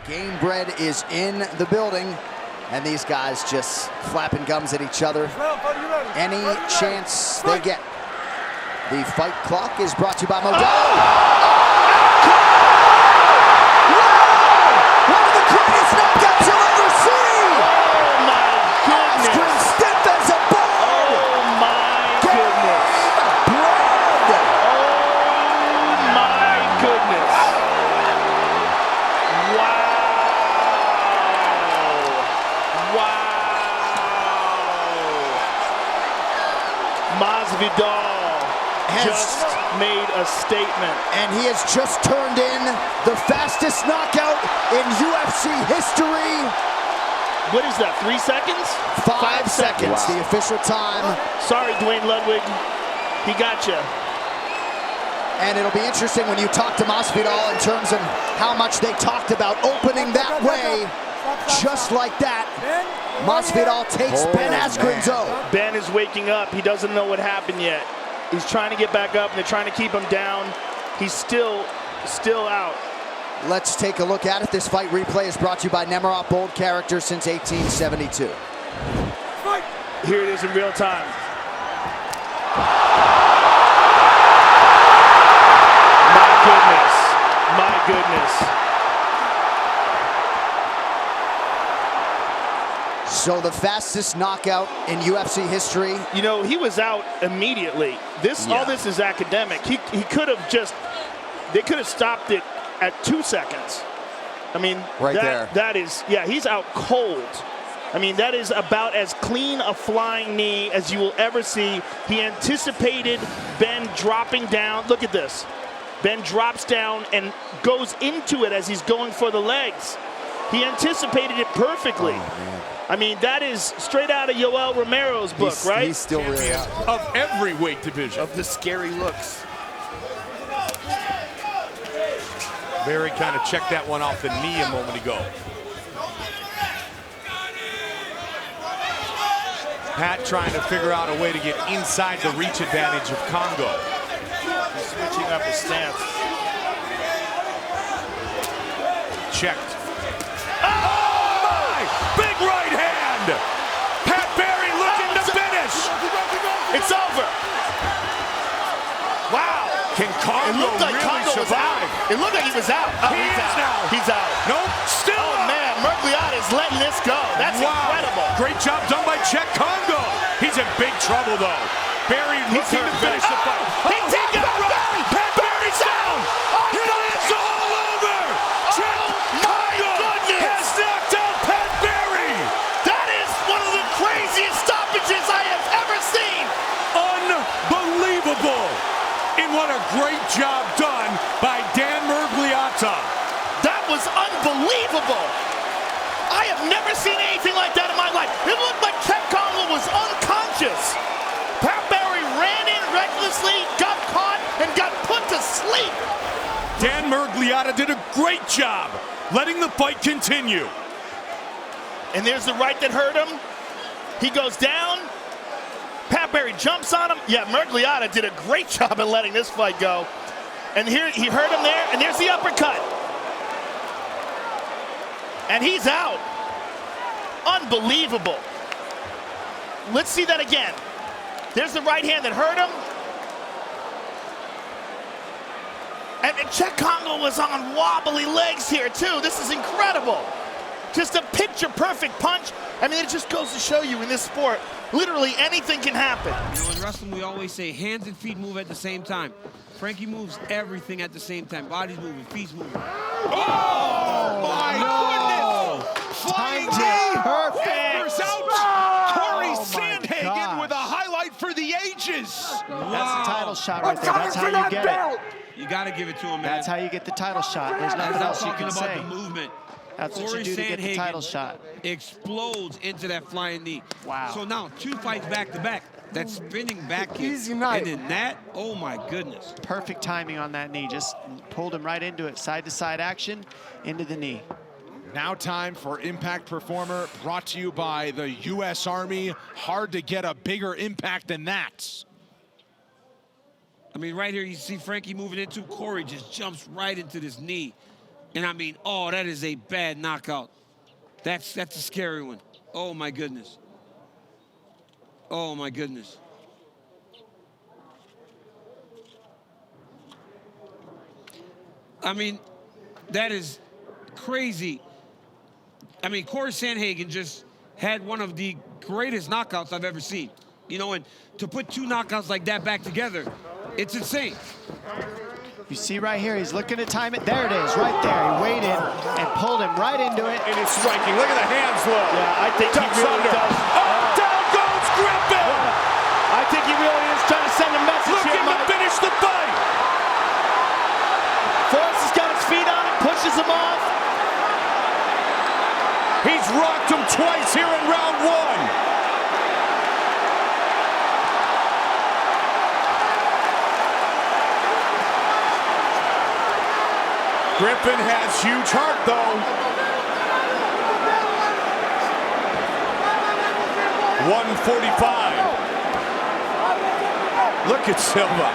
Game Bread is in the building, and these guys just flapping gums at each other any chance they get. The fight clock is brought to you by Modelo. One of the greatest knockouts you'll ever see! Oh my goodness! Askren stiff as a board! Oh my goodness! Bread! Oh my goodness! Wow! Wow! Masvidal just made a statement. And he has just turned in the fastest knockout in UFC history. What is that, 3 seconds? 5 seconds, Wow. the official time. Sorry, Dwayne Ludwig, he got you. And it'll be interesting when you talk to Masvidal in terms of how much they talked about opening that way. Just like that, Masvidal takes Ben Askren's O. Ben is waking up. He doesn't know what happened yet. He's trying to get back up, and they're trying to keep him down. He's still out. Let's take a look at it. This fight replay is brought to you by Nemiroff, bold character since 1872. Here it is in real time. My goodness. My goodness. So the fastest knockout in UFC history. You know, he was out immediately. All this is academic. He could have just, they could have stopped it at 2 seconds. I mean, that is, yeah, he's out cold. I mean, that is about as clean a flying knee as you will ever see. He anticipated Ben dropping down. Look at this. Ben drops down and goes into it as he's going for the legs. He anticipated it perfectly. Oh, I mean, that is straight out of Yoel Romero's book, right? He's still really out. Of every weight division. Of the scary looks. Barry kind of checked that one off the knee a moment ago. Pat trying to figure out a way to get inside the reach advantage of Kongo. He's switching up his stance. Checked. Oh my! Big right hand! Pat Barry looking to finish! It's over! Wow! Can Kongo really survive? It looked like he was out. Oh, He is now. He's out. Nope, still Oh up. man, Mergliata's letting this go. That's incredible. Great job done by Czech Kongo. He's in big trouble though. Barry looking to finish the fight. He did get right. Pat Barry's down. He is all over. Czech Kongo has knocked out Pat Barry. That is one of the craziest stoppages I have ever seen. Unbelievable. And what a great job done by Dan Mergliata. That was unbelievable. I have never seen anything like that in my life. It looked like Czech Kongo was unconscious. Pat Barry ran in recklessly, got caught, and got put to sleep. Dan Mergliata did a great job letting the fight continue. And there's the right that hurt him. He goes down. Pat Barry jumps on him. Yeah, Mergliata did a great job in letting this fight go. And here he hurt him there, and there's the uppercut. And he's out. Unbelievable. Let's see that again. There's the right hand that hurt him. And Czech Kongo was on wobbly legs here too. This is incredible. Just a picture-perfect punch. I mean, it just goes to show you in this sport, literally anything can happen. You know, in wrestling, we always say hands and feet move at the same time. Frankie moves everything at the same time. Body's moving, feet's moving. Oh my goodness! Flying knee! Perfect! Out! Corey Sandhagen with a highlight for the ages! Wow. That's the title shot right there. That's how you get it. You got to give it to him, man. That's how you get the title shot. There's nothing else you can say. Talking about the movement. That's what you do to get the title shot. Explodes into that flying knee. Wow. So now 2 fights back to back. That spinning back kick. Easy night. And then that, oh my goodness. Perfect timing on that knee. Just pulled him right into it. Side-to-side action, into the knee. Now time for Impact Performer, brought to you by the U.S. Army. Hard to get a bigger impact than that. I mean, right here, you see Frankie moving into Corey, just jumps right into this knee. And I mean, oh, that is a bad knockout. That's a scary one. Oh, my goodness. Oh, my goodness. I mean, that is crazy. I mean, Corey Sandhagen just had one of the greatest knockouts I've ever seen. You know, and to put two knockouts like that back together, it's insane. You see right here, he's looking to time it. There it is, right there. He waited and pulled him right into it. And he's striking. Look at the hands, look. Yeah, I think he really does. Oh, down goes Griffin! I think he really is trying to send a message Looking here, to Mike. finish the fight. Forrest has got his feet on it, pushes him off. He's rocked him twice here in round one. Griffin has huge heart, though. 145. Look at Silva.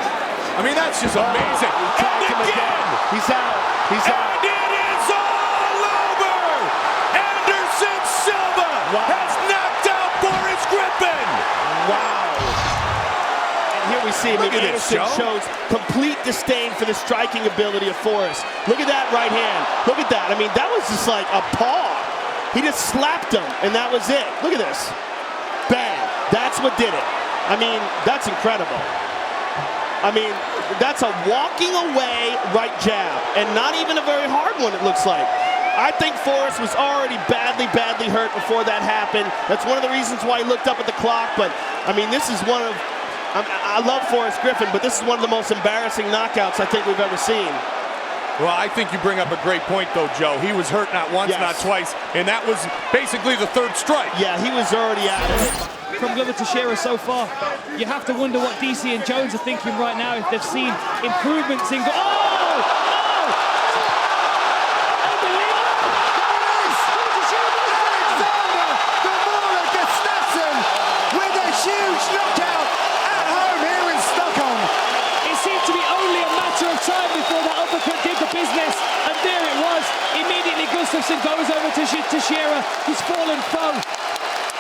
I mean, that's just amazing. And again. He's out. He's out. And it is all over. Anderson Silva has knocked out Boris Griffin. Wow. And here we see him. Look at this, Anderson Joe. shows complete disdain for the striking ability of Forrest. Look at that right hand. Look at that. I mean, that was just like a paw. He just slapped him, and that was it. Look at this. Bang. That's what did it. I mean, that's incredible. I mean, that's a walking away right jab, and not even a very hard one, it looks like. I think Forrest was already badly hurt before that happened. That's one of the reasons why he looked up at the clock, but, I mean, this is one of... I love Forrest Griffin, but this is one of the most embarrassing knockouts I think we've ever seen. Well, I think you bring up a great point, though, Joe. He was hurt not once, Yes. not twice, and that was basically the third strike. Yeah, he was already out of it. From Glover Teixeira so far, you have to wonder what DC and Jones are thinking right now if they've seen improvements in... Gustafsson with a huge knockout at home here in Stockholm. It seemed to be only a matter of time before that uppercut did the business, and there it was. Immediately Gustafsson goes over to Teixeira, his fallen foe.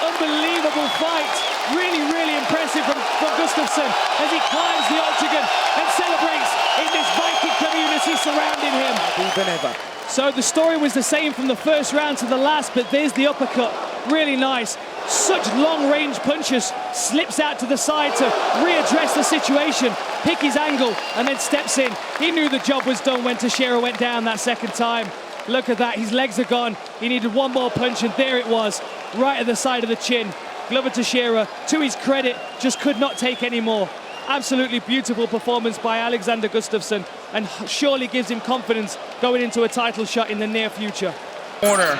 Unbelievable fight. Really impressive from Gustafsson as he climbs the octagon and celebrates in this Viking community surrounding him. Even ever. So the story was the same from the first round to the last, but there's the uppercut. Really nice. Such long-range punches. Slips out to the side to readdress the situation, pick his angle, and then steps in. He knew the job was done when Teixeira went down that second time. Look at that, his legs are gone. He needed one more punch, and there it was, right at the side of the chin. Glover Teixeira, to his credit, just could not take any more. Absolutely beautiful performance by Alexander Gustafsson, and surely gives him confidence going into a title shot in the near future. Corner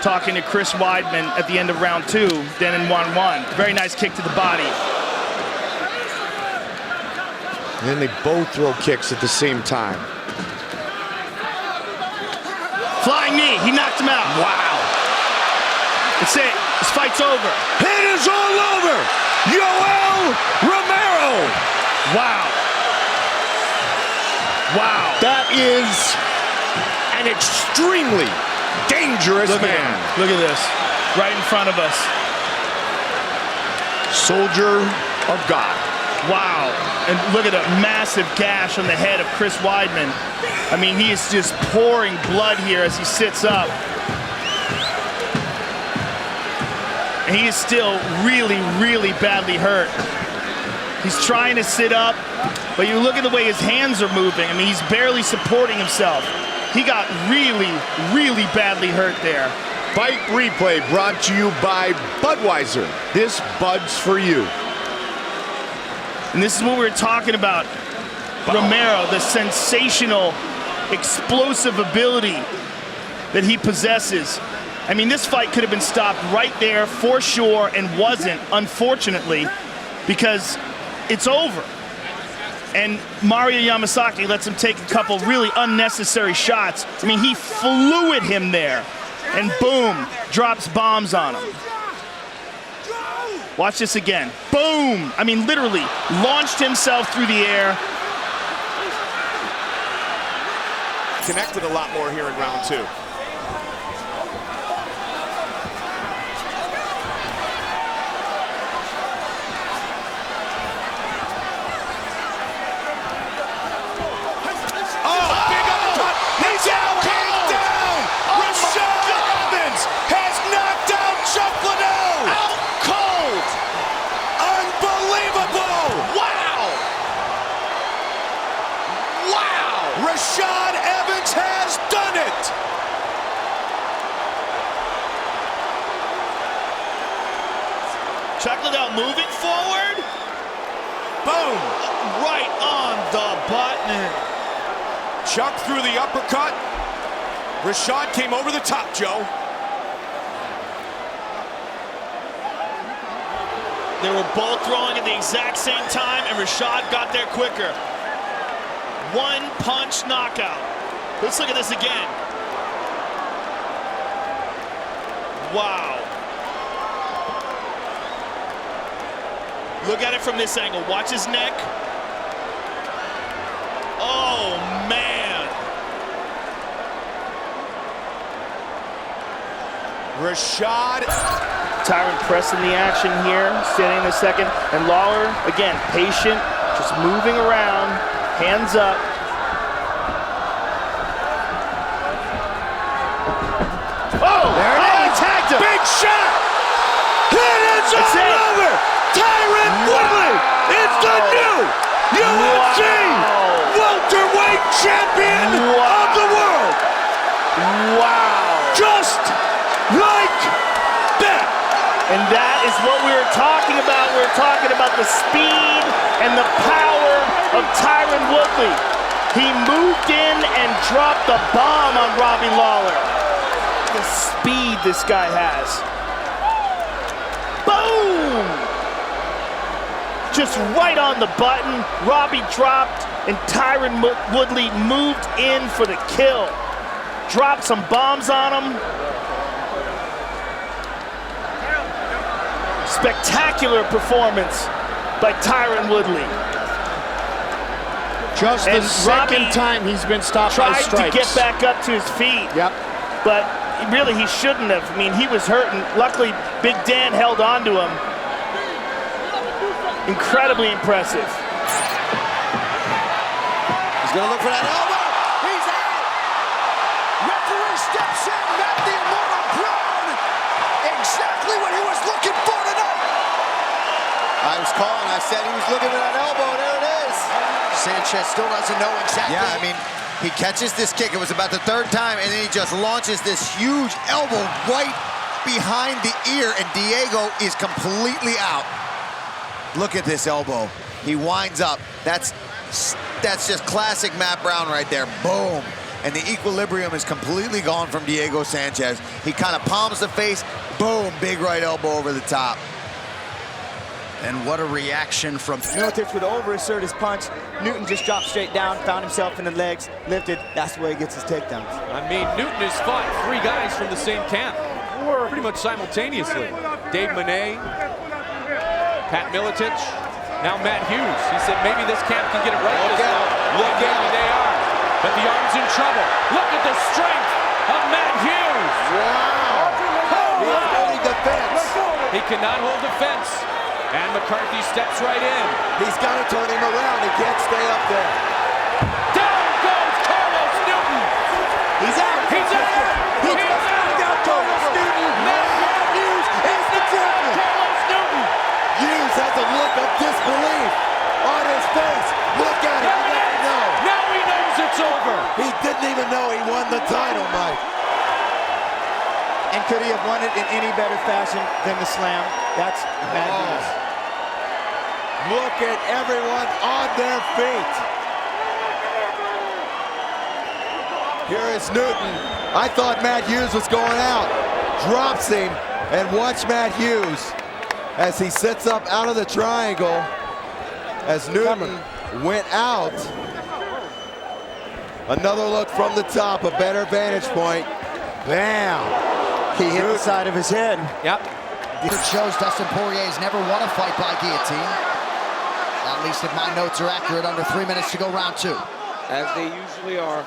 talking to Chris Weidman at the end of round 2, then in 1-1. Very nice kick to the body. And then they both throw kicks at the same time. Flying knee, he knocked him out. Wow. That's it, this fight's over. It is all over. Yoel Romero. Wow. Wow. That is an extremely dangerous man. Look at this, right in front of us. Soldier of God. Wow, and look at a massive gash on the head of Chris Weidman. I mean, he is just pouring blood here as he sits up. And he is still really badly hurt. He's trying to sit up, but you look at the way his hands are moving. I mean, he's barely supporting himself. He got really badly hurt there. Fight Replay brought to you by Budweiser. This Bud's for you. And this is what we were talking about. Romero, the sensational, explosive ability that he possesses. I mean, this fight could have been stopped right there for sure, and wasn't, unfortunately, because it's over. And Mario Yamasaki lets him take a couple really unnecessary shots. I mean, he flew at him there, and boom, drops bombs on him. Watch this again. Boom! I mean, literally launched himself through the air. connected a lot more here in round 2. Rashad Evans has done it! Liddell moving forward. Boom! Right on the button. Chuck through the uppercut. Rashad came over the top, Joe. They were both throwing at the exact same time, and Rashad got there quicker. One punch knockout. Let's look at this again. Wow. Look at it from this angle. Watch his neck. Oh, man. Rashad. Tyron pressing the action here, standing in the second. And Lawler, again, patient, just moving around. Hands up. Oh! There it is! Tagged him! Big shot! It is all over! Tyron Woodley is the new UFC welterweight champion of the world! Wow! Just like that! And that is what we were talking about. We're talking about the speed and the power of Tyron Woodley. He moved in and dropped the bomb on Robbie Lawler. The speed this guy has. Boom! Just right on the button. Robbie dropped and Tyron Woodley moved in for the kill. Dropped some bombs on him. Spectacular performance by Tyron Woodley. Just the second time he's been stopped by strikes. Tried to get back up to his feet. Yep. But really, he shouldn't have. I mean, he was hurting. Luckily, Big Dan held on to him. Incredibly impressive. He's going to look for that elbow. He's out. Referee steps in. Matt the Immortal Brown. Exactly what he was looking for tonight. I was calling. I said he was looking for that elbow. There it is. Sanchez still doesn't know exactly. Yeah, I mean, he catches this kick. It was about the third time, and then he just launches this huge elbow right behind the ear, and Diego is completely out. Look at this elbow. He winds up. That's just classic Matt Brown right there. Boom. And the equilibrium is completely gone from Diego Sanchez. He kind of palms the face. Boom. Big right elbow over the top. And what a reaction from Milicic would overassert his punch. Newton just dropped straight down, found himself in the legs, lifted. That's the way he gets his takedowns. I mean, Newton has fought 3 guys from the same camp, pretty much simultaneously. Dave Monet, Pat Milicic, now Matt Hughes. He said maybe this camp can get it right. Look at maybe they are. But the arm's in trouble. Look at the strength of Matt Hughes. Wow. He's holding the fence. He cannot hold the fence. And McCarthy steps right in. He's got to turn him around. He can't stay up there. Down goes Carlos Newton. He's out. He's out. He's out. Carlos Newton. Matt Hughes is the champion. Carlos Newton. Hughes has a look of disbelief on his face. Look at him. Now he knows it's over. He didn't even know he won the title, Mike. And could he have won it in any better fashion than the slam? That's Matt Hughes. Look at everyone on their feet. Here is Newton. I thought Matt Hughes was going out. Drops him, and watch Matt Hughes as he sits up out of the triangle as Newton went out. Another look from the top, a better vantage point. Bam! He hit the side of his head. Yep. It shows Dustin Poirier's never won a fight by guillotine. At least if my notes are accurate, under 3 minutes to go round 2. As they usually are.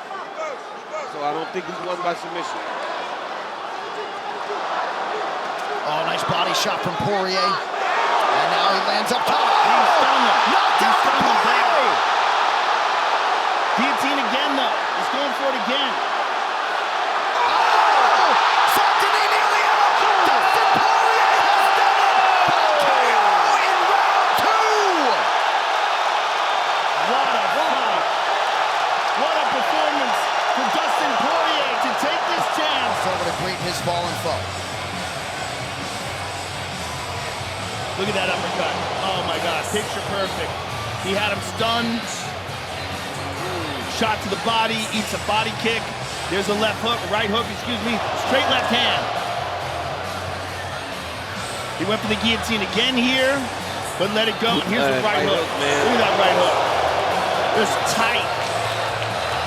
I don't think he's won by submission. Oh, nice body shot from Poirier. And now he lands up top. He's done him. Knocked out from Poirier. Guillotine again, though. He's going for it again. Saint-Denis nearly out. Dustin Poirier has done it. KO in round 2. What a fight. What a performance for Dustin Poirier to take this chance. Over to greet his fallen foe. Look at that uppercut. Oh my God, picture perfect. He had him stunned. Shot to the body, eats a body kick. There's a left hook, right hook, excuse me, straight left hand. He went for the guillotine again here, but let it go. And here's the right hook. Look at that right hook. Just tight.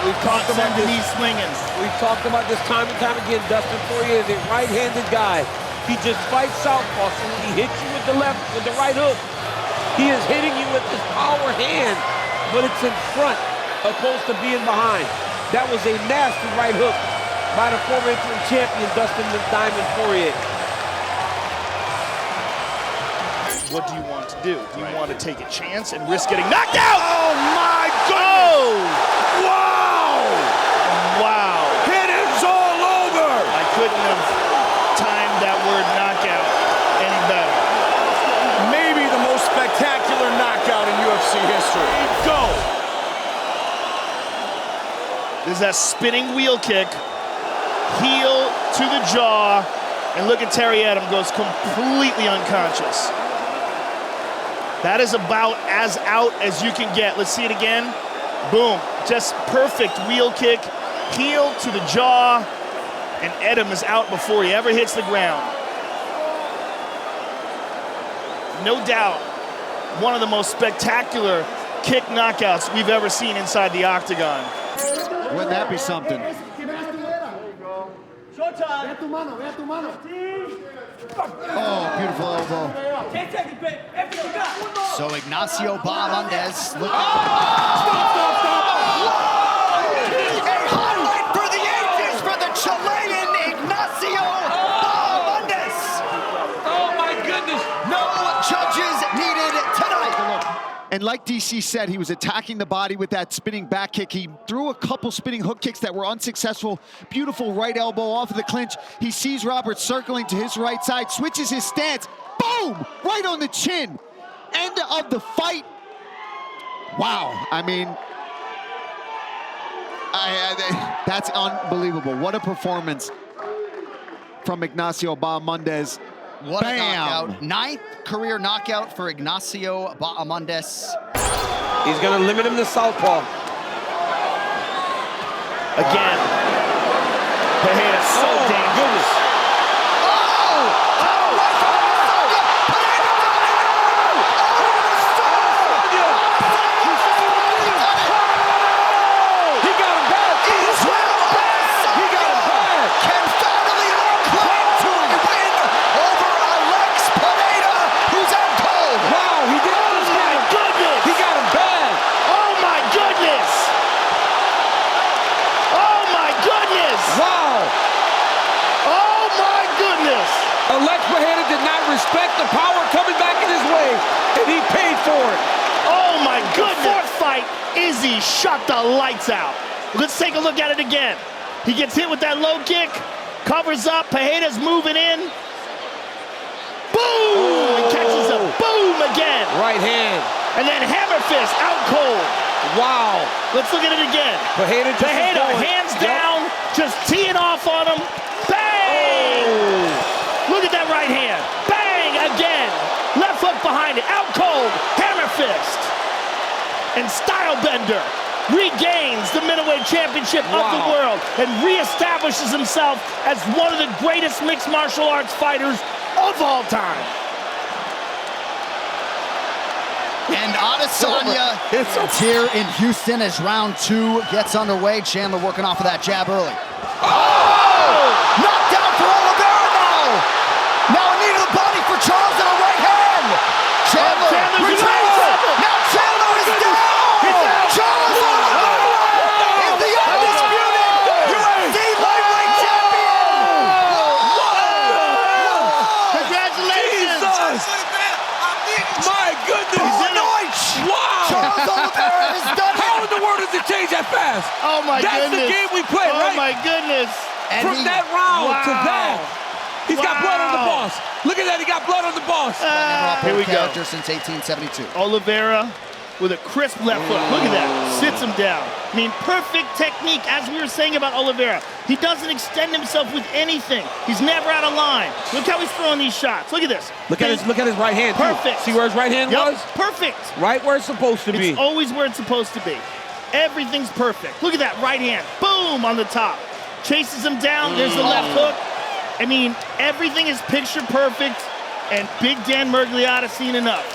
We've talked about Saint-Denis swinging. We've talked about this time and time again. Dustin Poirier is a right-handed guy. He just fights southpaw, so when he hits you with the left, with the right hook, he is hitting you with his power hand, but it's in front, opposed to being behind. That was a nasty right hook by the former interim champion, Dustin the Diamond Poirier. What do you want to do? Do you want to take a chance and risk getting knocked out? Oh my goodness! Wow! Wow! It is all over! I couldn't have timed that word knockout any better. Maybe the most spectacular knockout in UFC history. Go! There's that spinning wheel kick, heel to the jaw, and look at Terry Etim goes completely unconscious. That is about as out as you can get. Let's see it again. Boom, just perfect wheel kick, heel to the jaw, and Etim is out before he ever hits the ground. No doubt, one of the most spectacular kick knockouts we've ever seen inside the octagon. Wouldn't that be something? Oh, beautiful elbow. So Ignacio Mendes. A highlight for the ages for the Chilean Ignacio Mendes. Oh my goodness! No judges needed tonight. And like DC said, he was attacking the body with that spinning back kick. He threw a couple spinning hook kicks that were unsuccessful. Beautiful right elbow off of the clinch. He sees Robert circling to his right side, switches his stance. Boom! Right on the chin. End of the fight. Wow. I mean, that's unbelievable. What a performance from Ignacio Mendes. What a knockout. 9th career knockout for Ignacio Mendes. He's going to limit him to southpaw. Again. Pereira so dangerous. Respect the power coming back in his way, and he paid for it. Oh my goodness! The fourth fight, Izzy shut the lights out. Let's take a look at it again. He gets hit with that low kick, covers up, Pereira's moving in. Boom! And catches a boom again. Right hand. And then hammer fist, out cold. Wow. Let's look at it again. Pereira hands down, just teeing off on him. Bang! Oh. Look at that right hand. Again, left hook behind it, out cold, hammer fist. And Stylebender regains the middleweight championship of the world and reestablishes himself as one of the greatest mixed martial arts fighters of all time. And Adesanya here in Houston as round 2 gets underway. Chandler working off of that jab early. Oh! Knocked down for Oliveira now! Now a knee to the body for Charles and a right hand. Chandler retrieves it. Now Chandler is down. Charles Oliveira is the undisputed UFC the world does it change that fast? Oh my goodness. That's the game we play, right? Oh my goodness. From that round to that. He's got blood on the boss. Look at that, he got blood on the boss. Here we go. Since 1872. Oliveira with a crisp left hook. Look at that. Sits him down. I mean, perfect technique, as we were saying about Oliveira. He doesn't extend himself with anything. He's never out of line. Look how he's throwing these shots. Look at this. Look at his right hand. Perfect. See where his right hand was? Perfect. Right where it's supposed to be. It's always where it's supposed to be. Everything's perfect. Look at that right hand. Boom, on the top. Chases him down. There's the left hook. I mean, everything is picture perfect, and Big Dan Miragliotta seen enough.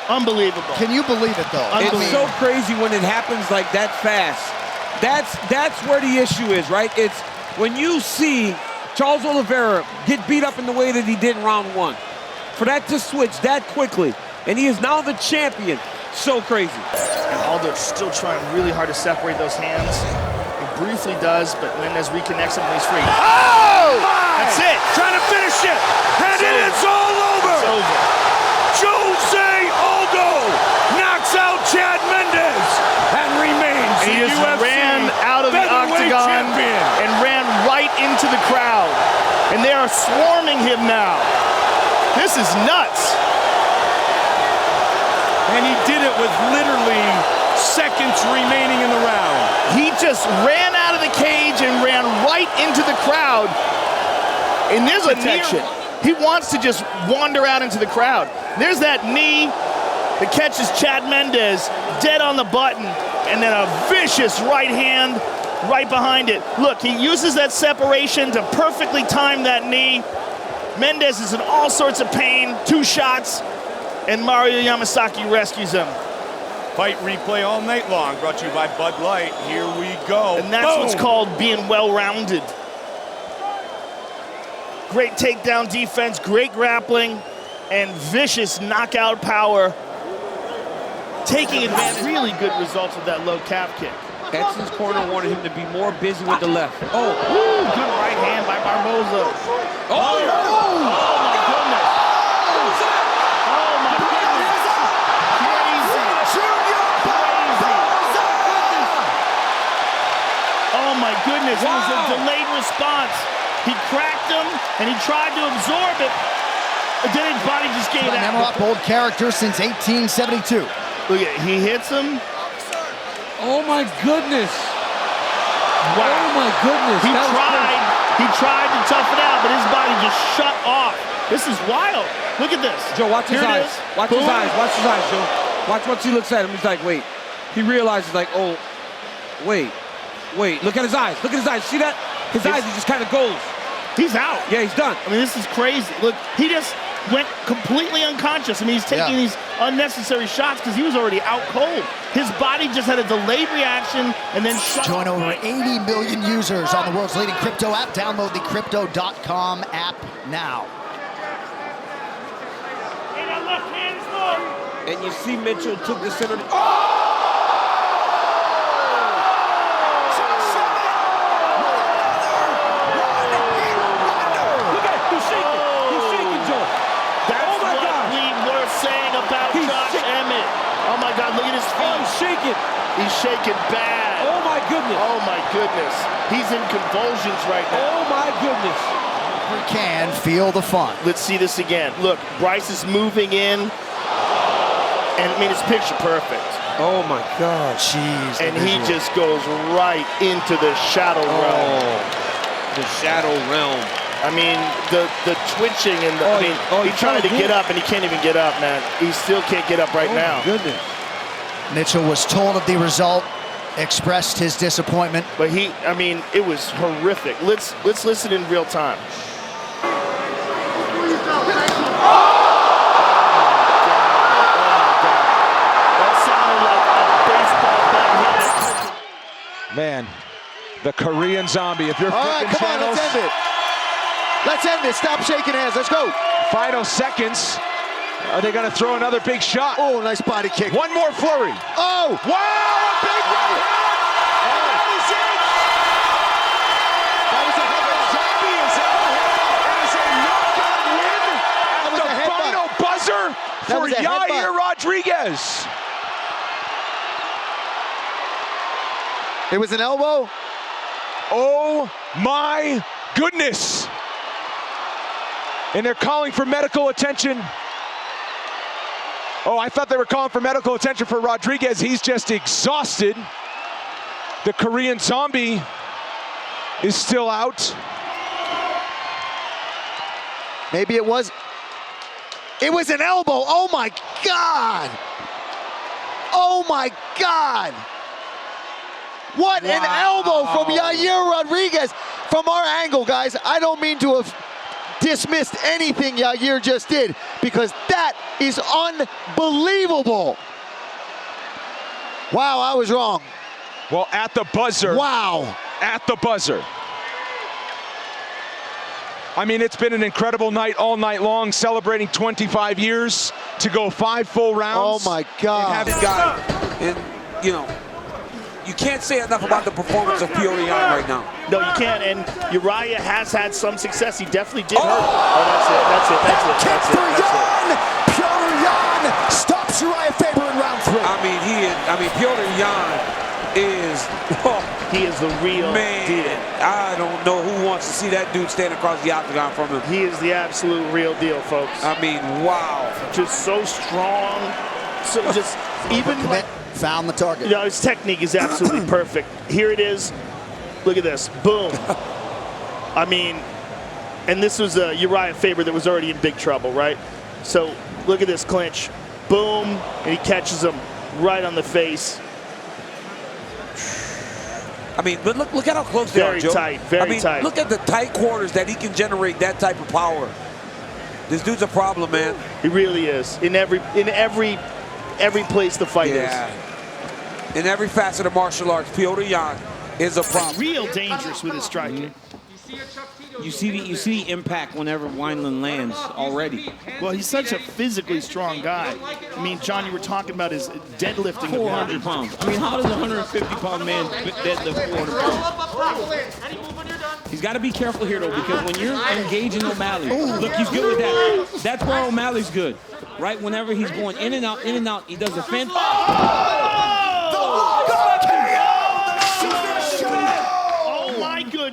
Unbelievable. Can you believe it, though? It's so crazy when it happens like that fast. That's where the issue is, right? It's when you see Charles Oliveira get beat up in the way that he did in round 1. For that to switch that quickly, and he is now the champion. So crazy. And Aldo's still trying really hard to separate those hands. Briefly does, but Mendes reconnects him and he's free. Oh! That's it. Trying to finish it. And it's all over. It's over. Jose Aldo knocks out Chad Mendes and remains He the just UFC ran out of the octagon champion. and ran right into the crowd. And they are swarming him now. This is nuts. And he did it with literally seconds remaining in the round. He just ran out of the cage and ran right into the crowd. And there's a protection. He wants to just wander out into the crowd. There's that knee that catches Chad Mendes dead on the button, and then a vicious right hand right behind it. Look, he uses that separation to perfectly time that knee. Mendes is in all sorts of pain. 2 shots, and Mario Yamasaki rescues him. Fight replay all night long, brought to you by Bud Light. Here we go. And that's what's called being well-rounded. Great takedown defense, great grappling, and vicious knockout power. Taking advantage. Really good results of that low calf kick. Edson's corner wanted him to be more busy with the left. Oh, good right hand by Barboza. Oh, my goodness. Oh, my goodness. Crazy. Oh, my goodness. It was a delayed response. He cracked him, and he tried to absorb it, but then his body just gave out. Never up bold character since 1872. Look at, he hits him. Oh my goodness. Wow. Oh my goodness. He tried to tough it out, but his body just shut off. This is wild. Look at this. Joe, watch his eyes. Watch his eyes. Watch his eyes, Joe. Watch once he looks at him. He's like, wait. He realizes, like, oh, wait. Look at his eyes. Look at his eyes. See that? His eyes, he just kind of goes. He's out. Yeah, he's done. I mean, this is crazy. Look, he just went completely unconscious. I mean, he's taking these unnecessary shots because he was already out cold. His body just had a delayed reaction and then shut. Join over 80 million users on the world's leading crypto app. Download the Crypto.com app now. And you see Mitchell took the center. Oh my God, look at his feet. Oh, he's shaking. He's shaking bad. Oh my goodness. Oh my goodness. He's in convulsions right now. Oh my goodness. We can feel the fun. Let's see this again. Look, Bryce is moving in. And I mean, it's picture perfect. Oh my God. Jeez. And he just goes right into the shadow realm. The shadow realm. I mean, the twitching and he tried to get up and he can't even get up, man. He still can't get up right now. My goodness. Mitchell was told of the result, expressed his disappointment. But I mean, it was horrific. Let's listen in real time. Man, the Korean zombie. If you're flipping channels, let's end it. Let's end this. Stop shaking hands. Let's go. Final seconds. Are they going to throw another big shot? Oh, nice body kick. One more flurry. Oh! Wow! A big one! That is it! That was a headbutt. Zombie is out. It is a knockout win at the final buzzer for Yair Rodriguez. Rodriguez. It was an elbow? Oh my goodness. And they're calling for medical attention. Oh, I thought they were calling for medical attention for Rodriguez. He's just exhausted. The Korean Zombie is still out. Maybe it was an elbow. Oh my God. Oh my God. What an elbow from Yair Rodriguez. From our angle, guys, I don't mean to have dismissed anything Yair just did, because that is unbelievable. Wow, I was wrong. Well, at the buzzer. Wow. At the buzzer. I mean, it's been an incredible night all night long, celebrating 25 years to go 5 full rounds. Oh my God. And you know, you can't say enough about the performance of Poirier right now. No, you can't, and Uriah has had some success. He definitely did hurt. Oh, that's it. Poirier stops Uriah Faber in round 3. I mean, Poirier is, he is the real deal. I don't know who wants to see that dude stand across the octagon from him. He is the absolute real deal, folks. I mean, wow. Just so strong. So just even like, found the target. You know, his technique is absolutely perfect. Here it is. Look at this. Boom. I mean, and this was Uriah Faber that was already in big trouble, right? So look at this clinch. Boom. And he catches him right on the face. I mean, but look at how close they are, Joe. Very tight. Look at the tight quarters that he can generate that type of power. This dude's a problem, man. He really is. In every place the fight is. In every facet of martial arts, Poirier is a problem. Real dangerous with his striking. You see the impact whenever Wineland lands already. Well, he's such a physically strong guy. I mean, John, you were talking about his deadlifting. 400 pounds. I mean, how does a 150-pound man deadlift 400 pounds? He's got to be careful here, though, because when you're engaging O'Malley, look, he's good with that. That's where O'Malley's good, right? Whenever he's going in and out, he does a fence.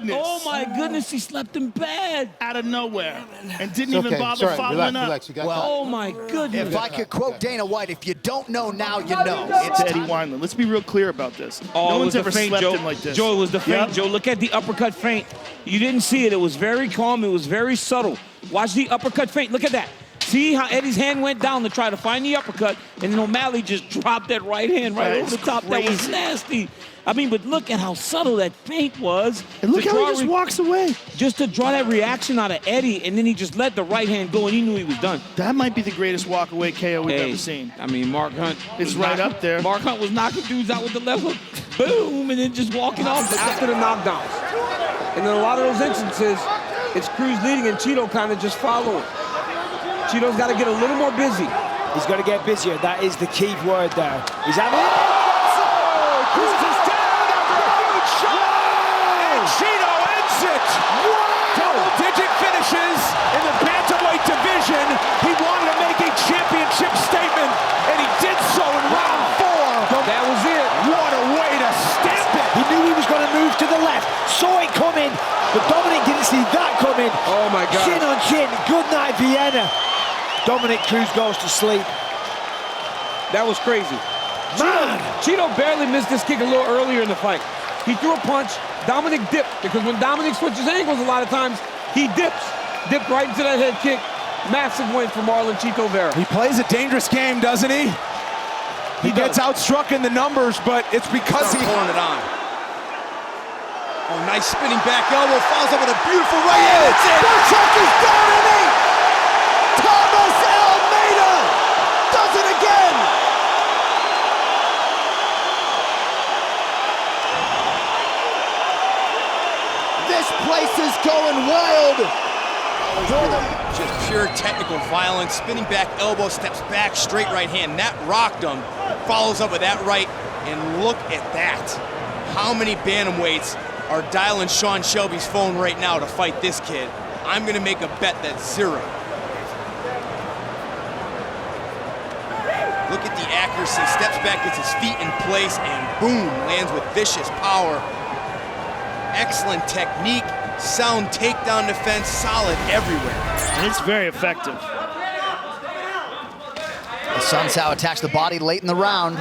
Oh my goodness, he slept him bad. Out of nowhere. And didn't even bother following up. Oh my goodness. If I could quote Dana White, if you don't know now, you know. It's Eddie Wineland. Let's be real clear about this. No one's ever slept him like this. Joe, it was the feint, Joe. Look at the uppercut feint. You didn't see it. It was very calm. It was very subtle. Watch the uppercut feint. Look at that. See how Eddie's hand went down to try to find the uppercut, and then O'Malley just dropped that right hand right over the top. Crazy. That was nasty. I mean, but look at how subtle that feint was. And look how he just walks away. Just to draw that reaction out of Eddie, and then he just let the right hand go, and he knew he was done. That might be the greatest walk-away KO we've ever seen. I mean, Mark Hunt is right up there. Mark Hunt was knocking dudes out with the left hook. Boom, and then just walking off after the knockdowns. And in a lot of those instances, it's Cruz leading, and Cheeto kind of just following. Cheeto's got to get a little more busy. He's got to get busier. That is the key word there. He's having it. Cruz is down after a huge shot. And Cheeto ends it. Double-digit finishes in the bantamweight division. He wanted to make a championship statement, and he did so in round 4. That was it. What a way to stamp it. He knew he was going to move to the left. Saw it coming, but Dominic didn't see that coming. Oh, my God. Chin on chin. Good night, Vienna. Dominic Cruz goes to sleep. That was crazy. Cheeto barely missed this kick a little earlier in the fight. He threw a punch. Dominic dipped, because when Dominic switches angles a lot of times, he dips. Dipped right into that head kick. Massive win for Marlon Chito Vera. He plays a dangerous game, doesn't he? He gets outstruck in the numbers, but it's because he's pouring it on. Oh, nice spinning back elbow. Follows up with a beautiful right hand. That's it. Chuck is down and 8. Thomas Almeida does it again. This place is going wild. Just pure technical violence. Spinning back elbow, steps back, straight right hand. That rocked him. Follows up with that right, and look at that. How many bantamweights are dialing Sean Shelby's phone right now to fight this kid? I'm gonna make a bet that's 0. Look at the accuracy, steps back, gets his feet in place, and boom, lands with vicious power. Excellent technique, sound takedown defense, solid everywhere. And it's very effective. Sun Tzu attacks the body late in the round.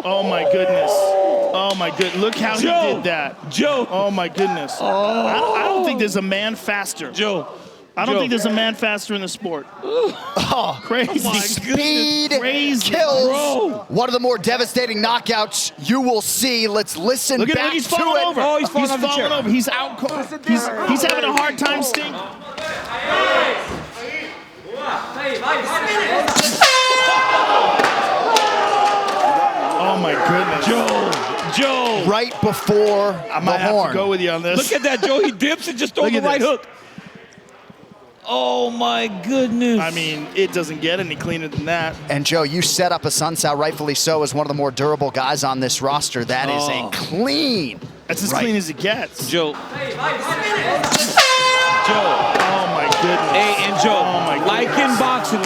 Oh my goodness. Oh my goodness. Look how he did that. Joe. Oh my goodness. I don't think there's a man faster. I don't think there's a man faster in the sport. Crazy. Speed Crazy. kills. Bro. One of the more devastating knockouts you will see. Let's listen Look at back him. He's to falling it. over. Oh, he's falling over. He's out. He's having a hard time staying. Oh my goodness. Joe. Right before I might the have horn. to go with you on this. Look at that, Joe. He dips and just throws the right hook. Oh my goodness. I mean, it doesn't get any cleaner than that. And Joe, you set up a Sun Tzu, rightfully so, as one of the more durable guys on this roster. That is a clean. That's as clean as it gets. Joe. Oh my goodness. Hey, and Joe, oh my goodness. like in boxing,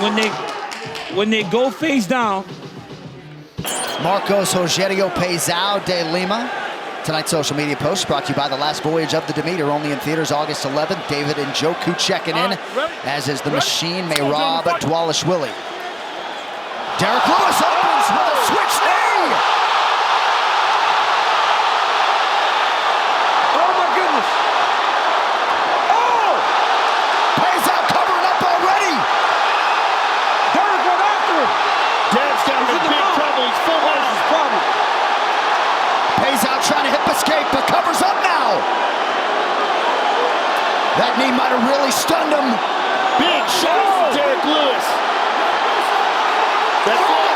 when they go face down. Marcos Rogerio Peizao de Lima. Tonight's social media post brought to you by The Last Voyage of the Demeter, only in theaters August 11th. David and Njoku checking in, as is the machine, Merab Dvalishvili. Derek Lewis opens with a switch knee! Oh my goodness! Oh! Peizao covering up already! Derek went after him! Derek's got a big trouble. He's full of his problem. Peizao trying to hip escape, but covers up now. That knee might have really stunned him. Big shot from Derek Lewis. That's it.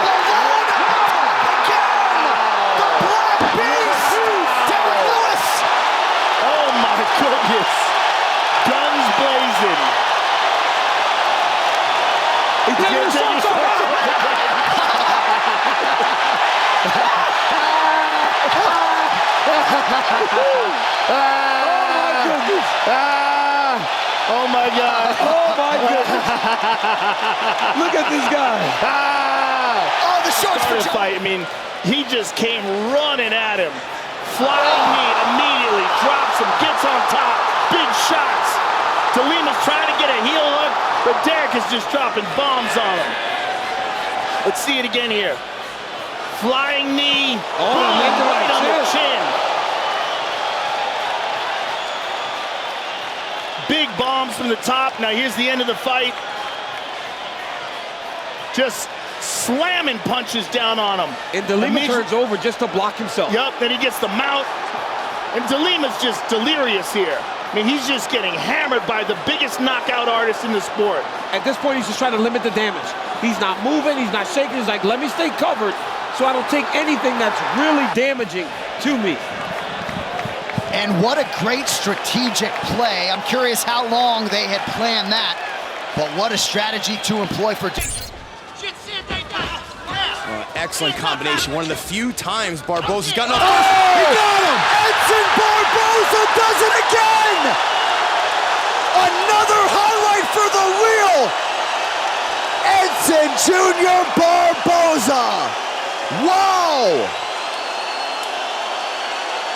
The Black Beast, Derek Lewis. Oh my goodness. Guns blazing. He's taking the shots off. Oh my God. Oh my goodness. Look at this guy. Oh, the shorts for Started Joe. fight. I mean, he just came running at him. Flying knee immediately, drops him, gets on top, big shots. De Lima's trying to get a heel hook, but Derek is just dropping bombs on him. Let's see it again here. Flying knee, boom, right on the chin. Big bombs from the top. Now here's the end of the fight. Just slamming punches down on him. And De Lima turns over just to block himself. Yep, then he gets the mount. And De Lima's just delirious here. I mean, he's just getting hammered by the biggest knockout artist in the sport. At this point, he's just trying to limit the damage. He's not moving, he's not shaking. He's like, let me stay covered so I don't take anything that's really damaging to me. And what a great strategic play. I'm curious how long they had planned that, but what a strategy to employ for... Excellent combination. One of the few times Barboza's gotten up. Oh! He got him! Edson Barboza does it again! Another highlight for the wheel! Edson Jr. Barboza! Wow!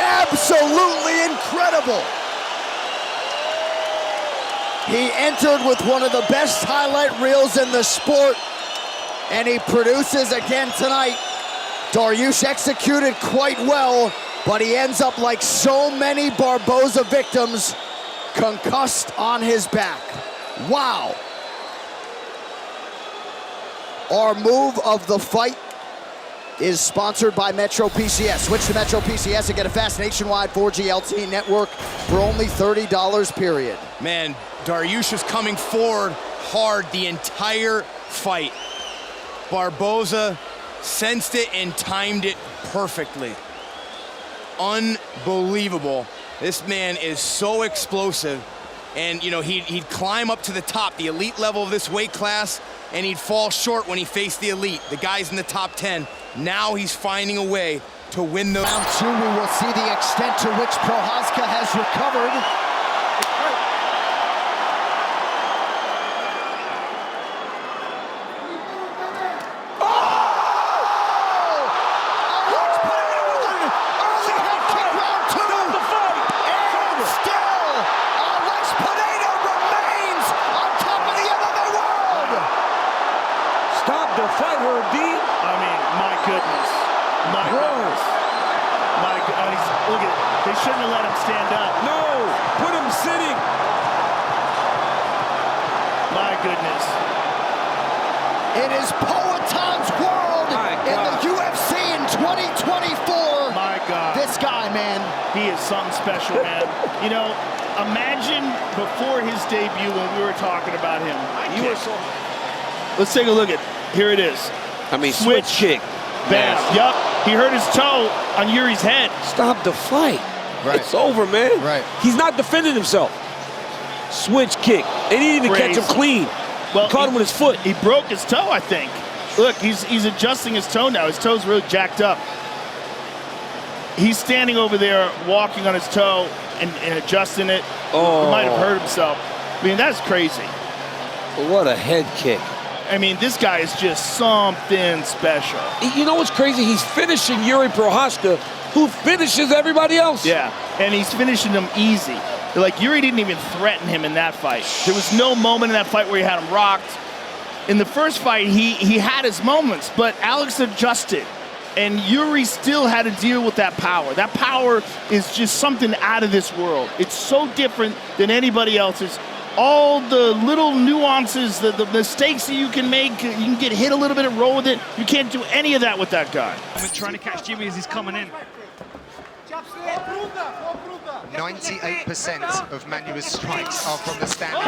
Absolutely incredible! He entered with one of the best highlight reels in the sport, and he produces again tonight. Dariush executed quite well, but he ends up like so many Barboza victims, concussed on his back. Wow. Our move of the fight is sponsored by Metro PCS. Switch to Metro PCS and get a fast nationwide 4G LTE network for only $30, period. Man, Dariush was coming forward hard the entire fight. Barboza sensed it and timed it perfectly. Unbelievable. This man is so explosive. And, you know, he'd climb up to the top, the elite level of this weight class, and he'd fall short when he faced the elite, the guys in the top 10. Now he's finding a way to win the round 2. We will see the extent to which Prochazka has recovered. Look at it. They shouldn't have let him stand up. No, put him sitting. My goodness. It is Poatan's world in the UFC in 2024. My God. This guy, man. He is something special, man. You know, imagine before his debut when we were talking about him. You were so... Let's take a look at, here it is. I mean, switch kick. Bam. Yup. He hurt his toe on Yuri's head. Stop the fight. Right. It's over, man. Right. He's not defending himself. Switch kick. They didn't even catch him clean. Well, caught him with his foot. He broke his toe, I think. Look, he's adjusting his toe now. His toe's really jacked up. He's standing over there walking on his toe and adjusting it. Oh. He might have hurt himself. I mean, that's crazy. What a head kick. I mean, this guy is just something special. You know what's crazy? He's finishing Yuri Prochazka, who finishes everybody else. Yeah, and he's finishing them easy. Like, Yuri didn't even threaten him in that fight. There was no moment in that fight where he had him rocked. In the first fight, he had his moments, but Alex adjusted. And Yuri still had to deal with that power. That power is just something out of this world. It's so different than anybody else's. All the little nuances, the mistakes that you can make, you can get hit a little bit and roll with it. You can't do any of that with that guy. I'm trying to catch Jimmy as he's coming in. 98% of Manuel's strikes are from the standing.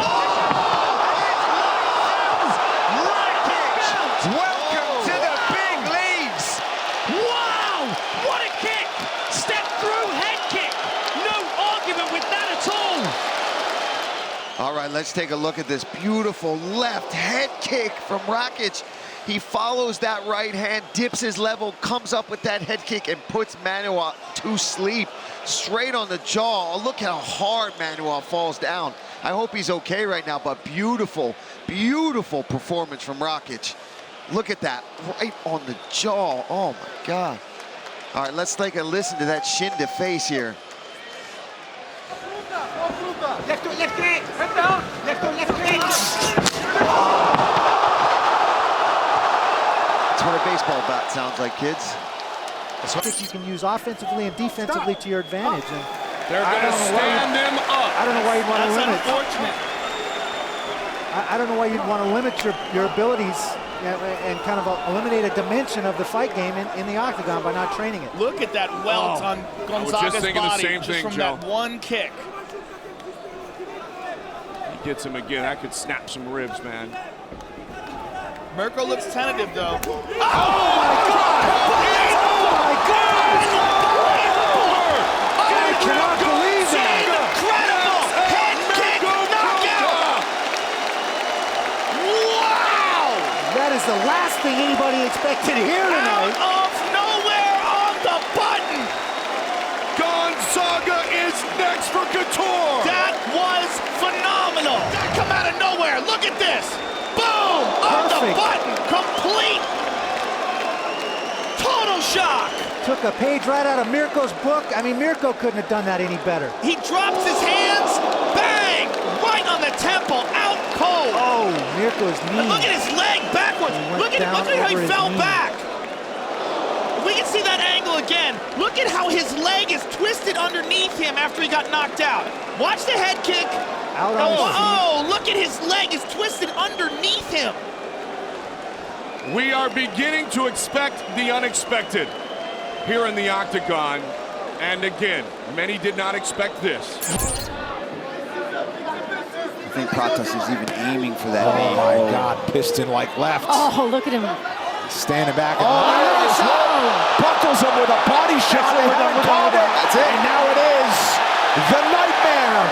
Welcome to the big leagues. Wow! What a kick! Step through head kick. No argument with that at all. All right, let's take a look at this beautiful left head kick from Rakic. He follows that right hand, dips his level, comes up with that head kick, and puts Manuel to sleep. Straight on the jaw. Look how hard Manuel falls down. I hope he's okay right now, but beautiful, beautiful performance from Rakic. Look at that, right on the jaw. Oh my God. All right, let's take a listen to that shin to face here. Left hook, left kick, head down, left hook, left kick. That's what a baseball bat sounds like, kids. I think you can use offensively and defensively to your advantage. And they're going to stand him up. I don't know why you'd want to limit. That's unfortunate. I don't know why you'd want to limit your abilities and kind of eliminate a dimension of the fight game in the octagon by not training it. Look at that welt on Gonzaga's just thinking body the same thing, from Joe. that one kick. He gets him again. I could snap some ribs, man. Mirko looks tentative, though. Oh my God! Oh my God! I cannot believe that! Incredible head kick knockout! Wow! That is the last thing anybody expected here tonight. Out of nowhere on the button! Gonzaga is next for Couture! That was phenomenal! That come out of nowhere! Look at this! Boom! On the button! Complete! Total shock! Took a page right out of Mirko's book. I mean, Mirko couldn't have done that any better. He drops his hands, bang! Right on the temple, out cold! Oh, Mirko's knee. And look at his leg backwards! Look at how he fell back! If we can see that angle again, look at how his leg is twisted underneath him after he got knocked out. Watch the head kick. Out on his feet. Oh, look at his leg is twisted underneath him. We are beginning to expect the unexpected here in the octagon. And again, many did not expect this. I think Pratas is even aiming for that knee. Oh my God, piston like left. Oh, look at him. Standing back. Buckles him with a body shot. That's it. And now it is the nightmare.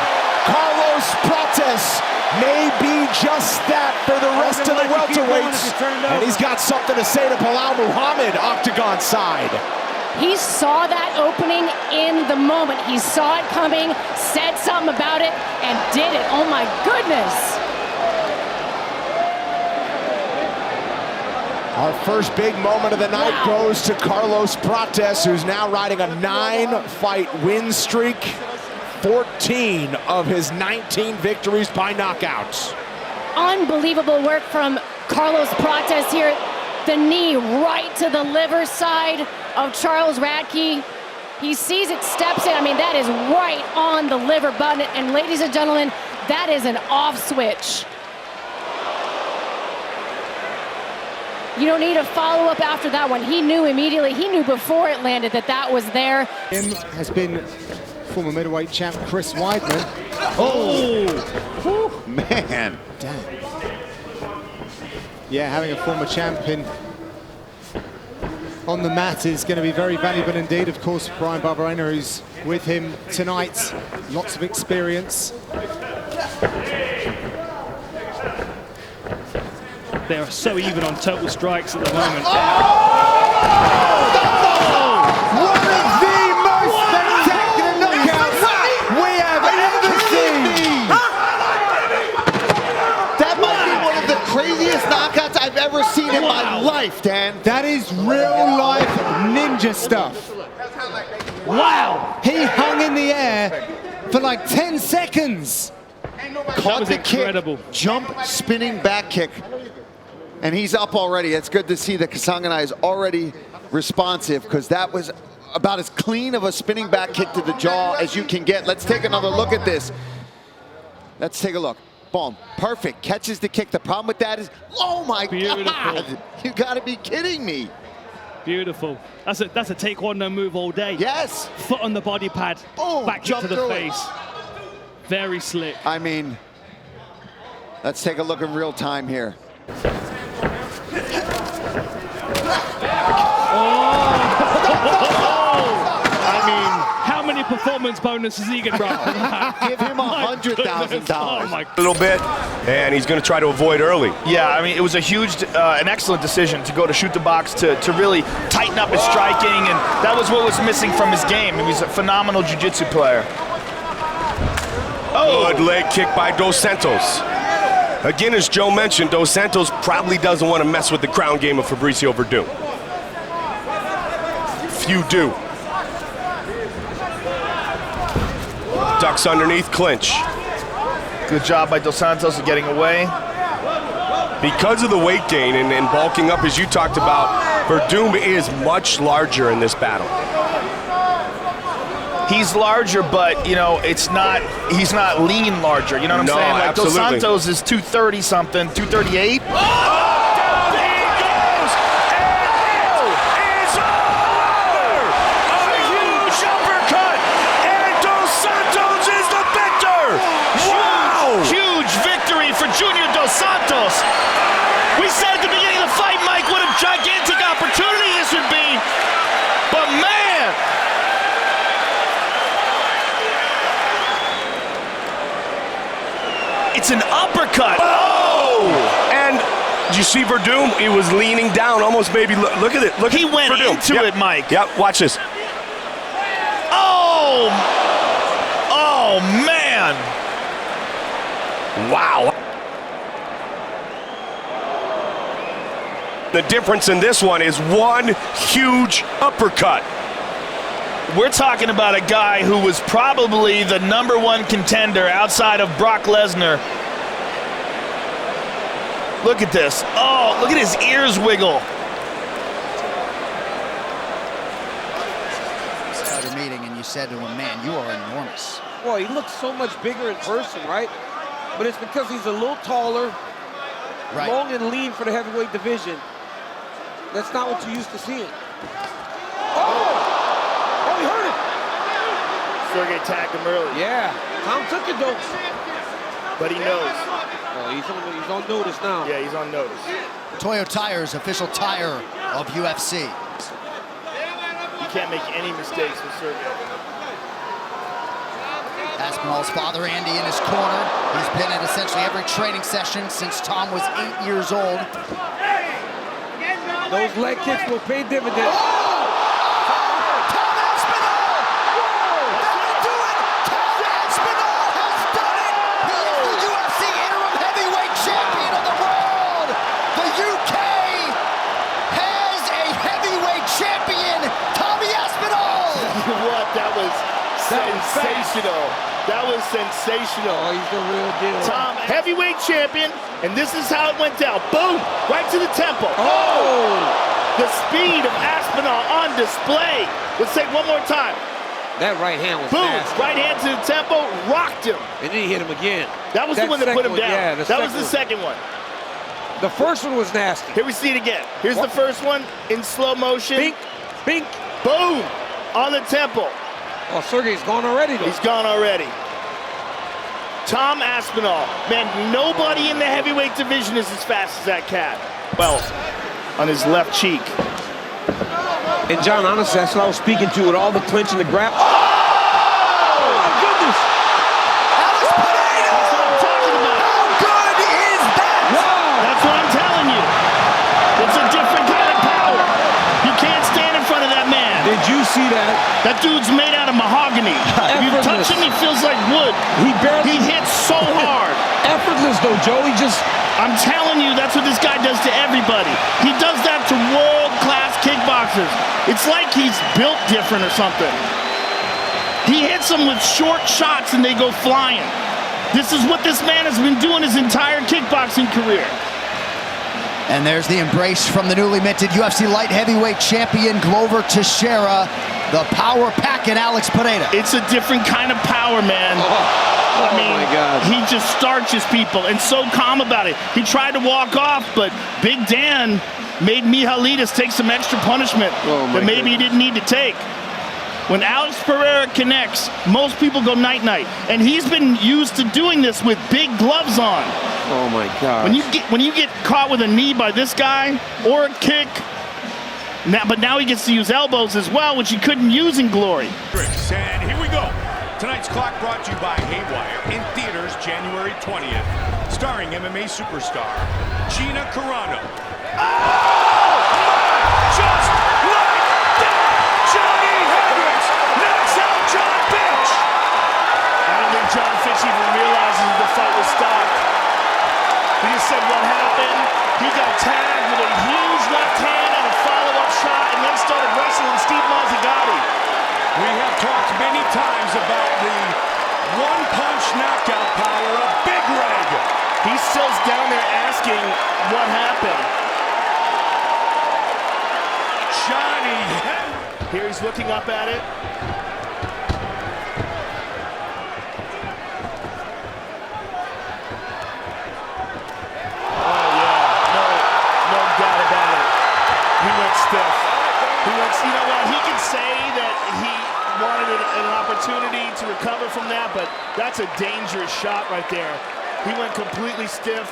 Carlos Pratas may be just that for the rest of the welterweights. And he's got something to say to Bilal Muhammad, octagon side. He saw that opening in the moment. He saw it coming, said something about it, and did it. Oh my goodness. Our first big moment of the night goes to Carlos Prates, who's now riding a 9-fight win streak. 14 of his 19 victories by knockouts. Unbelievable work from Carlos Prates here. The knee right to the liver side of Charles Radke. He sees it, steps in. I mean, that is right on the liver button. And ladies and gentlemen, that is an off switch. You don't need a follow-up after that one. He knew immediately, he knew before it landed that that was there. Has been former middleweight champ Chris Weidman. Oh, man. Damn. Yeah, having a former champion on the mat is going to be very valuable indeed. Of course, Brian Barberena, who's with him tonight, lots of experience. They're so even on total strikes at the moment. One of the most spectacular knockouts we have ever seen. That might be one of the craziest knockouts I've ever seen in my life, Dan. That is real-life ninja stuff. Wow! He hung in the air for like 10 seconds. Caught the kick, jump, spinning back kick. And he's up already. It's good to see that Kasangana is already responsive, because that was about as clean of a spinning back kick to the jaw as you can get. Let's take another look at this. Let's take a look. Boom. Perfect. Catches the kick. The problem with that is, oh my God. You got to be kidding me. Beautiful. That's a taekwondo move all day. Yes. Foot on the body pad. Boom. Back to the face. Very slick. I mean, let's take a look in real time here. I mean, how many performance bonuses he can run? Give him $100,000. Oh my. A little bit, and he's going to try to avoid early. Yeah, I mean, it was a huge, an excellent decision to go to shoot the box, to really tighten up his striking, and that was what was missing from his game. He was a phenomenal jiu-jitsu player. Good leg kick by Dos Santos. Again, as Joe mentioned, Dos Santos probably doesn't want to mess with the ground game of Fabricio Verdum. Few do. Ducks underneath, clinch. Good job by Dos Santos of getting away. Because of the weight gain and bulking up, as you talked about, Verdum is much larger in this battle. He's larger, but, you know, he's not lean larger. You know what I'm saying? Like absolutely. Dos Santos is 230 something, 238. Down he goes, and it's over! A huge uppercut, and Dos Santos is the victor! Wow! Huge victory for Junior Dos Santos. We said at the beginning of the fight, Mike, what a gigantic opportunity this would be. But man! It's an uppercut. Oh! And did you see Verdum? He was leaning down, almost maybe. Look at it. Look. He went Verdum. into it, Mike. Yep. Watch this. Oh! Oh man! Wow. The difference in this one is one huge uppercut. We're talking about a guy who was probably the #1 contender outside of Brock Lesnar. Look at this. Oh, look at his ears wiggle. Started meeting and you said to him, man, you are enormous. Boy, he looks so much bigger in person, right? But it's because he's a little taller, long and lean for the heavyweight division. That's not what you used to seeing. Oh, he hurt him. Sergey tagged him early. Yeah, Tom took it though. But he knows. Oh, he's on notice now. Yeah, he's on notice. Toyo Tires, official tire of UFC. You can't make any mistakes with Sergey. Aspinall's father, Andy, in his corner. He's been at essentially every training session since Tom was 8 years old. Those leg kicks will pay dividends. sensational. That was sensational. Oh, he's the real deal. Tom, heavyweight champion, and this is how it went down. Boom! Right to the temple. Oh! The speed of Aspinall on display. Let's take one more time. That right hand was boom! nasty. Right hand to the temple, rocked him. And then he hit him again. That was the one that put him down. Yeah, that was the second one. The first one was nasty. Here we see it again. Here's the first one in slow motion. Bink, bink. Boom! On the temple. Oh, Sergey's gone already, though. He's gone already. Tom Aspinall. Man, nobody in the heavyweight division is as fast as that cat. Well, on his left cheek. And John, honestly, that's what I was speaking to with all the clinch and the grab. Oh, my goodness! Alex Pereira! That's what I'm talking about. How good is that? Wow! That's what I'm telling you. It's a different kind of power. You can't stand in front of that man. Did you see that? That dude's made out of mahogany. If you touch him, he feels like wood. He hits so hard. Effortless, though, Joe. He just... I'm telling you, that's what this guy does to everybody. He does that to world-class kickboxers. It's like he's built different or something. He hits them with short shots and they go flying. This is what this man has been doing his entire kickboxing career. And there's the embrace from the newly minted UFC light heavyweight champion Glover Teixeira, the power pack in Alex Pereira. It's a different kind of power, man. I mean, my God. He just starches people and so calm about it. He tried to walk off, but Big Dan made Mihailidis take some extra punishment that maybe he didn't need to take. When Alex Pereira connects, most people go night-night. And he's been used to doing this with big gloves on. Oh, my God. When you get caught with a knee by this guy or a kick, but now he gets to use elbows as well, which he couldn't use in Glory. And here we go. Tonight's clock brought to you by Haywire in theaters January 20th, starring MMA superstar Gina Carano. Oh! Just like that, Johnny Hendricks knocks out John Fitch. I don't think John Fitch even realizes the fight was stopped. He just said what happened. He got tagged with a huge left hand and a follow-up shot and then started wrestling Steve Mazzagatti. We have talked many times about the one-punch knockout power of Big Leg. He's still down there asking what happened. Johnny. Here he's looking up at it. Oh yeah, no doubt about it. He went stiff. You know what? He can say that he wanted an opportunity to recover from that, but that's a dangerous shot right there. He went completely stiff.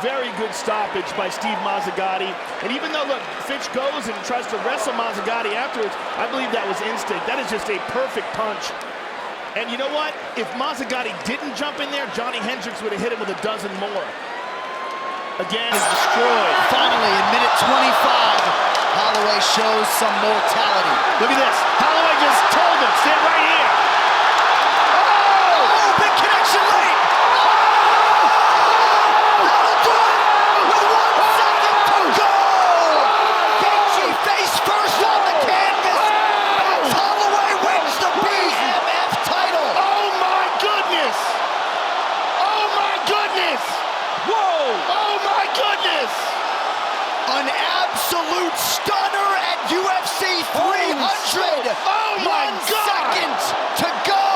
Very good stoppage by Steve Mazzagatti. And even though, look, Fitch goes and tries to wrestle Mazzagatti afterwards, I believe that was instinct. That is just a perfect punch. And you know what? If Mazzagatti didn't jump in there, Johnny Hendricks would have hit him with a dozen more. Again, is destroyed. Finally, in minute 25, Holloway shows some mortality. Look at this. Holloway just told him, stand right here. Oh, big connection late. That'll do it with 1 second to go. Gaethje face first on the canvas. As Holloway wins the BMF title. Oh my goodness. Oh my goodness. Whoa. Oh my goodness. An absolute stunner at UFC 300. Oh my 1 God. second to go.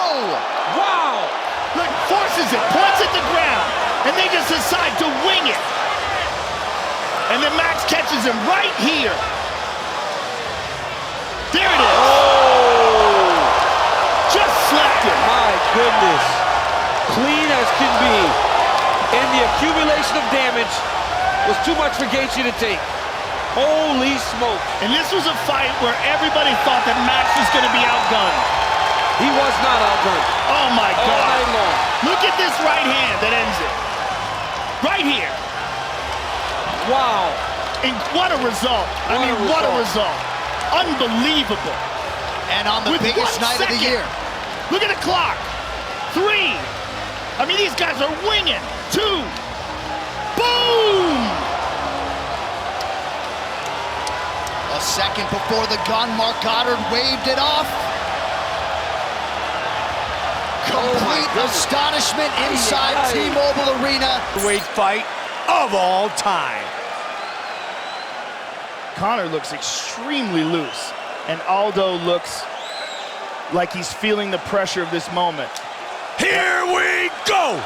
Wow. Look, forces it, points at the ground, and they just decide to wing it. And then Max catches him right here. There it is. Oh. Just slept him. My goodness. Clean as can be. And the accumulation of damage was too much for Gaethje to take. Holy smoke. And this was a fight where everybody thought that Max was going to be outgunned. He was not outgunned. Oh my All God. night long. Look at this right hand that ends it. Right here. Wow. And what a result. What a result. Unbelievable. And on the With biggest 1 night of the second. year. Look at the clock. 3. I mean, these guys are winging. 2. Boom! A second before the gun, Mark Goddard waved it off. Complete astonishment inside T-Mobile Arena. Weight fight of all time. Conor looks extremely loose, and Aldo looks like he's feeling the pressure of this moment. Here we go!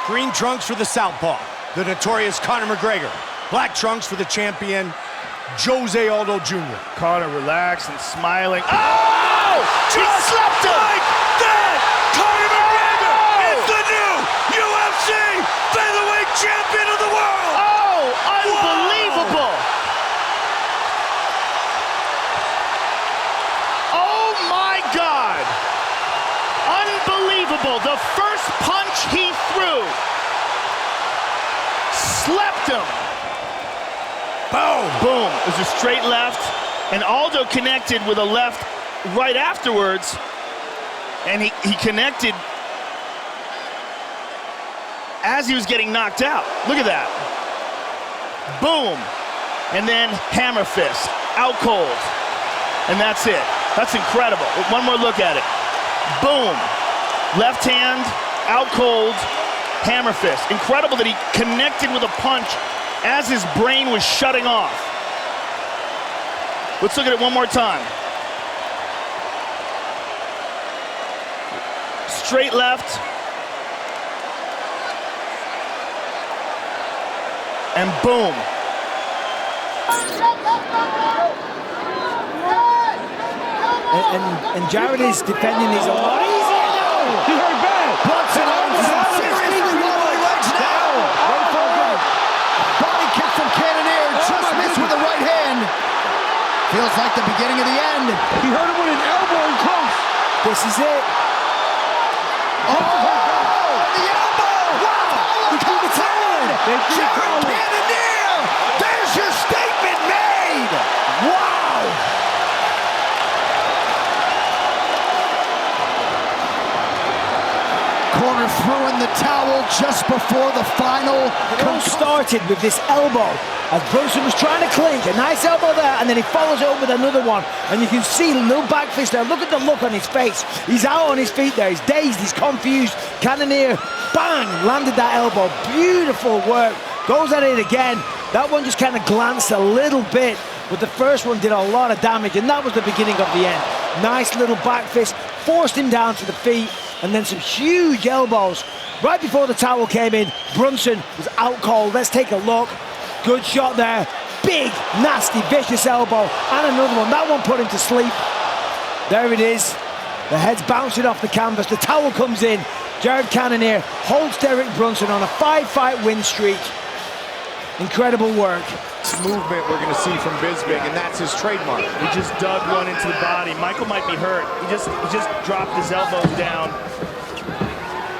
Green trunks for the southpaw, the notorious Conor McGregor. Black trunks for the champion, Jose Aldo Jr. Conor relaxed and smiling. Oh! He slapped him! Like that! Conor McGregor is the new UFC featherweight champion of the world! Oh, unbelievable! Oh my God! Unbelievable! The first punch he threw slept him. Boom! Boom. It was a straight left, and Aldo connected with a left right afterwards, and he connected as he was getting knocked out. Look at that. Boom. And then hammer fist, out cold. And that's it. That's incredible. One more look at it. Boom. Left hand, out cold, hammer fist. Incredible that he connected with a punch as his brain was shutting off. Let's look at it one more time. Straight left. And boom. And Jared is defending these a lot easier now. He hurt bad. Brunson is seriously wobbling legs now. Body kick from Cannonier, just missed with the right hand. Feels like the beginning of the end. He hurt him with an elbow and close. This is it. Oh, the elbow! Wow! Look how it's on! Jared Cannonier! There's your statement made! Wow! Corner threw in the towel just before the final. It all started with this elbow as Brunson was trying to clink. A nice elbow there, and then he follows it up with another one. And you can see the little back fist there. Look at the look on his face. He's out on his feet there. He's dazed. He's confused. Cannonier, bang, landed that elbow. Beautiful work. Goes at it again. That one just kind of glanced a little bit, but the first one did a lot of damage, and that was the beginning of the end. Nice little back fist. Forced him down to the feet. And then some huge elbows. Right before the towel came in, Brunson was out cold. Let's take a look. Good shot there. Big, nasty, vicious elbow. And another one. That one put him to sleep. There it is. The head's bouncing off the canvas. The towel comes in. Jared Cannonier holds Derek Brunson on a 5-fight win streak. Incredible work. Movement we're going to see from Bisping, and that's his trademark. He just dug one into the body. Michael might be hurt. He just dropped his elbows down.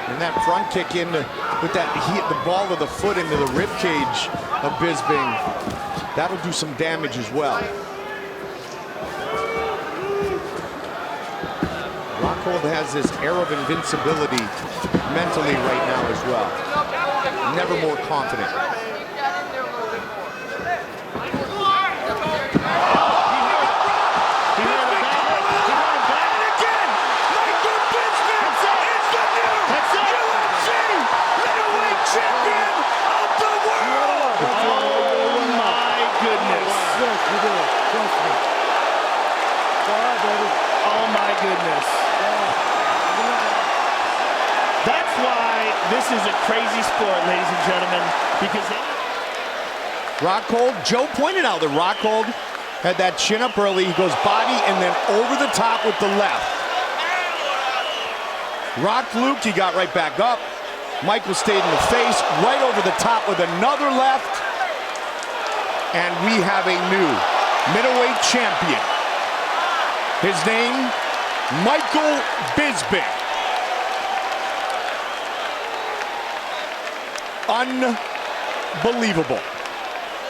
And that front kick in with that, he hit the ball of the foot into the rib cage of Bisping. That'll do some damage as well. Rockhold has this air of invincibility mentally right now as well. Never more confident. This is a crazy sport, ladies and gentlemen, because Rockhold, Joe pointed out that Rockhold had that chin up early. He goes body and then over the top with the left. Rock Luke, he got right back up. Michael stayed in the face, right over the top with another left. And we have a new middleweight champion. His name, Michael Bisping. Unbelievable.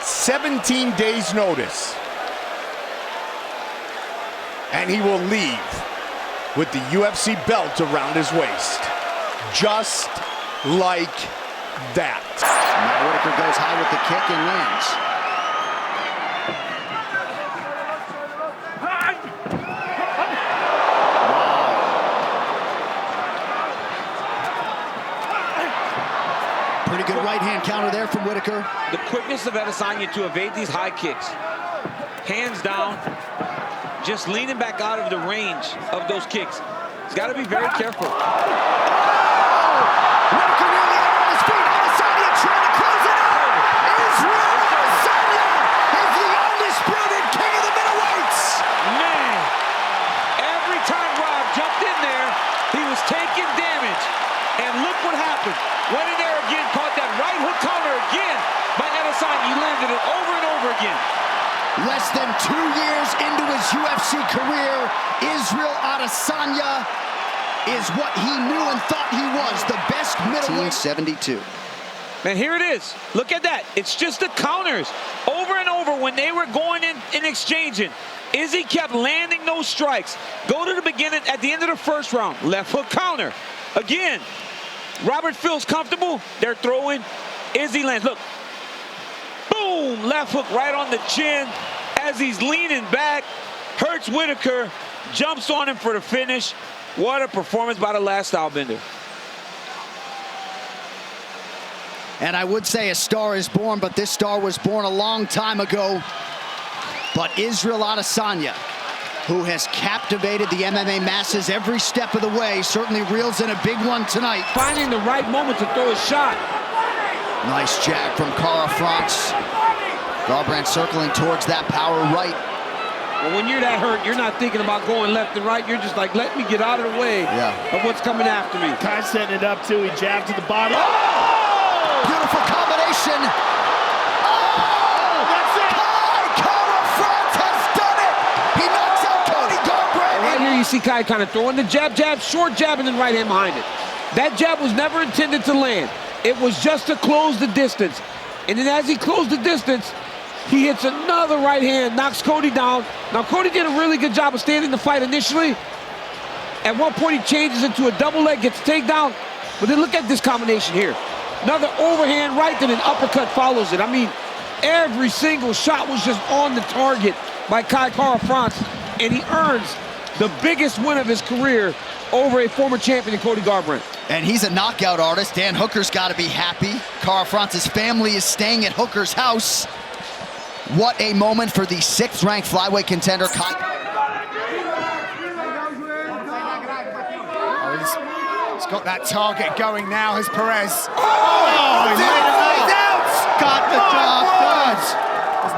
17 days notice. And he will leave with the UFC belt around his waist. Just like that. Matt Whitaker goes high with the kick and lands. the quickness of Adesanya to evade these high kicks. Hands down, just leaning back out of the range of those kicks. He's got to be very careful. Taking damage, and look what happened. Went in there again, caught that right hook counter again by Adesanya. He landed it over and over again. Less than 2 years into his UFC career, Israel Adesanya is what he knew and thought he was, the best middleweight. 72. Man, here it is. Look at that. It's just the counters over and over when they were going in and exchanging. Izzy kept landing those strikes. Go to the beginning, at the end of the first round. Left hook counter. Again, Robert feels comfortable. They're throwing. Izzy lands. Look. Boom! Left hook right on the chin as he's leaning back. Hurts Whitaker. Jumps on him for the finish. What a performance by the last stylebender. And I would say a star is born, but this star was born a long time ago. But Israel Adesanya, who has captivated the MMA masses every step of the way, certainly reels in a big one tonight. Finding the right moment to throw a shot. Nice jab from Cara France. Garbrandt circling towards that power right. Well, when you're that hurt, you're not thinking about going left and right. You're just like, let me get out of the way of what's coming after me. Kai's setting it up, too. He jabbed to the bottom. Oh! Beautiful combination. Right here you see Kai kind of throwing the jab, short jab, and then right hand behind it. That jab was never intended to land. It was just to close the distance. And then as he closed the distance, he hits another right hand, knocks Cody down. Now Cody did a really good job of standing the fight initially. At one point he changes into a double leg, gets a takedown. But then look at this combination here. Another overhand right, then an uppercut follows it. I mean, every single shot was just on the target by Kai Cara France. And he earns the biggest win of his career over a former champion in Cody Garbrandt. And he's a knockout artist. Dan Hooker's got to be happy. Cara France's family is staying at Hooker's house. What a moment for the 6th-ranked flyweight contender, Kai. He's got that target going now, has Perez. He's out! Got the job done.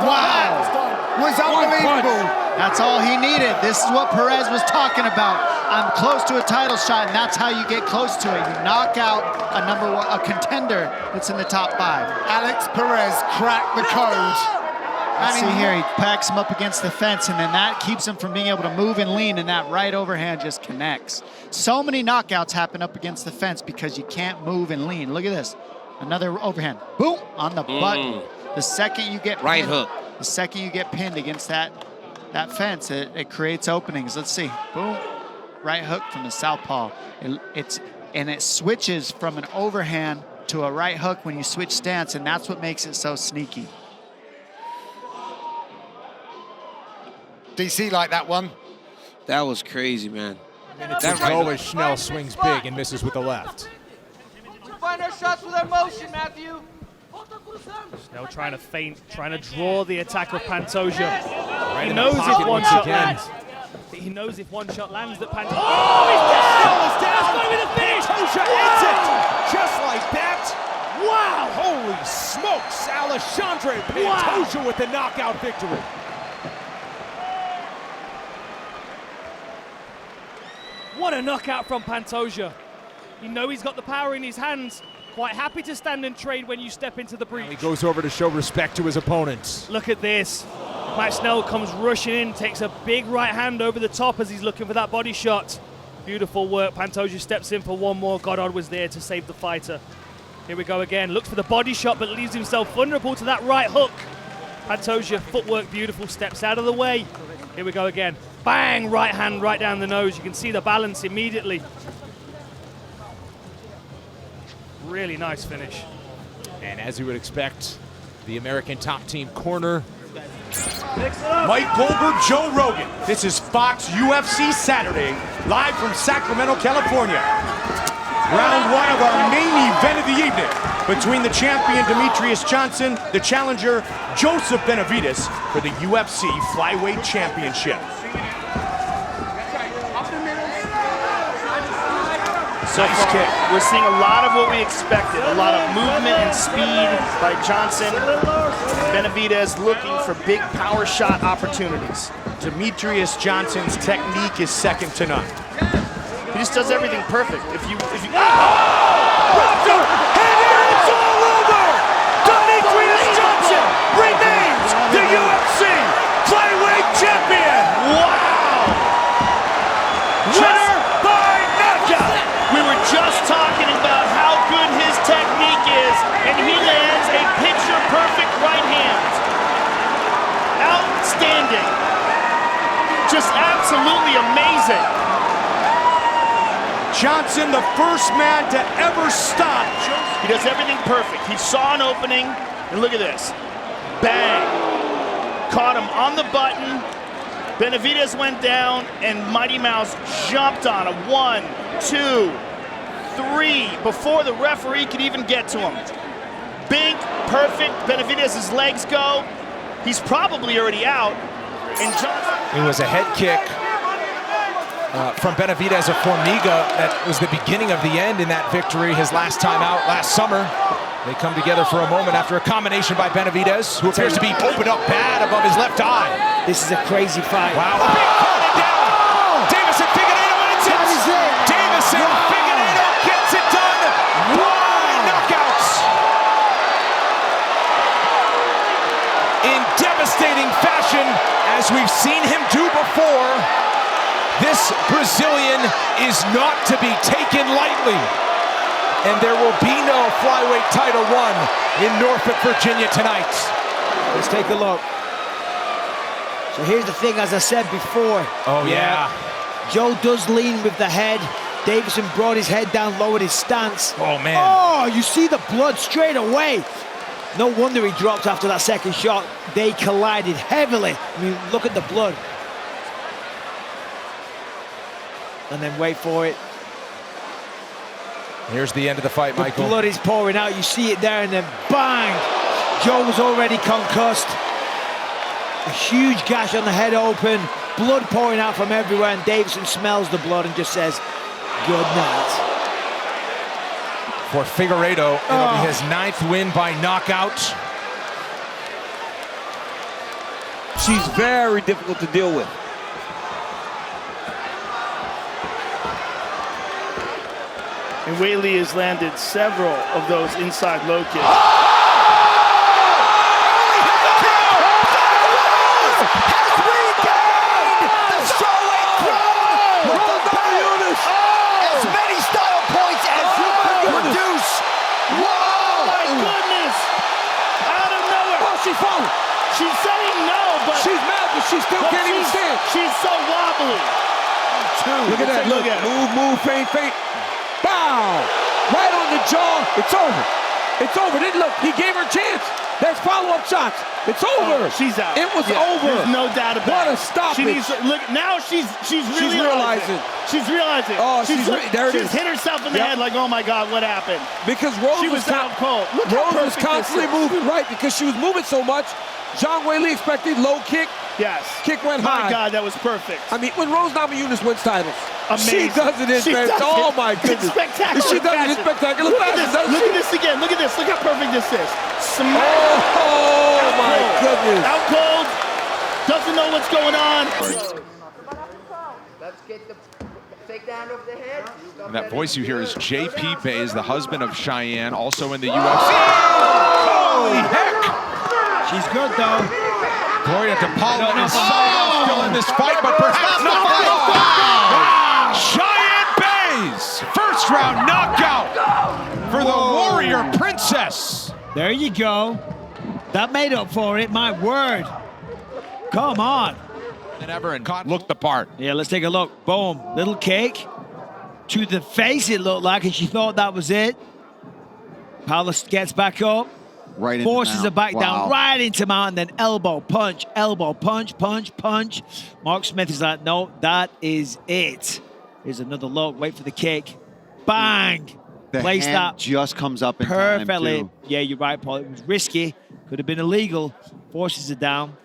Wow. Was unbelievable. That's all he needed. This is what Perez was talking about. I'm close to a title shot, and that's how you get close to it. You knock out a contender that's in the top 5. Alex Perez cracked the code. See here, he packs him up against the fence, and then that keeps him from being able to move and lean, and that right overhand just connects. So many knockouts happen up against the fence because you can't move and lean. Look at this. Another overhand. Boom! On the button. The second you get right pinned, hook. The second you get pinned against that fence, it creates openings. Let's see. Boom. Right hook from the southpaw. It switches from an overhand to a right hook when you switch stance, and that's what makes it so sneaky. DC like that one. That was crazy, man. Minutes to go as Schnell swings big and misses with the left. We find our shots with our motion, Matthew. Schnell trying to feint, trying to draw the attack of Pantoja. Right he in knows the if pocket one once shot again. lands. He knows if one shot lands that Pantoja. Oh, he's down! He's down! That's going to be the finish! Pantoja ends it! Just like that. Wow! Holy smokes! Alexandre Pantoja with the knockout victory. What a knockout from Pantoja. You know he's got the power in his hands. Quite happy to stand and trade when you step into the breach. He goes over to show respect to his opponents. Look at this. Matt Schnell comes rushing in, takes a big right hand over the top as he's looking for that body shot. Beautiful work. Pantoja steps in for one more. Goddard was there to save the fighter. Here we go again. Looks for the body shot, but leaves himself vulnerable to that right hook. Pantoja, footwork beautiful, steps out of the way. Here we go again. Bang! Right hand right down the nose. You can see the balance immediately. Really nice finish. And as you would expect, the American top team corner. Mike Goldberg, Joe Rogan. This is Fox UFC Saturday, live from Sacramento, California. Round one of our main event of the evening. between the champion Demetrius Johnson, the challenger Joseph Benavidez for the UFC Flyweight Championship. So far, we're seeing a lot of what we expected. A lot of movement and speed by Johnson. Benavidez looking for big power shot opportunities. Demetrius Johnson's technique is second to none. He just does everything perfect. If you Raptor, and here it's all over! Demetrius Johnson remains the UFC Flyweight Champion! Wow! Winner by knockout! We were just talking about how good his technique is, and he lands a picture-perfect right hand. Outstanding. Just absolutely amazing. Johnson, the first man to ever stop. He does everything perfect. He saw an opening, and look at this. Bang. Caught him on the button. Benavidez went down, and Mighty Mouse jumped on him. 1, 2, 3, before the referee could even get to him. Big, perfect. Benavidez's legs go. He's probably already out. And Johnson. It was a head kick from Benavidez of Formiga. That was the beginning of the end in that victory, his last time out last summer. They come together for a moment after a combination by Benavidez, who appears to be opened up bad above his left eye. This is a crazy fight. Wow. Down. Davison Figueiredo wins it. Davison Figueiredo gets it done. 1 knockouts. In devastating fashion, as we've seen him do before. This Brazilian is not to be taken lightly. And there will be no flyweight title won in Norfolk, Virginia tonight. Let's take a look. So here's the thing, as I said before. Oh, yeah. Joe does lean with the head. Davison brought his head down, lowered his stance. Oh, man. Oh, you see the blood straight away. No wonder he dropped after that second shot. They collided heavily. I mean, look at the blood. And then wait for it. Here's the end of the fight, Michael. The blood is pouring out. You see it there, and then bang! Joe was already concussed. A huge gash on the head open. Blood pouring out from everywhere, and Davison smells the blood and just says, good night. For Figueiredo, it'll be his 9th win by knockout. She's very difficult to deal with. And Weidman has landed several of those inside low kicks. As many style points as you can produce. Whoa! My goodness! Out of nowhere. Oh, she's falling. She's saying no, but she's mad, but she still can't even stand. She's so wobbly. Look at that. Look. Move, feint. Bow! Right on the jaw. It's over. It's over. Look, he gave her a chance. There's follow-up shots. It's over. She's out. It was over. There's no doubt about it. What a stop she it. Needs to, look, now she's really realizing. She's realizing. Oh, there it is. She's hit herself in the head like, oh my God, what happened? Because Rose was out cold. Rose was constantly moving, right? Because she was moving so much. John Weidman expected low kick. Yes. Kick went high. My God, that was perfect. I mean, when Rose Namajunas wins titles, amazing. She does it in spectacular. Oh my goodness. Spectacular. She does it in spectacular fashion. Look at this again. Look at this. Look how perfect this is. Smack. Oh my goodness. Out cold. Doesn't know what's going on. Let's get the takedown of the head. And that voice you hear is J.P. Bays, the husband of Cheyenne, also in the UFC. Holy heck! She's good though. Gloria DePaula is still in this fight, but perhaps not. Cheyenne Bays, first round knockout for the Warrior Princess. There you go. That made up for it, my word. Come on. And ever and looked the part. Yeah, let's take a look. Boom. Little kick to the face, it looked like, and she thought that was it. Paula gets back up. Right forces her back down, right into mount, and then elbow, punch, punch. Mark Smith is like, no, that is it. Here's another look. Wait for the kick. Bang. The Placed hand that just comes up in perfectly. time, too. Yeah, you're right, Paul. It was risky. Could have been illegal. Forces it down.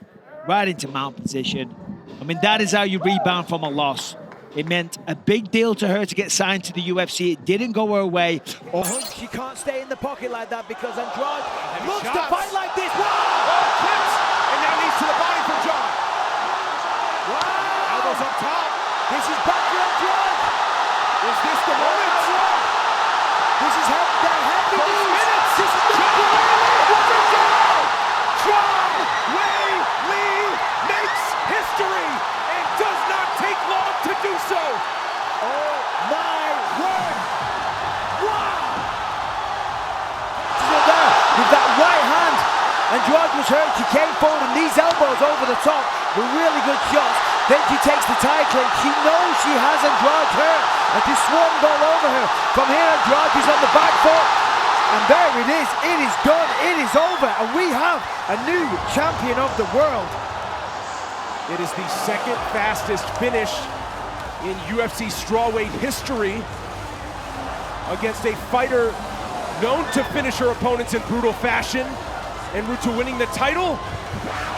Right into mount position. I mean, that is how you rebound from a loss. It meant a big deal to her to get signed to the UFC. It didn't go her way. She can't stay in the pocket like that because Andrade looks to shots. fight like this. Oh, clips. And now knees to the body from John. Wow. Elbows up top. This is back to Andrade. Is this the moment? This is how the happy Close news. minutes. This is the John Wei Lee makes history and does not take long to do so. Oh my word! Wow! She's there with that right hand. Andrade was hurt. She came forward and these elbows over the top were really good shots. Then she takes the tie clinch. She knows she has Andrade hurt and she swarmed all over her. From here, Andrade is on the back foot. And there it is. It is done. It is over. And we have a new champion of the world. It is the second fastest finish in UFC strawweight history against a fighter known to finish her opponents in brutal fashion. En route to winning the title,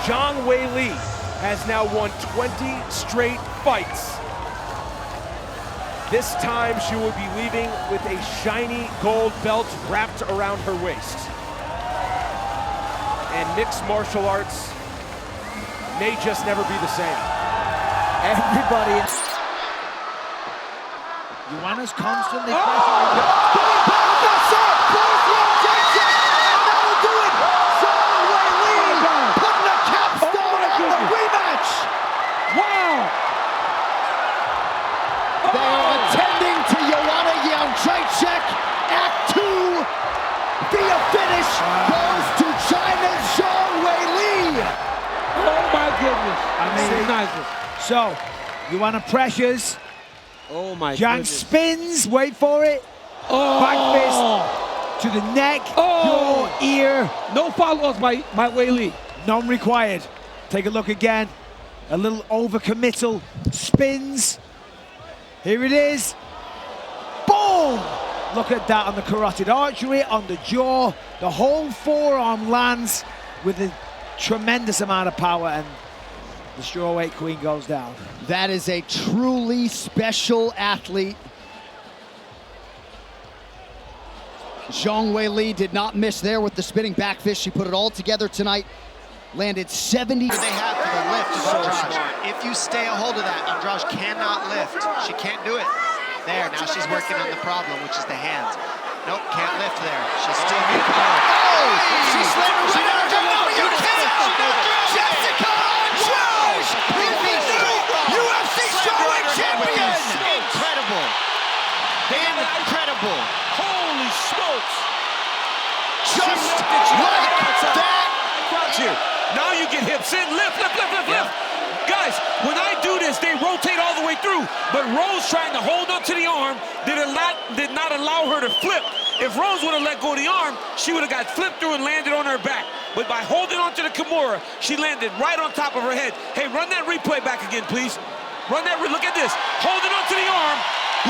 Zhang Weili has now won 20 straight fights. This time she will be leaving with a shiny gold belt wrapped around her waist. And mixed martial arts may just never be the same. Everybody. Joanna's constantly They are attending to Joanna Jędrzejczyk. Act 2 via finish goes to China's Zhang Weili. Oh my goodness. I mean, nice. So, Joanna pressures. Oh my Zhang goodness. spins, wait for it. Oh. Back fist to the neck, Oh. jaw, ear. No follow-ups by Weili. None required. Take a look again. A little overcommittal. Spins. Here it is. Boom! Look at that on the carotid artery, on the jaw. The whole forearm lands with a tremendous amount of power, and the strawweight queen goes down. That is a truly special athlete. Zhang Weili did not miss there with the spinning back fist. She put it all together tonight. Landed 70. They have for the lift of Andrade. If you stay a hold of that, Andrade cannot lift. She can't do it. There, now she's working on the problem, which is the hands. Nope, can't lift there. She's still getting hurt. Oh! She slammed her right under. No, you can't! Jessica Andrade! UFC strawweight champion! Incredible. Incredible. Holy smokes. Just like that. Here. Now you get hips in, lift. Guys, when I do this, they rotate all the way through. But Rose trying to hold up to the arm did not allow her to flip. If Rose would have let go of the arm, she would have got flipped through and landed on her back. But by holding onto the Kimura, she landed right on top of her head. Hey, run that replay back again, please. Run that, look at this. Holding onto the arm,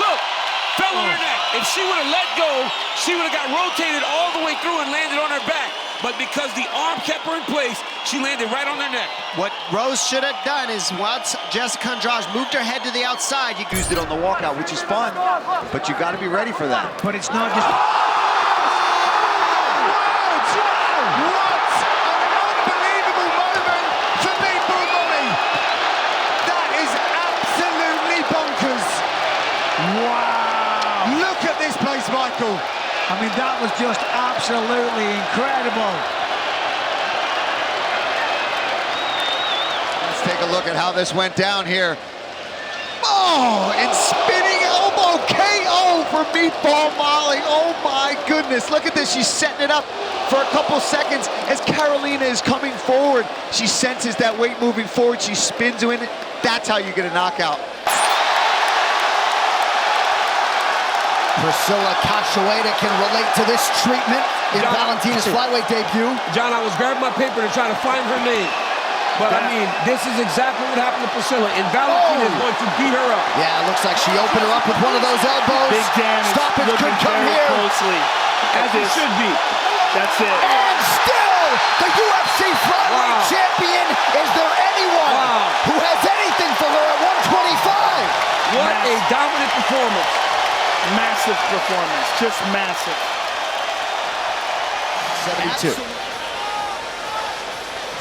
look, fell on her neck. If she would have let go, she would have got rotated all the way through and landed on her back. But because the arm kept her in place, she landed right on her neck. What Rose should have done is once Jessica Andrade moved her head to the outside, you Used it on the walkout, which is fun, but you got to be ready for that. But it's not just... Michael. I mean, that was just absolutely incredible. Let's take a look at how this went down here. Oh, and spinning elbow KO for Meatball Molly. Oh my goodness, look at this. She's setting it up for a couple seconds as Carolina is coming forward. She senses that weight moving forward. She spins in it. That's how you get a knockout. Priscilla Cachoeira can relate to this treatment in Valentina's flyweight debut. John, I was grabbing my paper to try to find her name. But I mean, this is exactly what happened to Priscilla, and Valentina is going to beat her up. Yeah, it looks like she opened her up with one of those elbows. Big Dan is Stoppage looking could come very here. closely. As it should be. That's it. And still, the UFC flyweight champion. Is there anyone who has anything for her at 125? What a dominant performance. Massive performance, just massive. 72.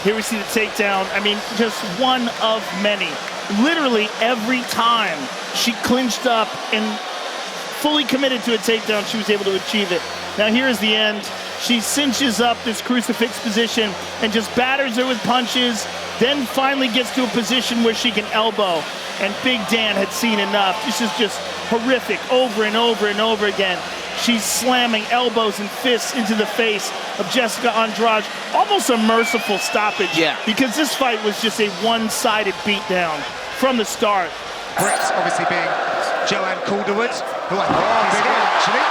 Here we see the takedown. I mean, just one of many. Literally every time she clinched up and fully committed to a takedown, she was able to achieve it. Now here's the end. She cinches up this crucifix position and just batters her with punches, then finally gets to a position where she can elbow. And Big Dan had seen enough. This is just horrific over and over and over again. She's slamming elbows and fists into the face of Jessica Andrade. Almost a merciful stoppage. Yeah. Because this fight was just a one-sided beatdown from the start. Brits obviously being Joanne Calderwood, who I think is good, actually.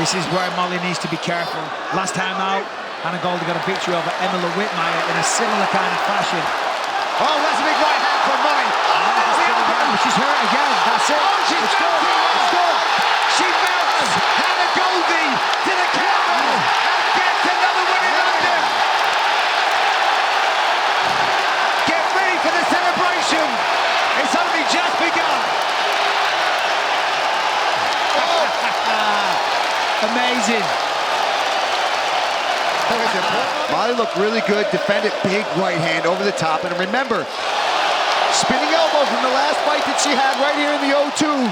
This is where Molly needs to be careful. Last time out, Hannah Goldie got a victory over Emily Whitmire in a similar kind of fashion. Oh, that's a big right hand from Molly. She's hurt again. That's it. Oh, she's mounting. It's good. She mounts Hannah Goldie to the counter and gets another win in London. Get ready for the celebration. It's only just begun. Amazing. Molly looked really good, defended big right hand over the top. And remember, spinning elbow from the last fight that she had right here in the O2.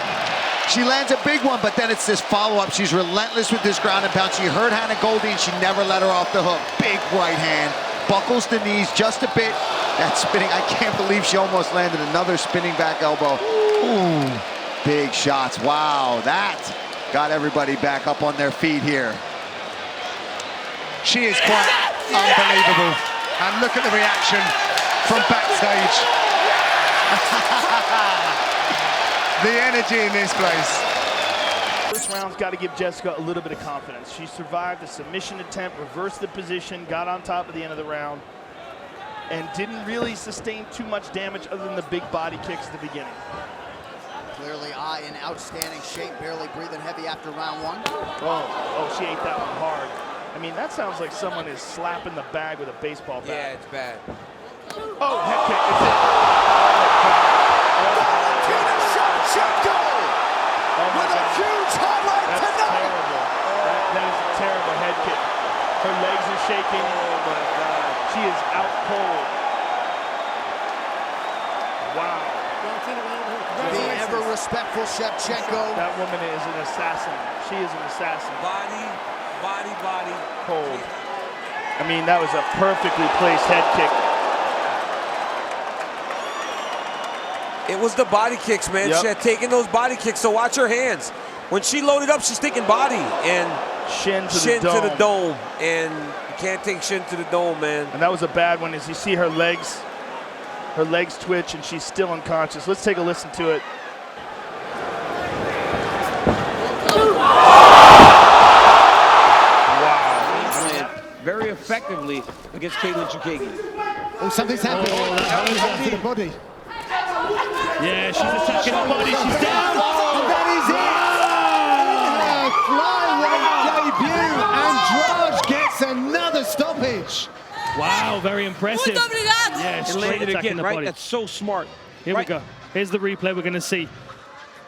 She lands a big one, but then it's this follow-up. She's relentless with this ground and pound. She hurt Hannah Goldie, and she never let her off the hook. Big right hand, buckles the knees just a bit. That spinning, I can't believe she almost landed another spinning back elbow. Ooh, big shots. Wow, that got everybody back up on their feet here. She is quite unbelievable. And look at the reaction from backstage. The energy in this place. First round's got to give Jessica a little bit of confidence. She survived a submission attempt, reversed the position, got on top at the end of the round, and didn't really sustain too much damage other than the big body kicks at the beginning. Clearly, in outstanding shape, barely breathing heavy after round one. Oh, she ate that one hard. I mean, that sounds like someone is slapping the bag with a baseball bat. Yeah, it's bad. Oh, head kick. It's it. With a huge highlight That's tonight. terrible. That is a terrible head kick. Her legs are shaking. Oh my God. She is out cold. Wow. The ever respectful Shevchenko. That woman is an assassin. She is an assassin. Body. Cold. I mean, that was a perfectly placed head kick. It was the body kicks, man. Yep. She had taken those body kicks, so watch her hands. When she loaded up, she's thinking body and shin to the dome. And you can't take shin to the dome, man. And that was a bad one. As you see her legs twitch, and she's still unconscious. Let's take a listen to it. Very effectively against Katlyn Chookagian. Oh, something's happened. That was to the body. Yeah, she's attacking the body. She's down. And that is it. Flyweight debut. Andrade gets another stoppage. Wow, very impressive. Yeah, straight attacking the body. That's so smart. Here we go. Here's the replay we're going to see.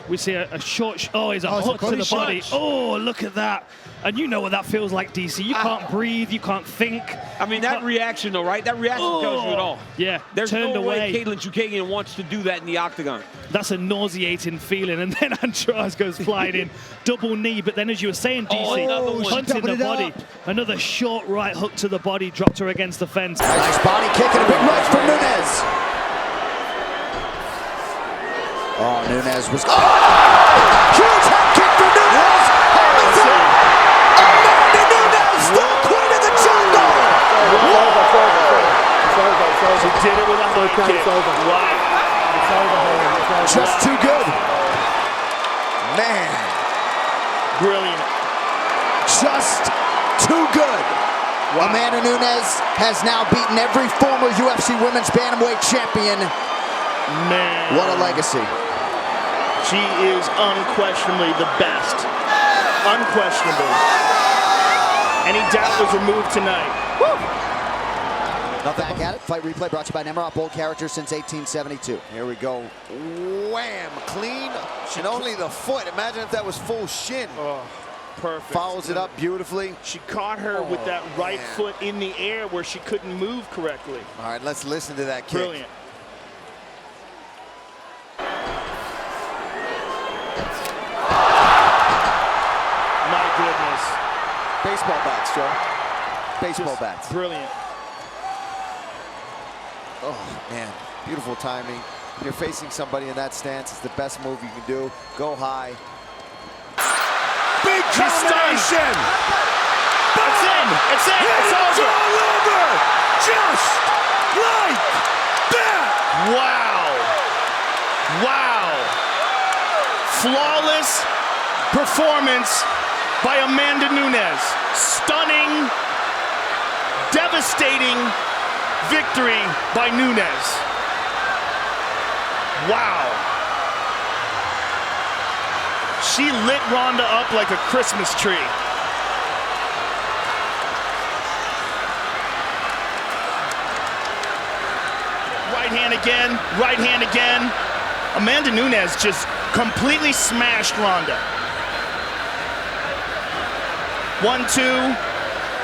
We see a short, it's a hook to the body. Oh, look at that. And you know what that feels like, DC. You can't breathe, you can't think. I mean, that reaction, though, right? That reaction tells you it all. Yeah, There's turned no away. way Katlyn Chookagian wants to do that in the octagon. That's a nauseating feeling. And then Andrade goes flying in, double knee. But then, as you were saying, DC, punching the body. Another short right hook to the body, dropped her against the fence. Nice body kick and a big right from Nunes. Oh, Nunes was... Huge head kick for Nunes! Amanda Nunes, the queen of the jungle! She did it with a high kick. Wow. Just too good. Man. Brilliant. Just too good. Amanda Nunes has now beaten every former UFC Women's Bantamweight champion. Man. What a legacy. She is unquestionably the best. Unquestionably. Any doubt was removed tonight. Woo! Back at it. Fight replay brought to you by Nemarov. Bold character since 1872. Here we go. Wham! Clean. And only the foot. Imagine if that was full shin. Oh, perfect. Follows it up beautifully. She caught her with that right foot in the air where she couldn't move correctly. All right, let's listen to that kick. Brilliant. My goodness. Baseball bats, Joe. Baseball bats. Brilliant. Oh, man. Beautiful timing. You're facing somebody in that stance. It's the best move you can do. Go high. Big combination. It's in. It's in. It's over. All over. Just like that. Wow. Wow. Flawless performance by Amanda Nunes. Stunning, devastating victory by Nunes. Wow. She lit Ronda up like a Christmas tree. Right hand again, right hand again. Amanda Nunes just completely smashed Ronda. 1-2,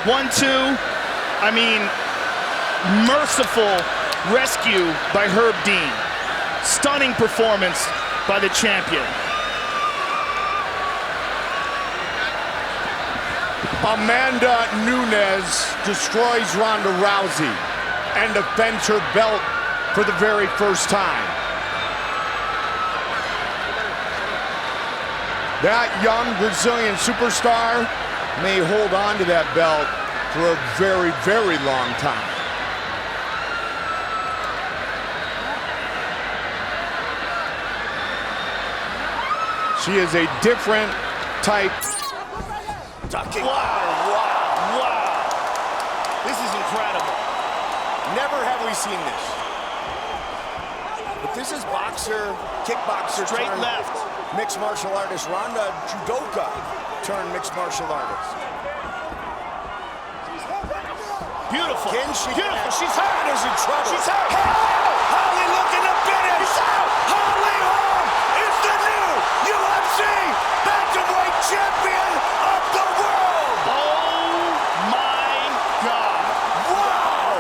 1-2. I mean, merciful rescue by Herb Dean. Stunning performance by the champion. Amanda Nunes destroys Ronda Rousey and defends her belt for the very first time. That young Brazilian superstar may hold on to that belt for a very, very long time. She is a different type. Ducking. Wow. This is incredible. Never have we seen this. But this is boxer, kickboxer, Straight left. Mixed martial artist Ronda judoka turned mixed martial artist. Beautiful. Can she? Beautiful. She's hurt. Is in trouble. She's hurt. Holly looking to finish. He's out. Holly Holm is the new UFC bantamweight champion of the world. Oh my God. Wow.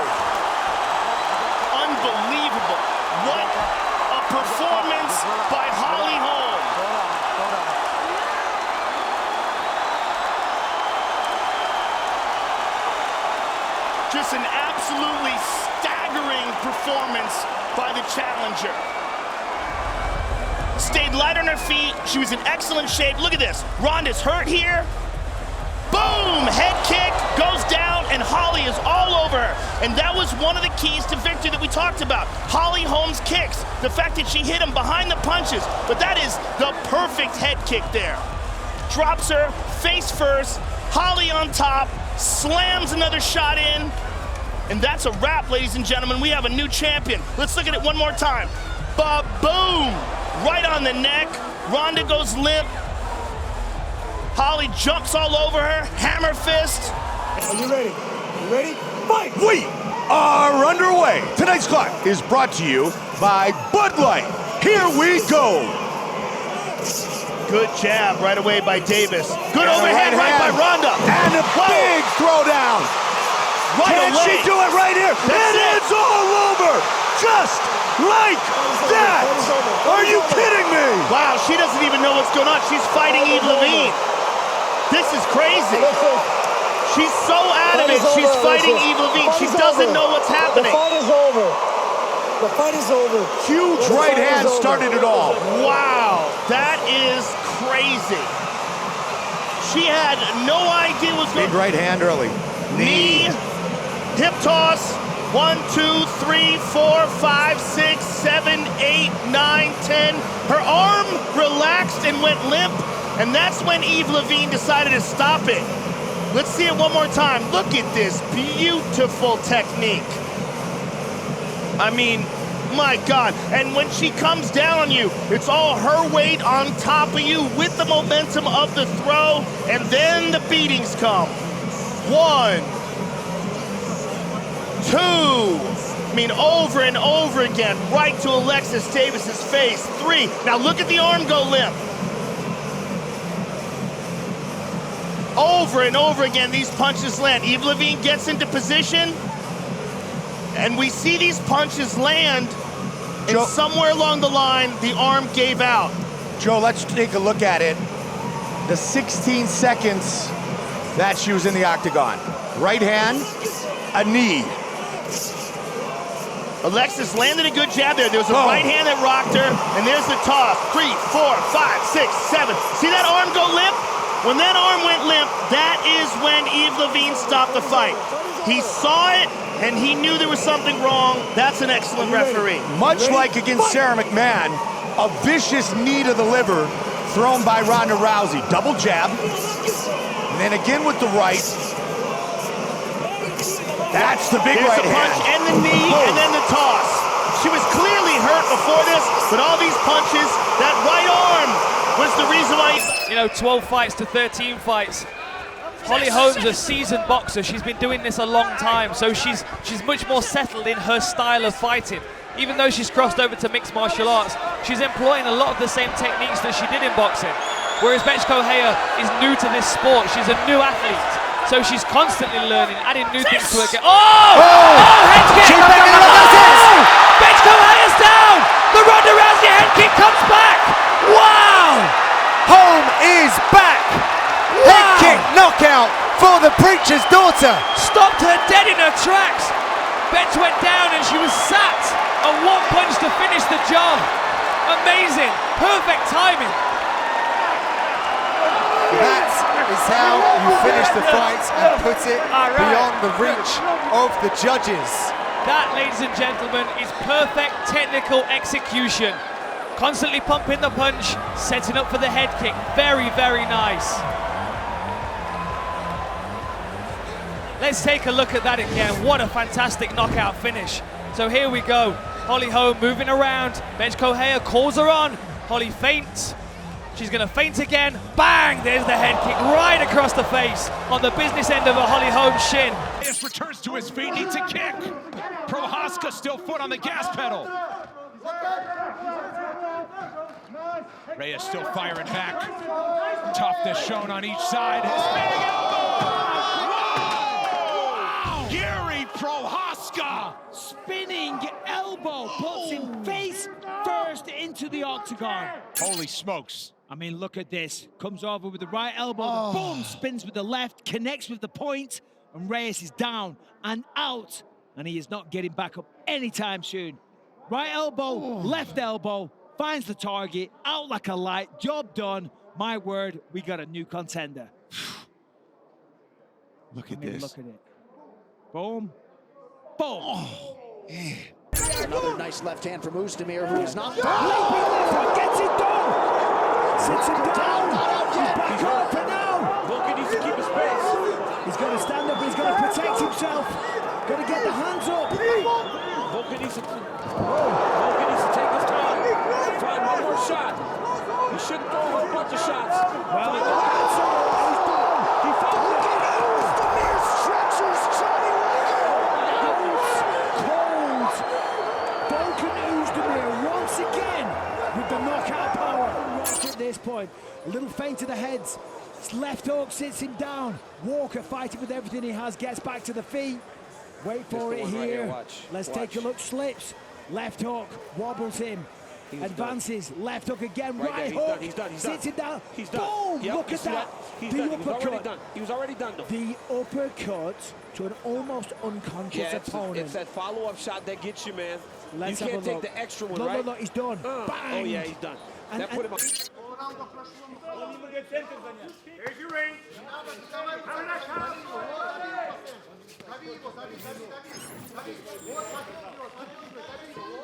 Unbelievable. What a performance by Holly Holm. Just an absolutely staggering performance by the challenger. Stayed light on her feet. She was in excellent shape. Look at this. Ronda's hurt here. Boom! Head kick goes down, and Holly is all over her. And that was one of the keys to victory that we talked about. Holly Holm's kicks. The fact that she hit him behind the punches. But that is the perfect head kick there. Drops her face first. Holly on top. Slams another shot in. And that's a wrap, ladies and gentlemen. We have a new champion. Let's look at it one more time. Ba-boom! Right on the neck. Ronda goes limp. Holly jumps all over her. Hammer fist. Are you ready? You ready? Fight! We are underway. Tonight's clock is brought to you by Bud Light. Here we go. Good jab right away by Davis. Good overhead right by Ronda. And a big throwdown. Right Can away. she do it right here? That's it. It's all over. Just like that. Are you kidding me? Wow, she doesn't even know what's going on. She's fighting Eve Levine. This is crazy. She's so adamant she's fighting Eve Levine. She doesn't know what's happening. The fight is over. The fight is over. Huge right hand started it all. Wow, that is crazy. She had no idea what's going on. Big right hand early. Knee, hip toss. 1, 2, 3, 4, 5, 6, 7, 8, 9, 10. Her arm relaxed and went limp, and that's when Eve Levine decided to stop it. Let's see it one more time. Look at this beautiful technique. I mean, my God. And when she comes down on you, it's all her weight on top of you with the momentum of the throw, and then the beatings come. 1, 2. I mean, over and over again, right to Alexis Davis's face. 3. Now look at the arm go limp. Over and over again, these punches land. Eve Levine gets into position, and we see these punches land, and Joe, somewhere along the line, the arm gave out. Joe, let's take a look at it. The 16 seconds that she was in the octagon. Right hand, a knee. Alexis landed a good jab there. There was a right hand that rocked her, and there's the toss. 3, 4, 5, 6, 7. See that arm go limp? When that arm went limp, that is when Eve Levine stopped the fight. He saw it, and he knew there was something wrong. That's an excellent referee. Much like against Sarah McMahon, a vicious knee to the liver thrown by Ronda Rousey. Double jab, and then again with the right. That's the big right hand. Punch and the knee, and then the toss. She was clearly hurt before this, but all these punches, that right arm was the reason why. You know, 12 fights to 13 fights. Holly Holm's a seasoned boxer. She's been doing this a long time, so she's much more settled in her style of fighting. Even though she's crossed over to mixed martial arts, she's employing a lot of the same techniques that she did in boxing. Whereas Bethe Correia is new to this sport. She's a new athlete, so she's constantly learning, adding new things to her game. Head kick! Bethe Correia's down! The Ronda Rousey head kick comes back! Wow! Holm is back! Head kick knockout for the preacher's daughter. Stopped her dead in her tracks. Bethe went down and she was sat on one punch to finish the job. Amazing, perfect timing. That is how you finish the fight and put it beyond the reach of the judges. That, ladies and gentlemen, is perfect technical execution. Constantly pumping the punch, setting up for the head kick. Very, very nice. Let's take a look at that again. What a fantastic knockout finish. So here we go. Holly Holm moving around. Bethe Correia calls her on. Holly feints. She's going to feint again. Bang! There's the head kick right across the face on the business end of a Holly Holm shin. Reyes returns to his feet, needs a kick. Prohaska still foot on the gas pedal. Reyes still firing back. Toughness shown on each side. Spinning elbow! Gary Prohaska! Spinning elbow puts him face first into the octagon. Holy smokes. I mean, look at this. Comes over with the right elbow, boom, spins with the left, connects with the point, and Reyes is down and out, and he is not getting back up anytime soon. Right elbow, left elbow, finds the target, out like a light, job done. My word, we got a new contender. Look at this. Look at it. Boom. Boom. Another nice left hand from Oezdemir, who is not. Gets it done. Sits him down. He's back up for now. Volkan needs to keep his pace. He's got to stand up. He's got to protect himself. Got to get the hands up. Volkan needs to take his time. Find one more shot. He shouldn't throw a whole bunch of shots. Well, that's all. He's done. He found it. Oezdemir stretches Johnny Cold. Volkan Oezdemir once again with the knockout power. Right at this point, a little feint to the heads. His left hook sits him down. Walker fighting with everything he has, gets back to the feet. Wait for it here. Let's take a look. Slips. Left hook wobbles him. Advances. Left hook again. Right hook. He's done. Sits him down. He's done. Boom! Yep, Look at that. The uppercut. He was already done though. The uppercut to an almost unconscious opponent. It's that follow-up shot that gets you, man. Let's you can't have a take look. the extra one, No, right? no, he's done. Bang! Oh yeah, he's done. And, that put him on. Here's your ring.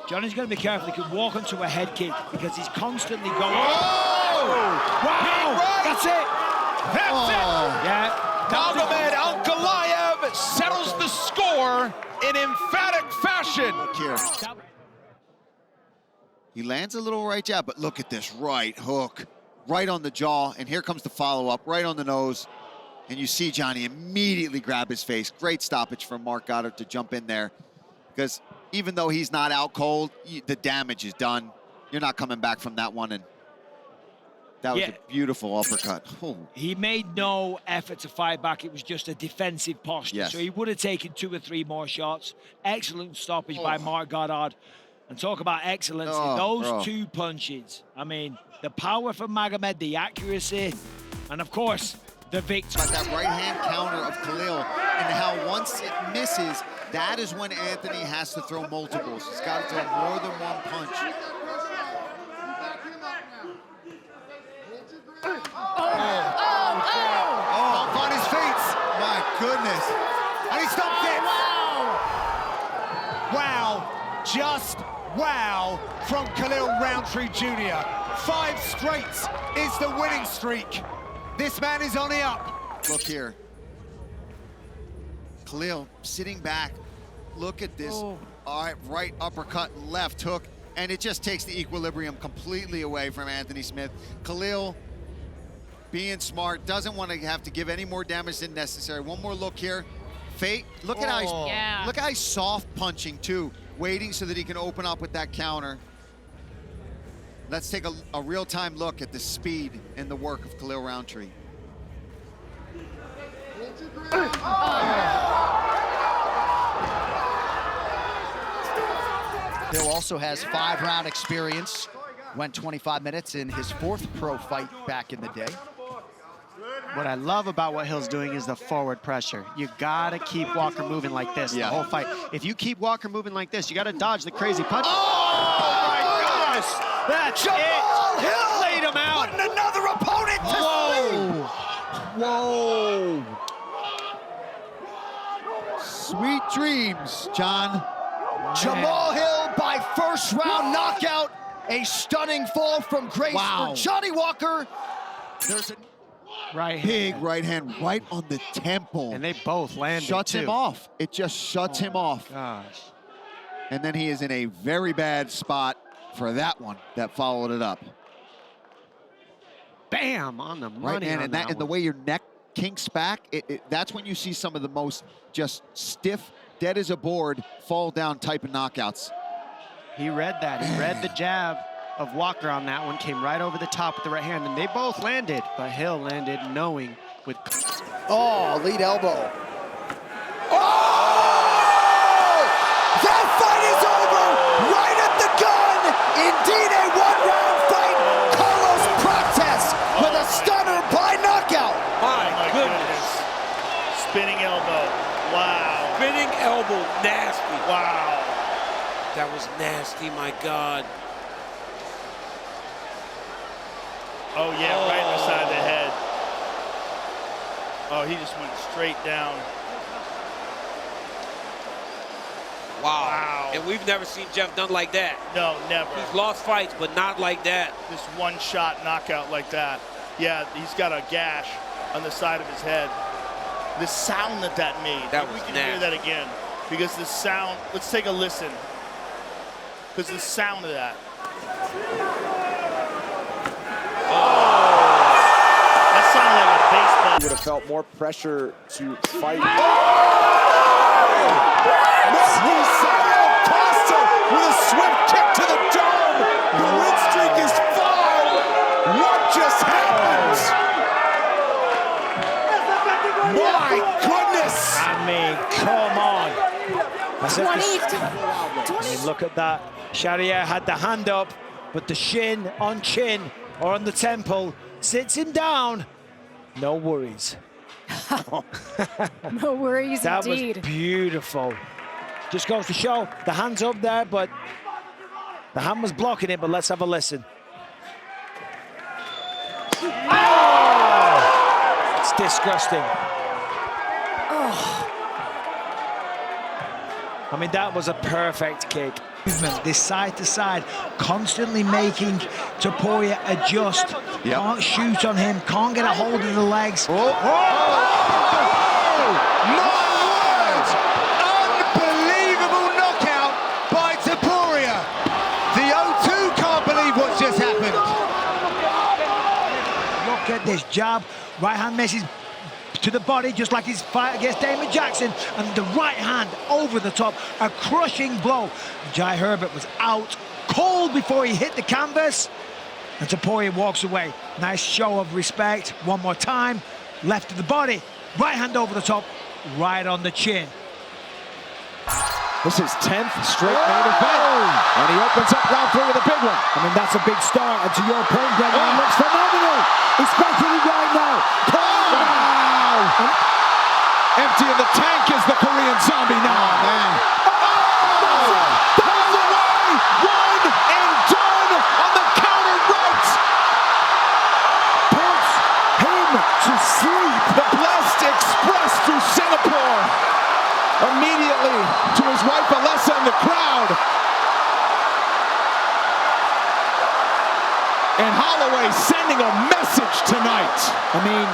Johnny's going to be careful. He could walk onto a head kick because he's constantly going. Oh! Wow! That's it! That's it! Yeah. Magomed Ankalaev settles the score in emphatic fashion. Look here. He lands a little right jab, but look at this right hook, right on the jaw, and here comes the follow-up, right on the nose. And you see Johnny immediately grab his face. Great stoppage from Marc Goddard to jump in there, because even though he's not out cold, the damage is done. You're not coming back from that one, and that was a beautiful uppercut. Oh. He made no effort to fight back. It was just a defensive posture. Yes. So he would have taken 2 or 3 more shots. Excellent stoppage by Marc Goddard. And talk about excellence in those 2 punches. I mean, the power from Magomed, the accuracy, and of course, the victory. But that right hand counter of Khalil, and how once it misses, that is when Anthony has to throw multiples. He's got to throw more than one punch. Oh, on his feet. My goodness. And he stopped it. Wow. Just wow from Khalil Roundtree Jr. 5 straight is the winning streak. This man is on the up. Look here. Khalil sitting back. Look at this. All right, right uppercut, left hook, and it just takes the equilibrium completely away from Anthony Smith. Khalil, being smart, doesn't want to have to give any more damage than necessary. One more look here. Fate, look at how he's, look how he's soft punching too, waiting so that he can open up with that counter. Let's take a real-time look at the speed and the work of Khalil Roundtree. Hill also has 5-round experience. Went 25 minutes in his 4th pro fight back in the day. What I love about what Hill's doing is the forward pressure. You gotta keep Walker moving like this the whole fight. If you keep Walker moving like this, you gotta dodge the crazy punch. Oh my gosh! That's Jamal Hill laid him out. Putting another opponent to sleep. Whoa! Sweet dreams, John. Jamal Hill by 1st round knockout. A stunning fall from grace for Johnny Walker. There's a big right hand right on the temple. And they both landed Shuts him off. It just shuts him off. Gosh. And then he is in a very bad spot for that one that followed it up. Bam, on the money. Right, and the way your neck kinks back, that's when you see some of the most just stiff, dead as a board, fall down type of knockouts. He read that. He read the jab of Walker on that one, came right over the top with the right hand, and they both landed, but Hill landed knowing with... Oh, lead elbow. Oh! That fight is over! Right at the gun! Indeed a 1-round fight! Carlos Prates with a stunner by knockout! My goodness. Spinning elbow. Wow. Spinning elbow, nasty. Wow. That was nasty, my God. Oh, yeah, right in the side of the head. Oh, he just went straight down. Wow. And we've never seen Jeff done like that. No, never. He's lost fights, but not like that. This one-shot knockout like that. Yeah, he's got a gash on the side of his head. The sound that made. That was we can nasty. hear that again. Because the sound, let's take a listen. Because the sound of that. That sounded like a baseball. Would have felt more pressure to fight. Costa with a swift kick to the dome. The win streak is 5. What just happened? My goodness! I mean, come on. 20. I mean, look at that. Sharia had the hand up, but the shin on chin or on the temple sits him down. No worries. No worries that indeed. Was beautiful. Just goes to show the hand's up there, but the hand was blocking it. But let's have a listen. Oh! It's disgusting. Oh. I mean, that was a perfect kick. Movement, this side to side, constantly making Poirier adjust. Can't shoot on him, can't get a hold of the legs. this jab. Right hand misses to the body, just like his fight against Damon Jackson, and the right hand over the top, a crushing blow. Jai Herbert was out cold before he hit the canvas, and Poirier walks away. Nice show of respect. One more time, left to the body, right hand over the top, right on the chin. This is 10th straight main event, and he opens up round 3 with a big one. I mean, that's a big start, and to your point, Brendan, he looks phenomenal, especially right now. Wow! Empty in the tank is the Korean Zombie now. Oh, man. Pulls away, one and done on the counter right. Puts him to sleep. The Blessed Express through Singapore. Immediately to his wife Alessa in the crowd. And Holloway sending a message tonight. I mean,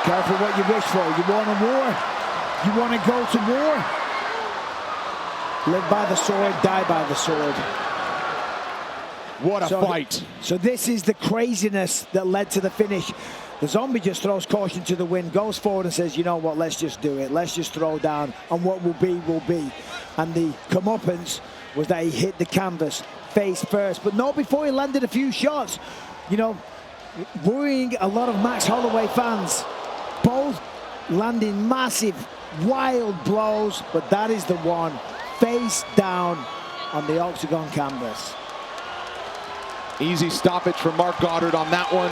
careful what you wish for. You want a war? You want to go to war? Live by the sword, die by the sword. What a fight. So this is the craziness that led to the finish. The Zombie just throws caution to the wind, goes forward and says, you know what, let's just do it. Let's just throw down, and what will be, will be. And the comeuppance was that he hit the canvas face first, but not before he landed a few shots. You know, worrying a lot of Max Holloway fans. Both landing massive, wild blows, but that is the one, face down on the octagon canvas. Easy stoppage for Mark Goddard on that one.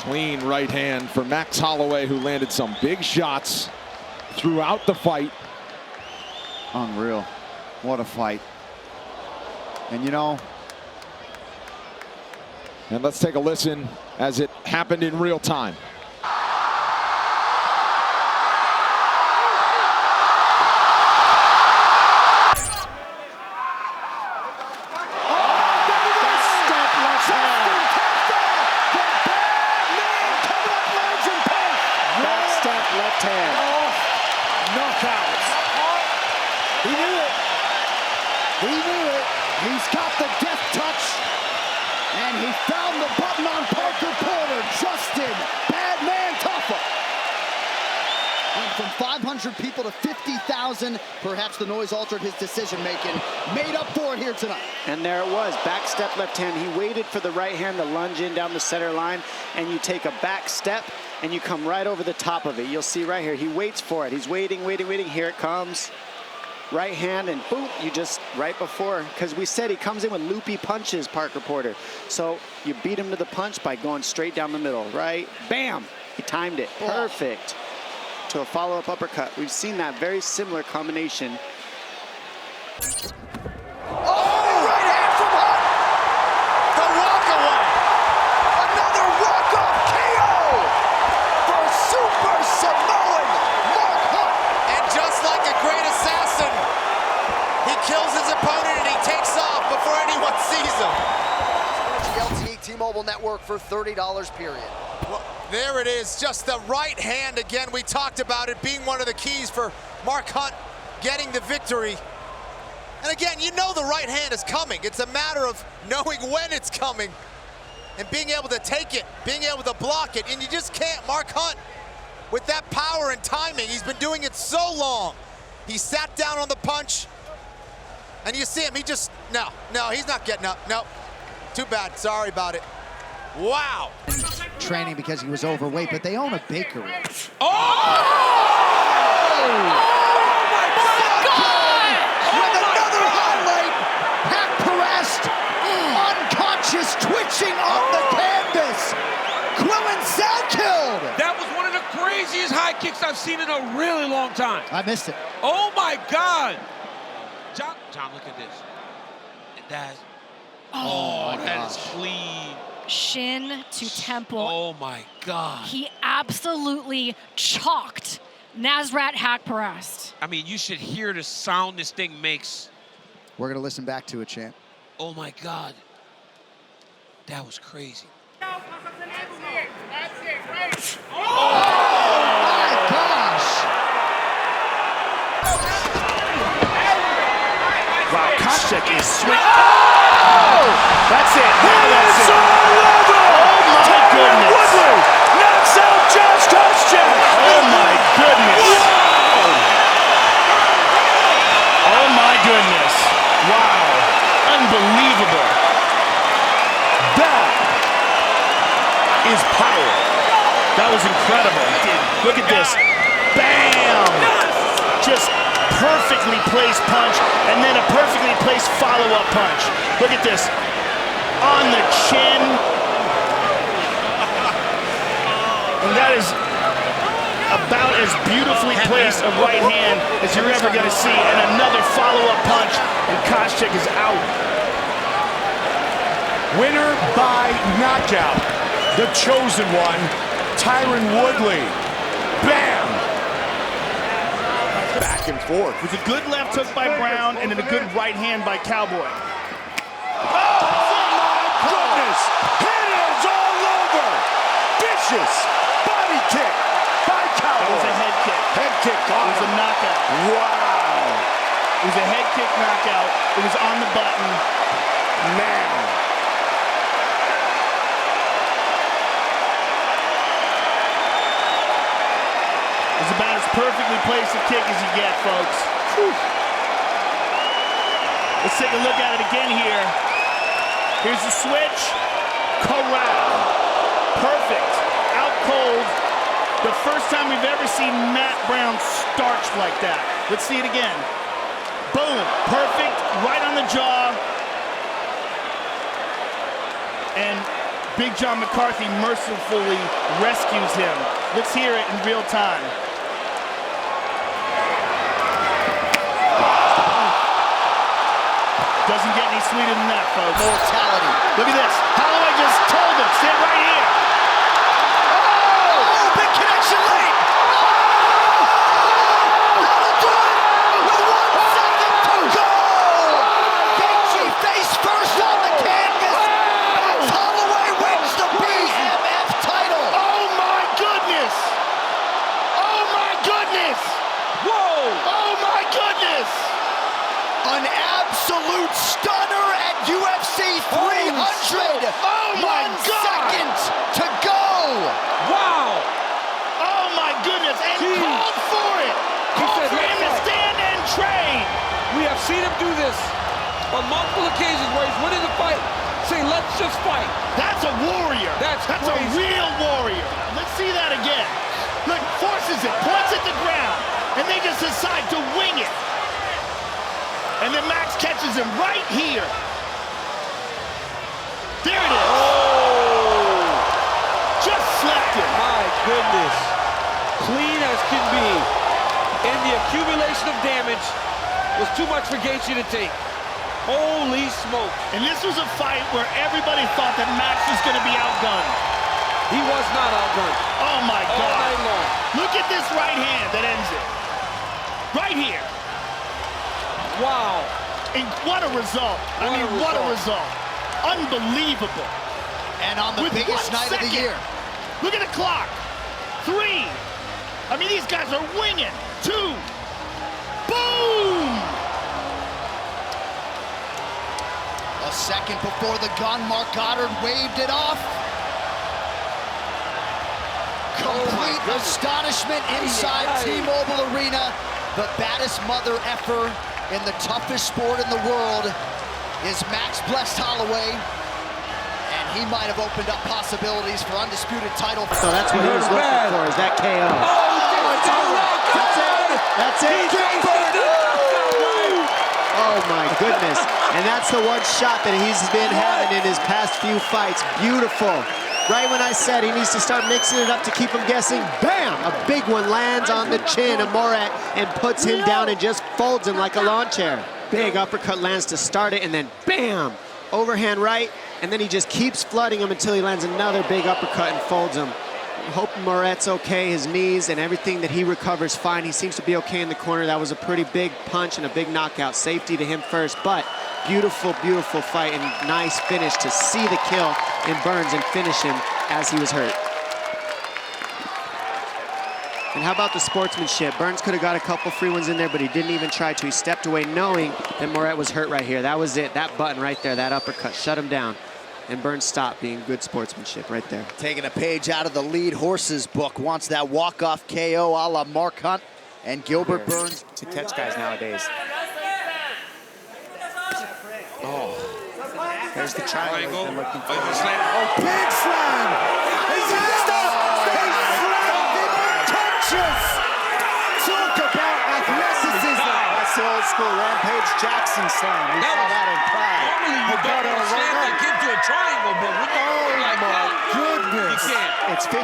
Clean right hand for Max Holloway, who landed some big shots throughout the fight. Unreal. What a fight. And you know, and let's take a listen as it happened in real time. He's got the death touch, and he found the button on Parker Porter. Justin, bad man tougher. Went from 500 people to 50,000. Perhaps the noise altered his decision-making. Made up for it here tonight. And there it was, back step left hand. He waited for the right hand to lunge in down the center line, and you take a back step, and you come right over the top of it. You'll see right here, he waits for it. He's waiting, waiting, waiting. Here it comes. Right hand, and boom, you just right before, because we said he comes in with loopy punches, Parker Porter. So you beat him to the punch by going straight down the middle, right? Bam! He timed it perfect to a follow-up uppercut. We've seen that very similar combination. Right hand from Hunt. The walk-away. Another walk-off KO for Super Samoan Mark Hunt. And just like a great assassin, he kills his opponent and he takes off before anyone sees him. LTE T-Mobile network for $30 period. Well, there it is, just the right hand again. We talked about it being one of the keys for Mark Hunt getting the victory. And again, you know the right hand is coming. It's a matter of knowing when it's coming and being able to take it, being able to block it. And you just can't. Mark Hunt, with that power and timing, he's been doing it so long. He sat down on the punch, and you see him, he just, no, he's not getting up. No, too bad, sorry about it. Wow. Training because he was overweight, but they own a bakery. Oh! With another highlight, Hack pressed, unconscious, twitching on the canvas. Quillen killed. That was one of the craziest high kicks I've seen in a really long time. I missed it. Oh my God. John, look at this. That's, that is clean. Shin to temple. Oh my God. He absolutely chalked Nasrat Haqparast. I mean, you should hear the sound this thing makes. We're going to listen back to it, champ. Oh my God. That was crazy. Oh my gosh. Wow, check is swing. Oh! That's it. Now that's it. Oh my goodness. Woodley knocks out Josh Koscheck. Oh my goodness. Oh my goodness. Wow. Unbelievable. That is power. That was incredible. Look at this. Bam! Just perfectly placed punch, and then a perfectly placed follow-up punch. Look at this. On the chin. And that is about as beautifully placed a right hand as you're ever going to see. And another follow-up punch, and Koscheck is out. Winner by knockout. The chosen one, Tyron Woodley. Bam! Back and forth. With a good left hook by Brown and then a good right hand by Cowboy. Oh my goodness! Hands all over! Vicious body kick by Cowboy. That was a head kick. Head kick. It was a knockout. Wow. It was a head kick knockout. It was on the button. Man. It's about as perfectly placed a kick as you get, folks. Whew. Let's take a look at it again here. Here's the switch. Corral. Perfect. Out cold. The first time we've ever seen Matt Brown starched like that. Let's see it again. Boom. Perfect. Right on the jaw. And Big John McCarthy mercifully rescues him. Let's hear it in real time. Doesn't get any sweeter than that, folks. Mortality. Look at this. Holloway just told him, stand right here. Oh, big connection late. That'll do it with 1 second to go. Gaethje face first on the canvas. Max Holloway wins the BMF title. Oh my goodness. Oh my goodness. Whoa. Oh my goodness. An absolute stunner at UFC 300. Oh my 1 God. second to go. Wow. Oh my goodness. And called for it. Called for him to stand and train. We have seen him do this on multiple occasions where he's winning the fight. Say, let's just fight. That's a warrior. That's a crazy. real warrior. Let's see that again. Look, forces it, points at the ground, and they just decide to wing it. And then Max catches him right here. There it is. Oh! Just slapped him. My goodness. Clean as can be. And the accumulation of damage was too much for Gaethje to take. Holy smoke. And this was a fight where everybody thought that Max was going to be outgunned. He was not outgunned. Oh my All God. night long. Look at this right hand that ends it. Right here. Wow. And what a result. What a result. Unbelievable. And on the With biggest 1 night of the second. year. Look at the clock. 3. I mean, these guys are winging. 2. Boom! A second before the gun, Mark Goddard waved it off. Complete astonishment inside T-Mobile Arena. The baddest mother effer in the toughest sport in the world is Max Blessed Holloway. And he might have opened up possibilities for undisputed title. So that's what he was looking for, is that KO. That's it. Oh my goodness. And that's the one shot that he's been having in his past few fights. Beautiful. Right when I said he needs to start mixing it up to keep him guessing, bam! A big one lands on the chin of Morat and puts him down and just folds him like a lawn chair. Big uppercut lands to start it, and then bam! Overhand right, and then he just keeps flooding him until he lands another big uppercut and folds him. I hope Morat's okay, his knees and everything that he recovers fine. He seems to be okay in the corner. That was a pretty big punch and a big knockout. Safety to him first, but beautiful, beautiful fight and nice finish to see the kill in Burns and finish him as he was hurt. And how about the sportsmanship? Burns could have got a couple free ones in there, but he didn't even try to. He stepped away knowing that Moret was hurt right here. That was it. That button right there, that uppercut, shut him down. And Burns stopped, being good sportsmanship right there. Taking a page out of the lead horse's book. Wants that walk-off KO a la Mark Hunt and Gilbert Burns. To catch guys nowadays. Oh. There's the triangle. Big slam! He's messed up! He slammed him unconscious! Talk about athleticism! That's the old school Rampage Jackson slam. We saw that in Pride. Normally you don't slam that kid to a triangle, but when you go like that, goodness. you can't. It's 50-50.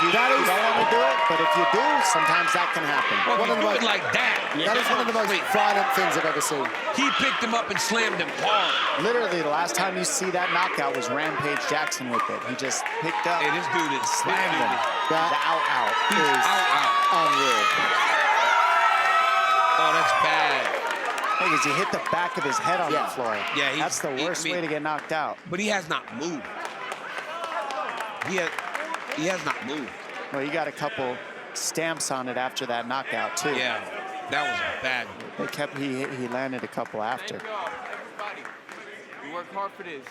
You don't want to do it, but if you do, sometimes that can happen. Well, if you do it like that. That is one of the most violent things I've ever seen. He picked him up and slammed him hard. Literally, the last time you see that knockout was Rampage Jackson with it. He just picked up. Hey, this dude is slammed him. The out-out is unreal. Oh, that's bad. Because he hit the back of his head on the floor. Yeah, that's the worst way to get knocked out. But he has not moved. He has not moved. Well, you got a couple stamps on it after that knockout too. Yeah, that was bad. They kept he landed a couple after. You worked hard for this.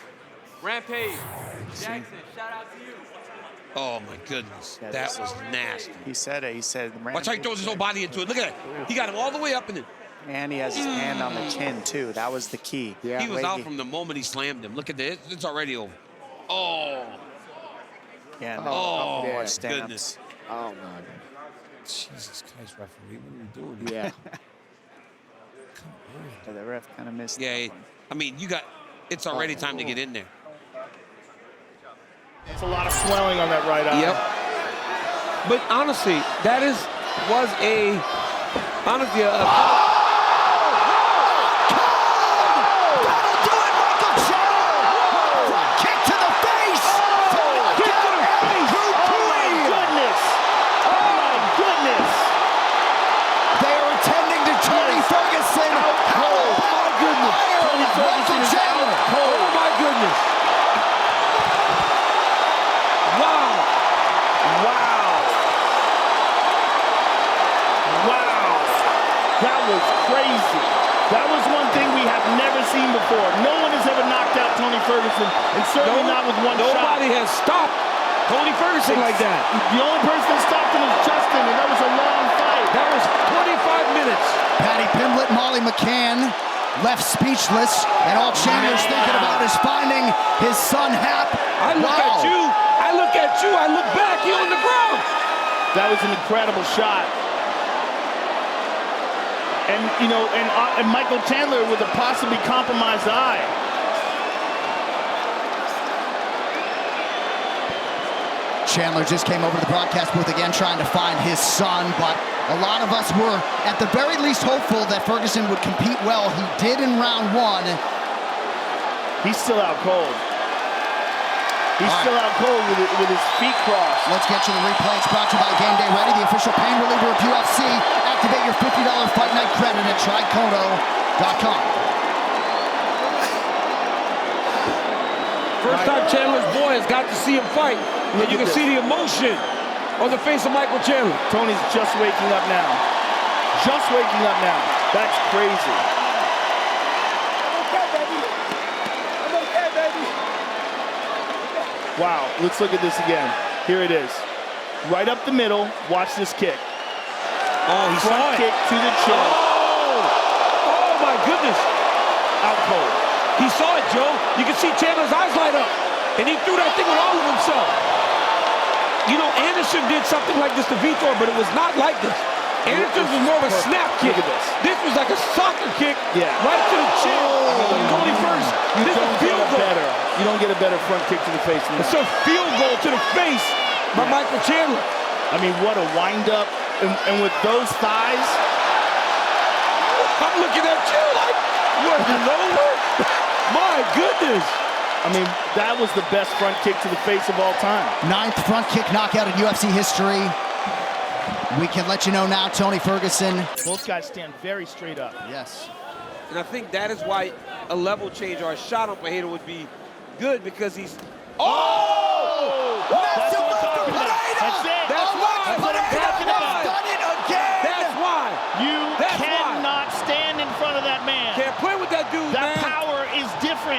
Rampage, Jackson, shout out to you. Oh my goodness, that was nasty. He said it. He said. Watch how he throws his whole body into it. Look at that. He got him all the way up in it. And he has his hand on the chin too. That was the key. He was out from the moment he slammed him. Look at this. It's already over. Oh. Yeah. No, oh more my stamps. goodness. Oh my. Jesus Christ, referee, what are you doing? Yeah. So the ref kind of missed. Yeah, I mean, it's already time to get in there. It's a lot of swelling on that right eye. Yep. But honestly, that was a Crazy. That was one thing we have never seen before. No one has ever knocked out Tony Ferguson, and certainly not with one shot. Nobody has stopped Tony Ferguson like that. The only person that stopped him was Justin, and that was a long fight. That was 25 minutes. Patty Pimblett, Molly McCann left speechless, and all Chandler's thinking about is finding his son Hap. I look at you, I look back, you're on the ground. That was an incredible shot. And, you know, and Michael Chandler with a possibly compromised eye. Chandler just came over to the broadcast booth again trying to find his son, but a lot of us were at the very least hopeful that Ferguson would compete well. He did in round one. He's still out cold. He's still out cold with his feet crossed. Let's get you the replay. It's brought to you by Game Day Ready, the official pain reliever of UFC. Activate your $50 Fight Night credit at trykono.com. First time Chandler's boy has got to see him fight. And you can see the emotion on the face of Michael Chandler. Tony's just waking up now. Just waking up now. That's crazy. Wow, let's look at this again. Here it is. Right up the middle, watch this kick. Oh, he saw it. Kick to the chin. Oh my goodness. Out cold. He saw it, Joe. You can see Chandler's eyes light up. And he threw that thing with all of himself. You know, Anderson did something like this to Vitor, but it was not like this. Anderson was more of a snap kick. Look at this. This was like a soccer kick right to the chin. Tony first. You don't get a better. You don't get a better front kick to the face than that. It's a field goal to the face by Michael Chandler. I mean, what a wind-up. And with those thighs. I'm looking at you like, what, Lawler? My goodness. I mean, that was the best front kick to the face of all time. 9th front kick knockout in UFC history. We can let you know now, Tony Ferguson. Both guys stand very straight up. Yes. And I think that is why a level change or a shot on Pereira would be good, because he's... Oh! That's what I'm talking about. That's it. That's what I'm talking about.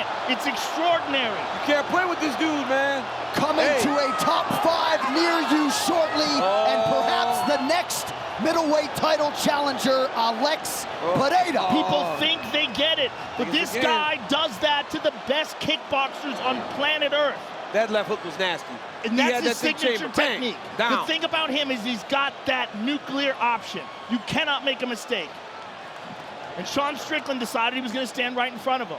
can't. It's extraordinary. You can't play with this dude, man. Coming to a top 5 near you shortly, and perhaps the next middleweight title challenger, Alex Pereira. People think they get it, but this guy does that to the best kickboxers on planet Earth. That left hook was nasty. And that's his signature technique. The thing about him is he's got that nuclear option. You cannot make a mistake. And Sean Strickland decided he was going to stand right in front of him.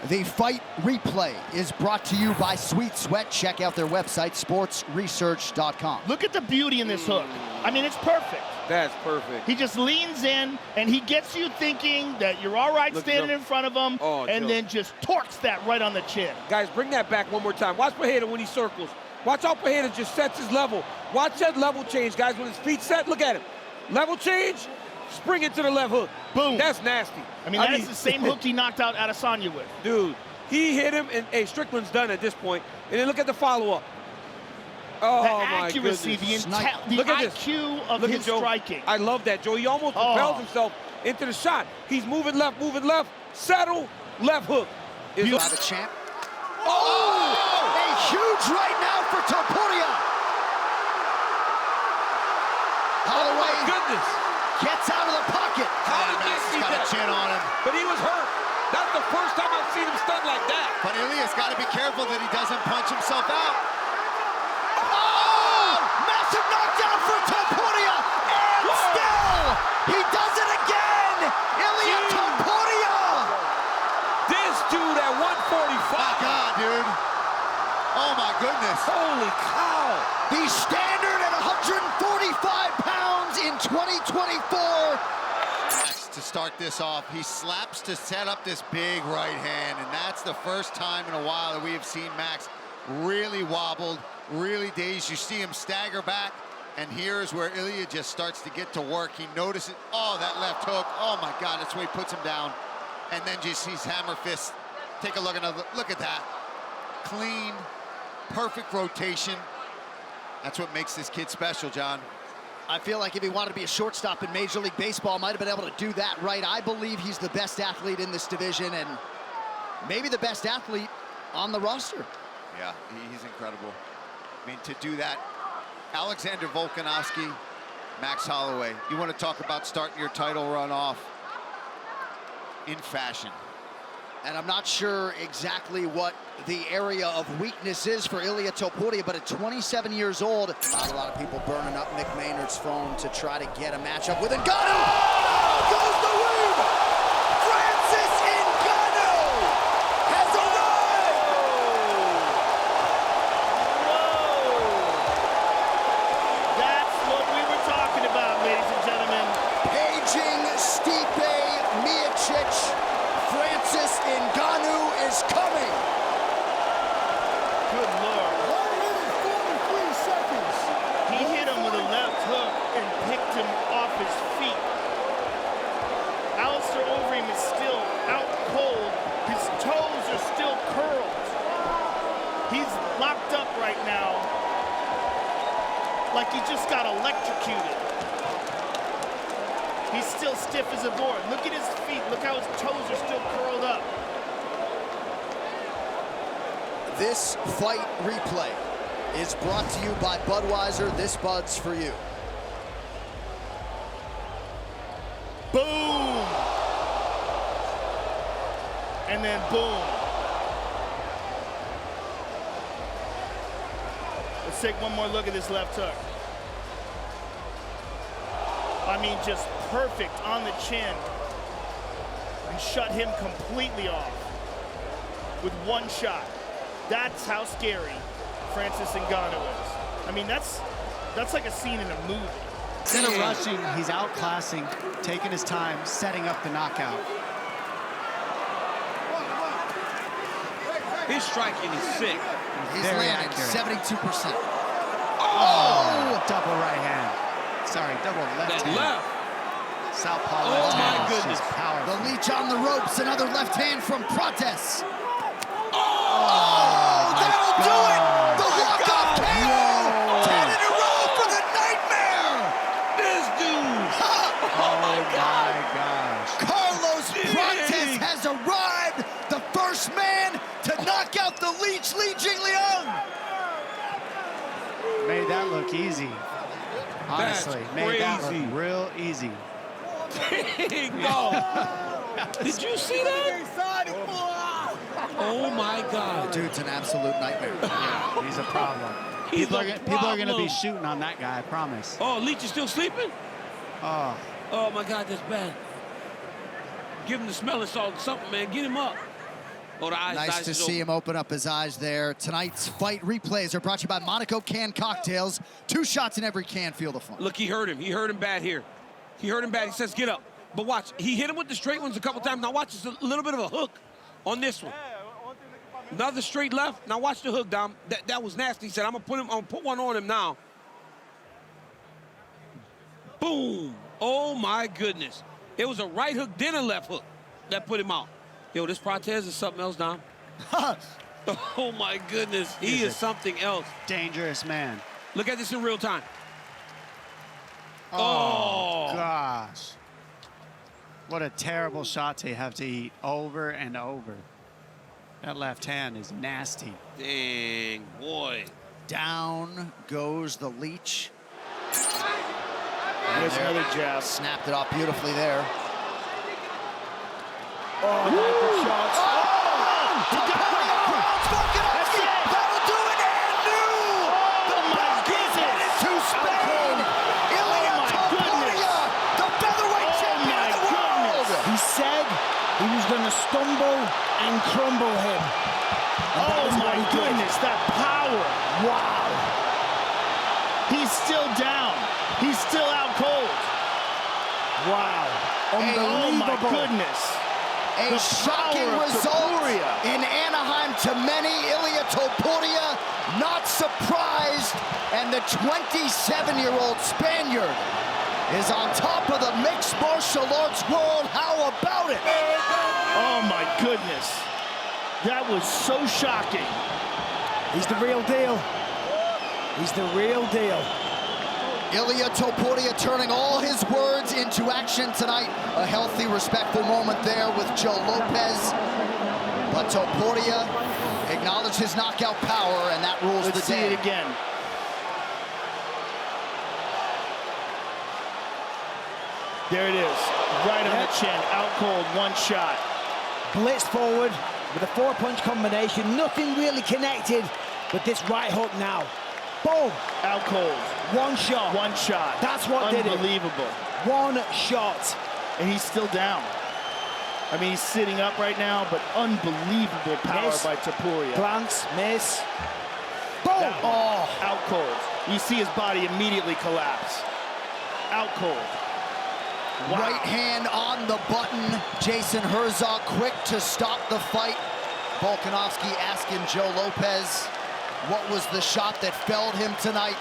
The fight replay is brought to you by Sweet Sweat. Check out their website, sportsresearch.com. Look at the beauty in this hook. I mean, it's perfect. That's perfect. He just leans in, and he gets you thinking that you're all right standing in front of him, and then just torques that right on the chin. Guys, bring that back one more time. Watch Pereira when he circles. Watch how Pereira just sets his level. Watch that level change, guys. When his feet set, look at him. Level change, spring into the left hook. Boom. That's nasty. I mean, that's the same hook he knocked out Adesanya with. Dude, he hit him, and Strickland's done at this point. And then look at the follow-up. Oh, the my accuracy, goodness. the look at IQ of his striking. I love that, Joe. He almost propels himself into the shot. He's moving left, settle, left hook. By the champ. A huge right now for Topuria. Holloway gets out of the pocket. How did Max see got a chin on him? But he was hurt. That's the first time I've seen him stunned like that. But Ilia's got to be careful that he doesn't punch himself out. Massive knockdown for Topuria, and still, he does it again! Ilia Topuria! This dude at 145. My God, dude. Oh, my goodness. Holy cow. The standard at 145 pounds in 2024. To start this off, he slaps to set up this big right hand, and that's the first time in a while that we have seen Max really wobbled, really dazed. You see him stagger back, and here's where Ilia just starts to get to work. He notices, that left hook. Oh my God, that's where he puts him down. And then just sees hammer fist. Take a look at that. Clean, perfect rotation. That's what makes this kid special, John. I feel like if he wanted to be a shortstop in Major League Baseball, might have been able to do that right. I believe he's the best athlete in this division, and maybe the best athlete on the roster. Yeah, he's incredible. I mean, to do that, Alexander Volkanovski, Max Holloway. You want to talk about starting your title run off in fashion. And I'm not sure exactly what the area of weakness is for Ilia Topuria, but at 27 years old, not a lot of people burning up Mick Maynard's phone to try to get a matchup with Ngannou. Goes the win! Francis Ngannou has arrived! Whoa! That's what we were talking about, ladies and gentlemen. Paging Stipe Miocic. Francis Ngannou is coming. Good Lord. 1 minute, 43 seconds. He hit him with a left hook and picked him off his feet. Alistair Overeem is still out cold. His toes are still curled. He's locked up right now like he just got electrocuted. He's still stiff as a board. Look at his feet. Look how his toes are still curled up. This fight replay is brought to you by Budweiser. This Bud's for you. Boom! And then boom. Let's take one more look at this left hook. I mean, just perfect on the chin and shut him completely off with one shot. That's how scary Francis Ngannou is. I mean, that's like a scene in a movie. Instead of rushing, he's outclassing, taking his time, setting up the knockout. His striking is sick. He's very landing accurate. 72%. Oh! Double right hand. Sorry, double left hand. Left. Southpaw left hand. My goodness. Just powerful. The leech on the ropes, another left hand from Protes. That'll do it! The walk-off KO! 10 in a row for the Nightmare! This dude! Oh my gosh. Carlos Protes has arrived, the first first man to knock out the Leech, Li Jingliang. Made that look easy. Honestly, made that crazy. look real easy. Bingo! Did you see that? Oh my God. The dude's an absolute nightmare. Yeah, he's a problem. People are going to be shooting on that guy, I promise. Oh, Leech is still sleeping? Oh. Oh my God, that's bad. Give him the smelling salt, something, man. Get him up. Oh, the eyes. Nice to see him open up his eyes there. Tonight's fight replays are brought to you by Monaco Can Cocktails. 2 shots in every can. Feel the fun. Look, he hurt him. He hurt him bad here. He hurt him bad. He says, get up. But watch, he hit him with the straight ones a couple times. Now watch, it's a little bit of a hook on this one. Another straight left. Now watch the hook, Dom. That was nasty. He said, I'm gonna put one on him now. Boom. Oh my goodness. It was a right hook, then a left hook that put him out. Yo, this Protez is something else, Dom. Oh my goodness. He is something else. Dangerous man. Look at this in real time. Oh gosh. What a terrible shot to have to eat over and over. That left hand is nasty. Dang, boy. Down goes the Leech. There's another jab. Snapped it off beautifully there. Oh, good shots. That'll do it, and new! The Burgos headed to Spain! Ilia Topuria, the featherweight champion of the world! He said he was going to stumble and crumble him. Oh my goodness, that power. Wow. He's still down. He's still out cold. Wow. Oh my Unbelievable. goodness. A shocking result in Anaheim to many. Ilia Topuria not surprised, and the 27-year-old Spaniard is on top of the mixed martial arts world. How about it? Oh my goodness. That was so shocking. He's the real deal. He's the real deal. Ilia Topuria turning all his words into action tonight. A healthy, respectful moment there with Joe Lopez. But Topuria acknowledged his knockout power, and that rules the day. Let's see it again. There it is, right on the chin, out cold, one shot. Blitzed forward with a 4-punch combination. Nothing really connected, but this right hook now. Boom. Out cold. One shot. One shot. That's what did it. Unbelievable. One shot. And he's still down. I mean, he's sitting up right now, but unbelievable power by Topuria. Glance, miss. Boom. Oh, out cold. You see his body immediately collapse. Out cold. Wow. Right hand on the button. Jason Herzog quick to stop the fight. Volkanovski asking Joe Lopez, what was the shot that felled him tonight?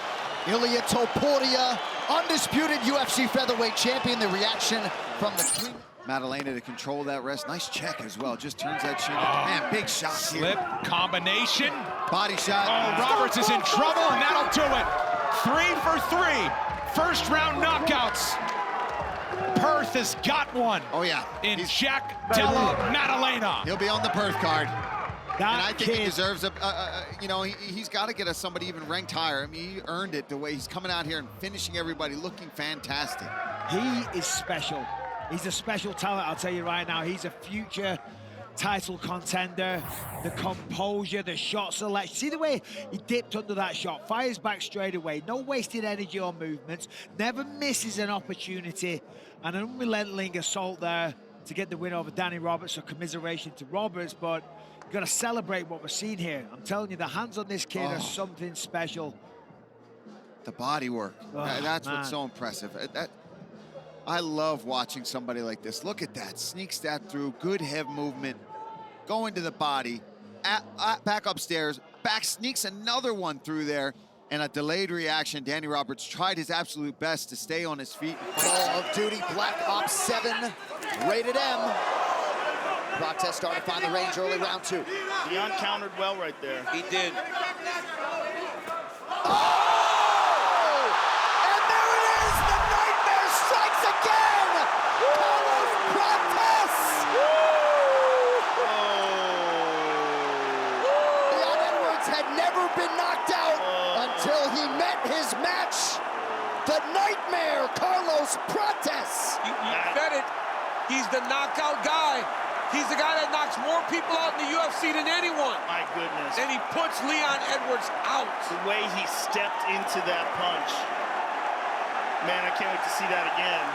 Ilia Topuria, undisputed UFC featherweight champion. The reaction from the team. Madalena to control that rest. Nice check as well. Just turns that chin. Man, big shot here. Slip, combination. Body shot. Oh, Roberts is in trouble, and that'll do it. 3 for 3. First round knockouts. Perth has got one. Oh, yeah. In Jack Della Maddalena. He'll be on the Perth card. That and I think kid. he deserves he's got to get us somebody even ranked higher. I mean, he earned it the way he's coming out here and finishing everybody, looking fantastic. He is special. He's a special talent, I'll tell you right now. He's a future title contender. The composure, the shot selection. See the way he dipped under that shot, fires back straight away, no wasted energy or movements, never misses an opportunity, and an unrelenting assault there to get the win over Danny Roberts. So commiseration to Roberts, but you've got to celebrate what we're seeing here. I'm telling you, the hands on this kid are something special. The body work, that's what's so impressive. I love watching somebody like this. Look at that, sneaks that through, good head movement, going to the body, back upstairs, back sneaks another one through there, and a delayed reaction. Danny Roberts tried his absolute best to stay on his feet. Call of Duty Black Ops 7, rated M. Protez started to find the range early round 2. Dion countered well right there. He did. He's the knockout guy. He's the guy that knocks more people out in the UFC than anyone. My goodness. And he puts Leon Edwards out. The way he stepped into that punch. Man, I can't wait to see that again.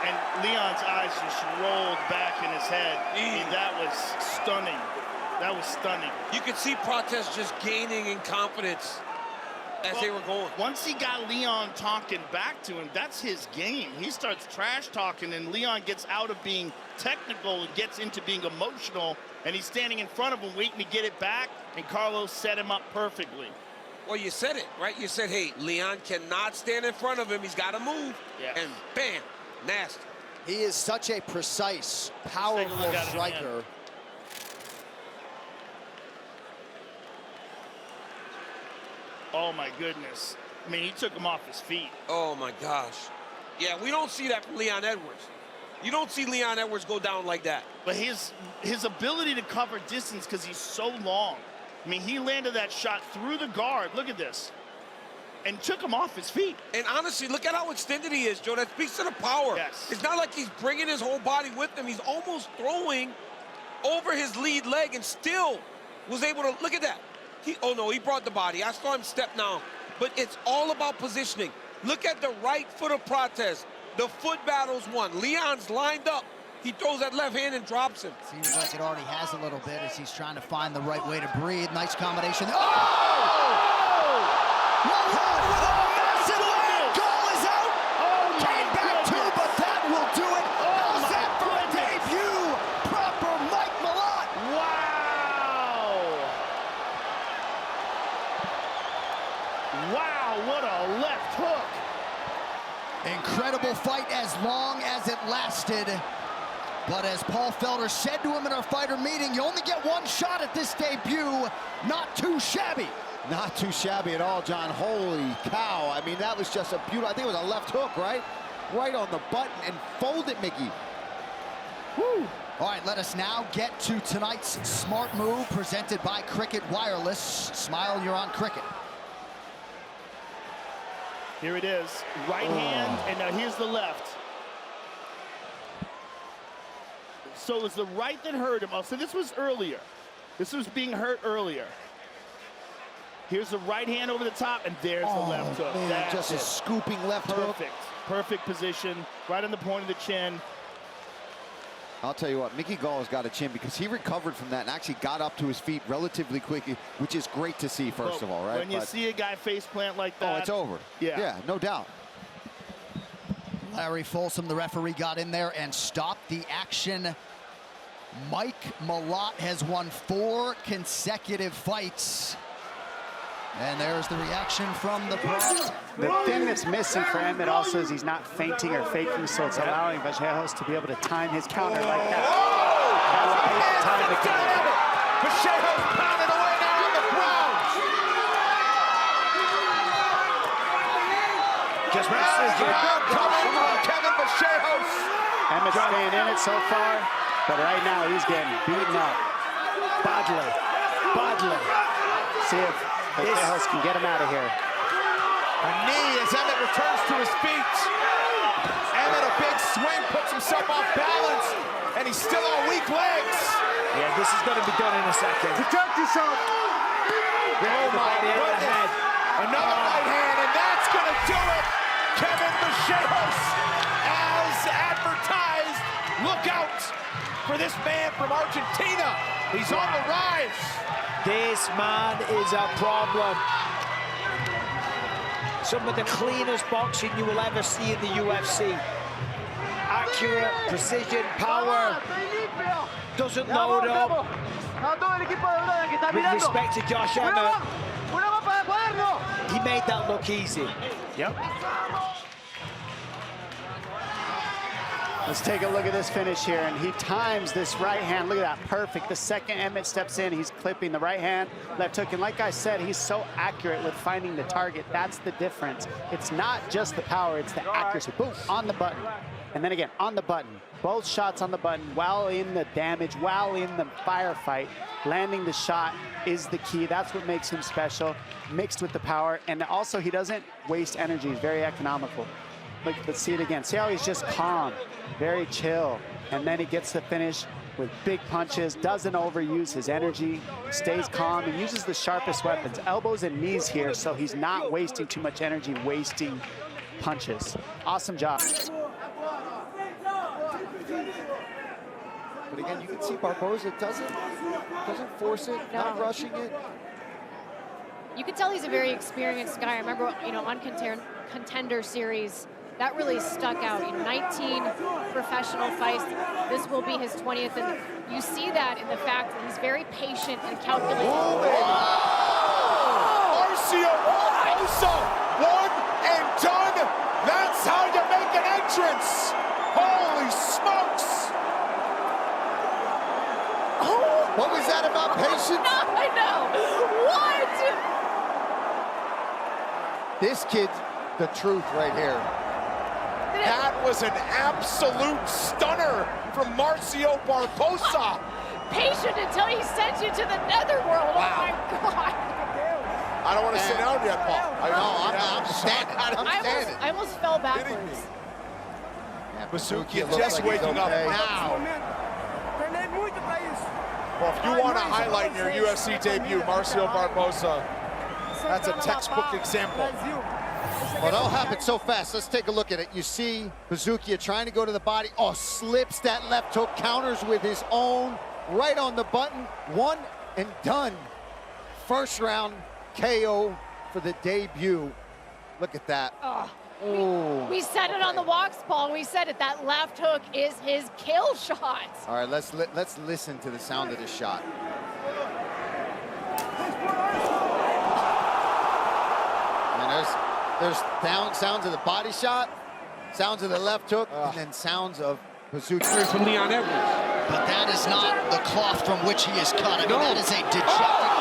And Leon's eyes just rolled back in his head. I mean, that was stunning. That was stunning. You could see Prates just gaining in confidence as they were going. Once he got Leon talking back to him, that's his game. He starts trash talking, and Leon gets out of being technical and gets into being emotional, and he's standing in front of him waiting to get it back, and Carlos set him up perfectly. Well, you said it, right? You said, hey, Leon cannot stand in front of him. He's got to move. Yes. And bam, nasty. He is such a precise, powerful striker. Oh, my goodness. I mean, he took him off his feet. Oh, my gosh. Yeah, we don't see that from Leon Edwards. You don't see Leon Edwards go down like that. But his ability to cover distance, because he's so long. I mean, he landed that shot through the guard. Look at this. And took him off his feet. And honestly, look at how extended he is, Joe. That speaks to the power. Yes. It's not like he's bringing his whole body with him. He's almost throwing over his lead leg and still was able to, look at that. Oh no, he brought the body. I saw him step now. But it's all about positioning. Look at the right foot of Prates. The foot battle's won. Leon's lined up. He throws that left hand and drops him. Seems like it already has a little bit as he's trying to find the right way to breathe. Nice combination. Oh! Massive leg goal is out. Came back too, but that will do it. How's that for a debut? Proper Mike Malott. Wow, what a left hook. Incredible fight as long as it lasted. But as Paul Felder said to him in our fighter meeting, you only get one shot at this debut. Not too shabby. Not too shabby at all, John. Holy cow. I mean, that was just a beautiful, I think it was a left hook, right? Right on the button and fold it, Mickey. Woo. All right, let us now get to tonight's smart move presented by Cricket Wireless. Smile, you're on Cricket. Here it is. Right hand, and now here's the left. So it was the right that hurt him. Oh, so this was earlier. This was being hurt earlier. Here's the right hand over the top, and there's the left hook. Man, That's just a scooping left hook. Perfect position, right on the point of the chin. I'll tell you what, Mickey Gall's got a chin because he recovered from that and actually got up to his feet relatively quickly, which is great to see, first of all, right? When you see a guy face plant like that. Oh, it's over. Yeah, no doubt. Larry Folsom, the referee, got in there and stopped the action. Mike Malott has won 4 consecutive fights. And there's the reaction from the pro. The thing that's missing for Emett also is he's not feinting or faking, so it's allowing Vallejos to be able to time his counter like that. Vallejos pounded away now on the ground. Just precision. Coming from Kevin Vallejos. Emmett's staying in it so far, but right now he's getting beaten up. Badly. See if Vallejos can get him out of here. A knee as Emett returns to his feet. Emett, a big swing, puts himself off balance, and he's still on weak legs. Yeah, this is going to be done in a second. Protect yourself. Oh my goodness. Another right hand, and that's going to do it. Kevin Vallejos, as advertised. Look out for this man from Argentina. He's on the rise. This man is a problem. Some of the cleanest boxing you will ever see in the UFC. Accurate, precision, power. Doesn't load up. With respect to Josh Emmett, he made that look easy. Yep. Let's take a look at this finish here, and he times this right hand. Look at that, perfect. The second Emett steps in, he's clipping the right hand, left hook, and like I said, he's so accurate with finding the target. That's the difference. It's not just the power, it's the accuracy. Boom, on the button. And then again, on the button. Both shots on the button while in the damage, while in the firefight. Landing the shot is the key. That's what makes him special, mixed with the power. And also, he doesn't waste energy. He's very economical. let's see it again. See how he's just calm, very chill. And then he gets the finish with big punches, doesn't overuse his energy, stays calm, and uses the sharpest weapons, elbows and knees here, so he's not wasting too much energy, wasting punches. Awesome job. But again, you can see Barboza doesn't force it, not rushing it. You can tell he's a very experienced guy. I remember, you know, on Contender Series, that really stuck out. 19 professional fights. This will be his 20th, and you see that in the fact that he's very patient and calculated. Marcio Barboza, one and done. That's how you make an entrance. Holy smokes! What was that about patience? I know. What? This kid's the truth right here. That was an absolute stunner from Marcio Barboza. Patient until he sent you to the netherworld. Wow. Oh my God. I don't want to sit down yet, Paul. I'm standing. I almost fell backwards. Bazooki just waking up now. Well, if you want to highlight in your UFC debut, Marcio Barboza, that's a textbook example. Well, it all happened so fast. Let's take a look at it. You see Bazooki trying to go to the body. Oh, slips that left hook, counters with his own, right on the button. One and done. First round KO for the debut. Look at that. Oh, we said it on the walks, Paul. We said it. That left hook is his kill shot. All right, let's listen to the sound of the shot. And there's sounds of the body shot, sounds of the left hook, and then sounds of Bazooki. From Leon Edwards. But that is not the cloth from which he is cut. I mean, that is a dejected...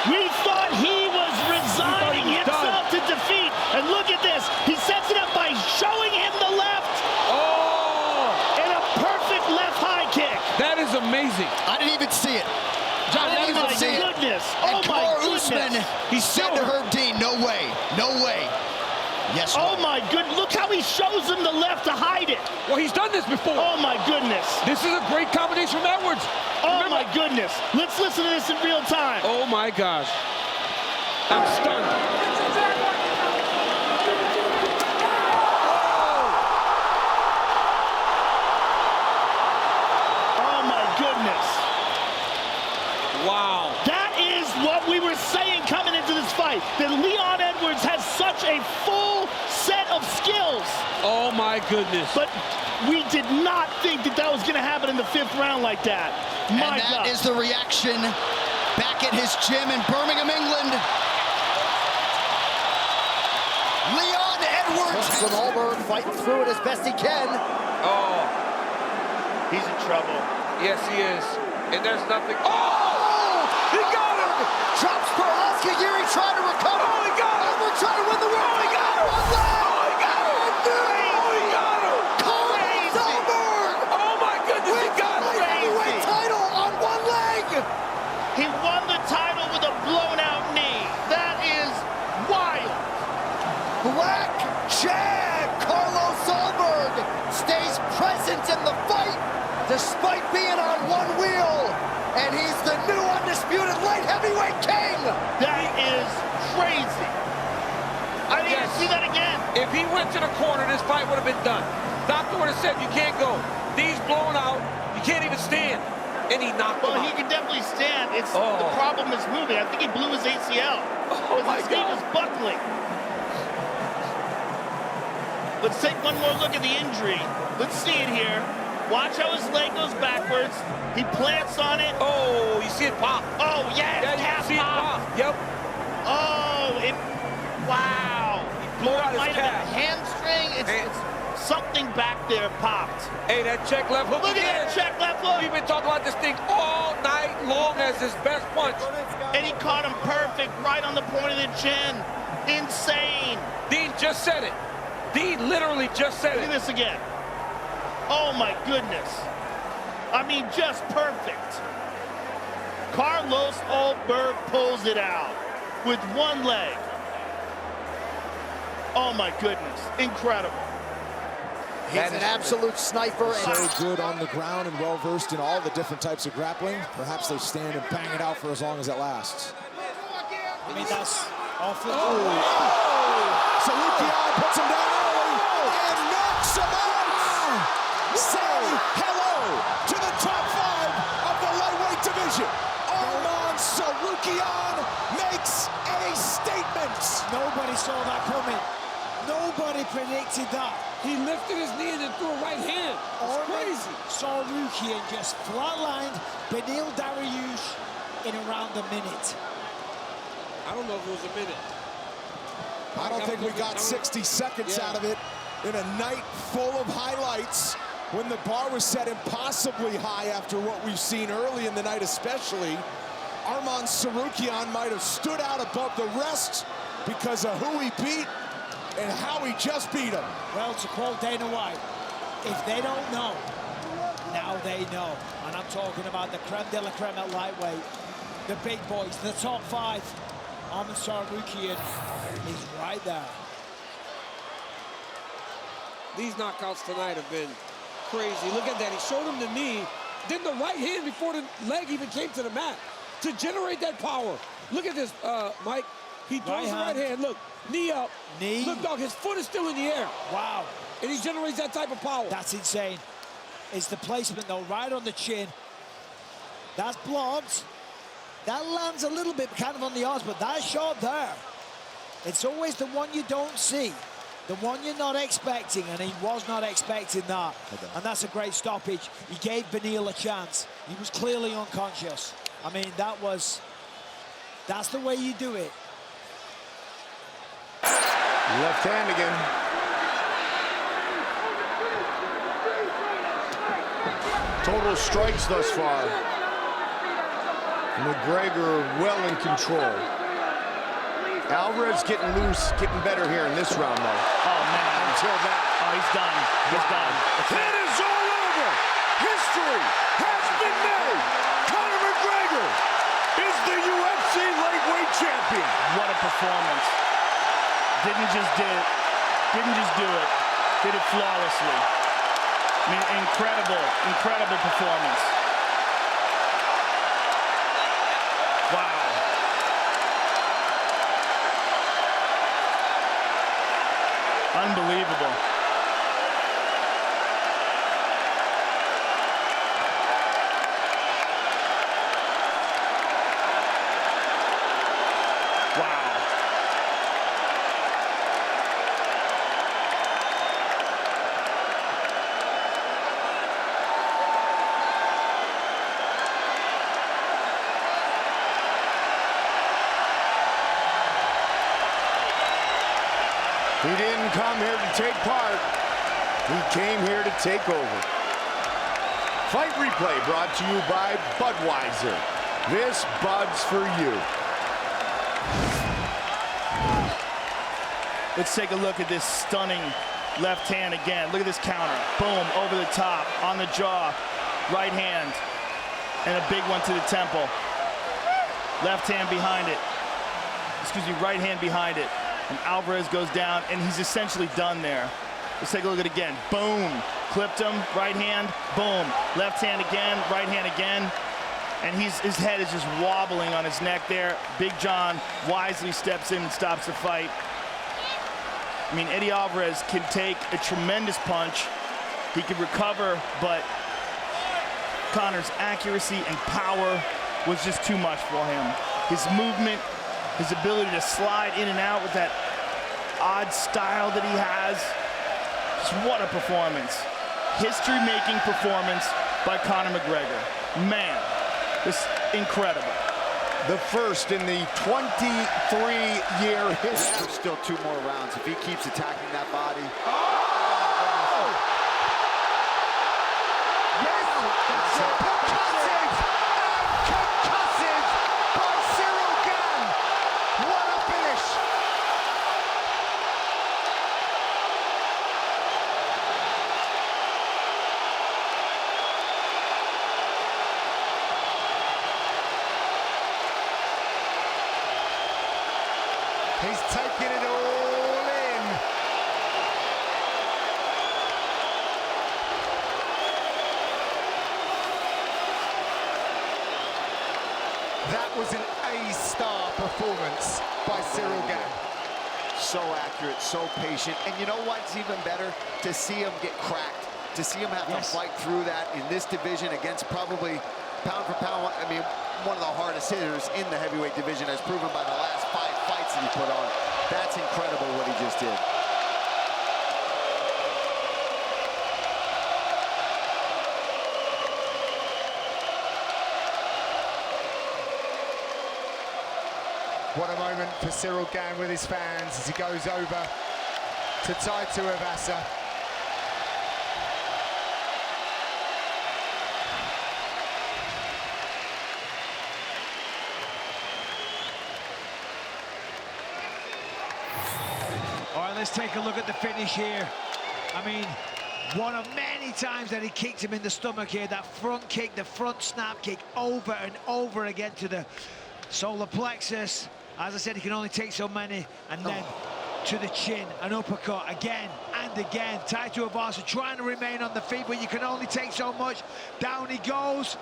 We thought he was resigning himself to defeat. And look at this. He sets it up by showing him the left. Oh! And a perfect left high kick. That is amazing. I didn't even see it. John, I didn't even see it. Oh my goodness. He said to Herb Dean, no way, no way. Yes. Oh my goodness. Look how he shows him the left to hide it. Well, he's done this before. Oh my goodness. This is a great combination from Edwards. Oh my goodness. Let's listen to this in real time. Oh my gosh. I'm stunned. Oh my goodness. Wow. That is what we were saying coming into this fight. That Leon Edwards has such a full set of skills. Oh my goodness. But we did not think that that was going to happen in the 5th round like that. My God. God. Is the reaction back at his gym in Birmingham, England. Leon Edwards. Romero fighting through it as best he can. Oh. He's in trouble. Yes, he is. And there's nothing. Oh! He got him! Drops for Askren, trying to recover. Oh, he got him! Edwards trying to win the world. Oh, he got him! One leg. Oh, he got him! Oh, he got him! Oh my goodness, he got him! Heavyweight title on one leg. He won the title with a blown-out knee. That is wild. Black Chad Carlos Solberg stays present in the fight despite being on one wheel, and he's the new undisputed light heavyweight king. That is crazy. I need to see that again. If he went to the corner, this fight would have been done. Doctor would have said, you can't go. Knee's blown out. You can't even stand. and he knocked him out. Well, he can definitely stand. It's the problem is moving. I think he blew his ACL. His knee was buckling. Let's take one more look at the injury. Let's see it here. Watch how his leg goes backwards. He plants on it. Oh, you see it pop. Oh, yes, yeah, you see pop. it pop. Yep. Oh, wow. He blew out his calf. Hamstring. It's something back there popped. Hey, that check left hook. Look at that check left hook. We've been talking about this thing all night long as his best punch. And he caught him perfect right on the point of the chin. Insane. Dean just said it. Dean literally just said it. Look at this again. Oh, my goodness. I mean, just perfect. Carlos Ulberg pulls it out with one leg. Oh, my goodness. Incredible. He's an absolute sniper. So good on the ground and well-versed in all the different types of grappling. Perhaps they stand and bang it out for as long as it lasts. I mean, that's awful. Sarukian puts him down early and knocks him out. Say hello to the top 5 of the lightweight division. Arman Sarukian makes a statement. Nobody saw that coming. Nobody predicted that. He lifted his knee and then threw a right hand. It's crazy. Sarukian just flatlined Beneil Dariush in around a minute. I don't know if it was a minute. I don't think we got 60 seconds out of it in a night full of highlights when the bar was set impossibly high after what we've seen early in the night especially. Arman Sarukian might have stood out above the rest because of who he beat and how he just beat him. Well, to quote Dana White, if they don't know, now they know. And I'm talking about the creme de la creme at lightweight, the big boys, the top 5. Arman Sarukian is right there. These knockouts tonight have been crazy. Look at that. He showed him the knee, then the right hand before the leg even came to the mat to generate that power. Look at this, Mike. He throws the right hand. Look, knee up. Knee. Look, dog, his foot is still in the air. Wow. And he generates that type of power. That's insane. It's the placement, though, right on the chin. That's blocked. That lands a little bit kind of on the odds, but that shot there, it's always the one you don't see, the one you're not expecting, and he was not expecting that. And that's a great stoppage. He gave Beneil a chance. He was clearly unconscious. I mean, that's the way you do it. Left hand again. Total strikes thus far. McGregor well in control. Alvarez getting loose, getting better here in this round, though. Oh, man. Until that. Oh, he's done. He's done. It is all over. History has been made. Conor McGregor is the UFC lightweight champion. What a performance. Didn't just do it. Did it flawlessly. I mean, incredible performance. Wow. Unbelievable. Wow. He didn't come here to take part. He came here to take over. Fight replay brought to you by Budweiser. This Bud's for you. Let's take a look at this stunning left hand again. Look at this counter. Boom, over the top, on the jaw. Right hand, and a big one to the temple. Left hand behind it. Excuse me, right hand behind it. And Alvarez goes down, and he's essentially done there. Let's take a look at it again. Boom, clipped him, right hand, boom. Left hand again, right hand again. And his head is just wobbling on his neck there. Big John wisely steps in and stops the fight. I mean, Eddie Alvarez can take a tremendous punch. He can recover, but Conor's accuracy and power was just too much for him. His movement, his ability to slide in and out with that odd style that he has. Just what a performance. History-making performance by Conor McGregor. Man, just incredible. The first in the 23-year history. There's still 2 more rounds. If he keeps attacking that body. Concussive by Cyril Gane. What a finish. He's taking it all in. That was an A-star performance by Cyril Gane. So accurate, so patient. And you know what's even better? To see him get cracked. To see him have to fight through that in this division against probably pound for pound, I mean, one of the hardest hitters in the heavyweight division, as proven by the last 5 fights that he put on. That's incredible what he just did. What a moment for Cyril Gane with his fans as he goes over to Taito Avasa. All right, let's take a look at the finish here. I mean, one of many times that he kicked him in the stomach here. That front kick, the front snap kick, over and over again to the solar plexus. As I said, he can only take so many. And then to the chin, an uppercut again and again. Taito Avasa trying to remain on the feet, but you can only take so much. Down he goes.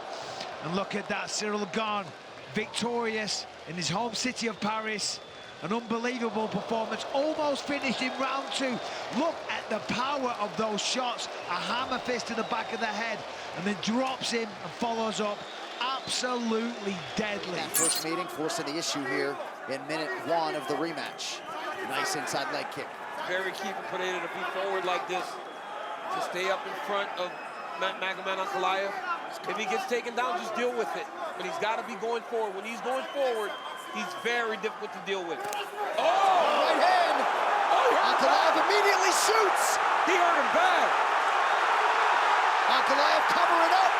And look at that, Cyril Gane, victorious in his home city of Paris. An unbelievable performance, almost finished in round 2. Look at the power of those shots. A hammer fist to the back of the head, and then drops him and follows up. Absolutely deadly. That first meeting forcing the issue here in minute 1 of the rematch. Nice inside leg kick. Very key for Pereira to be forward like this, to stay up in front of Magomed Ankalaev. If he gets taken down, just deal with it. But he's got to be going forward. When he's going forward, he's very difficult to deal with. Oh! Right hand! Ankalaev immediately shoots! He hurt him bad. Ankalaev covering up.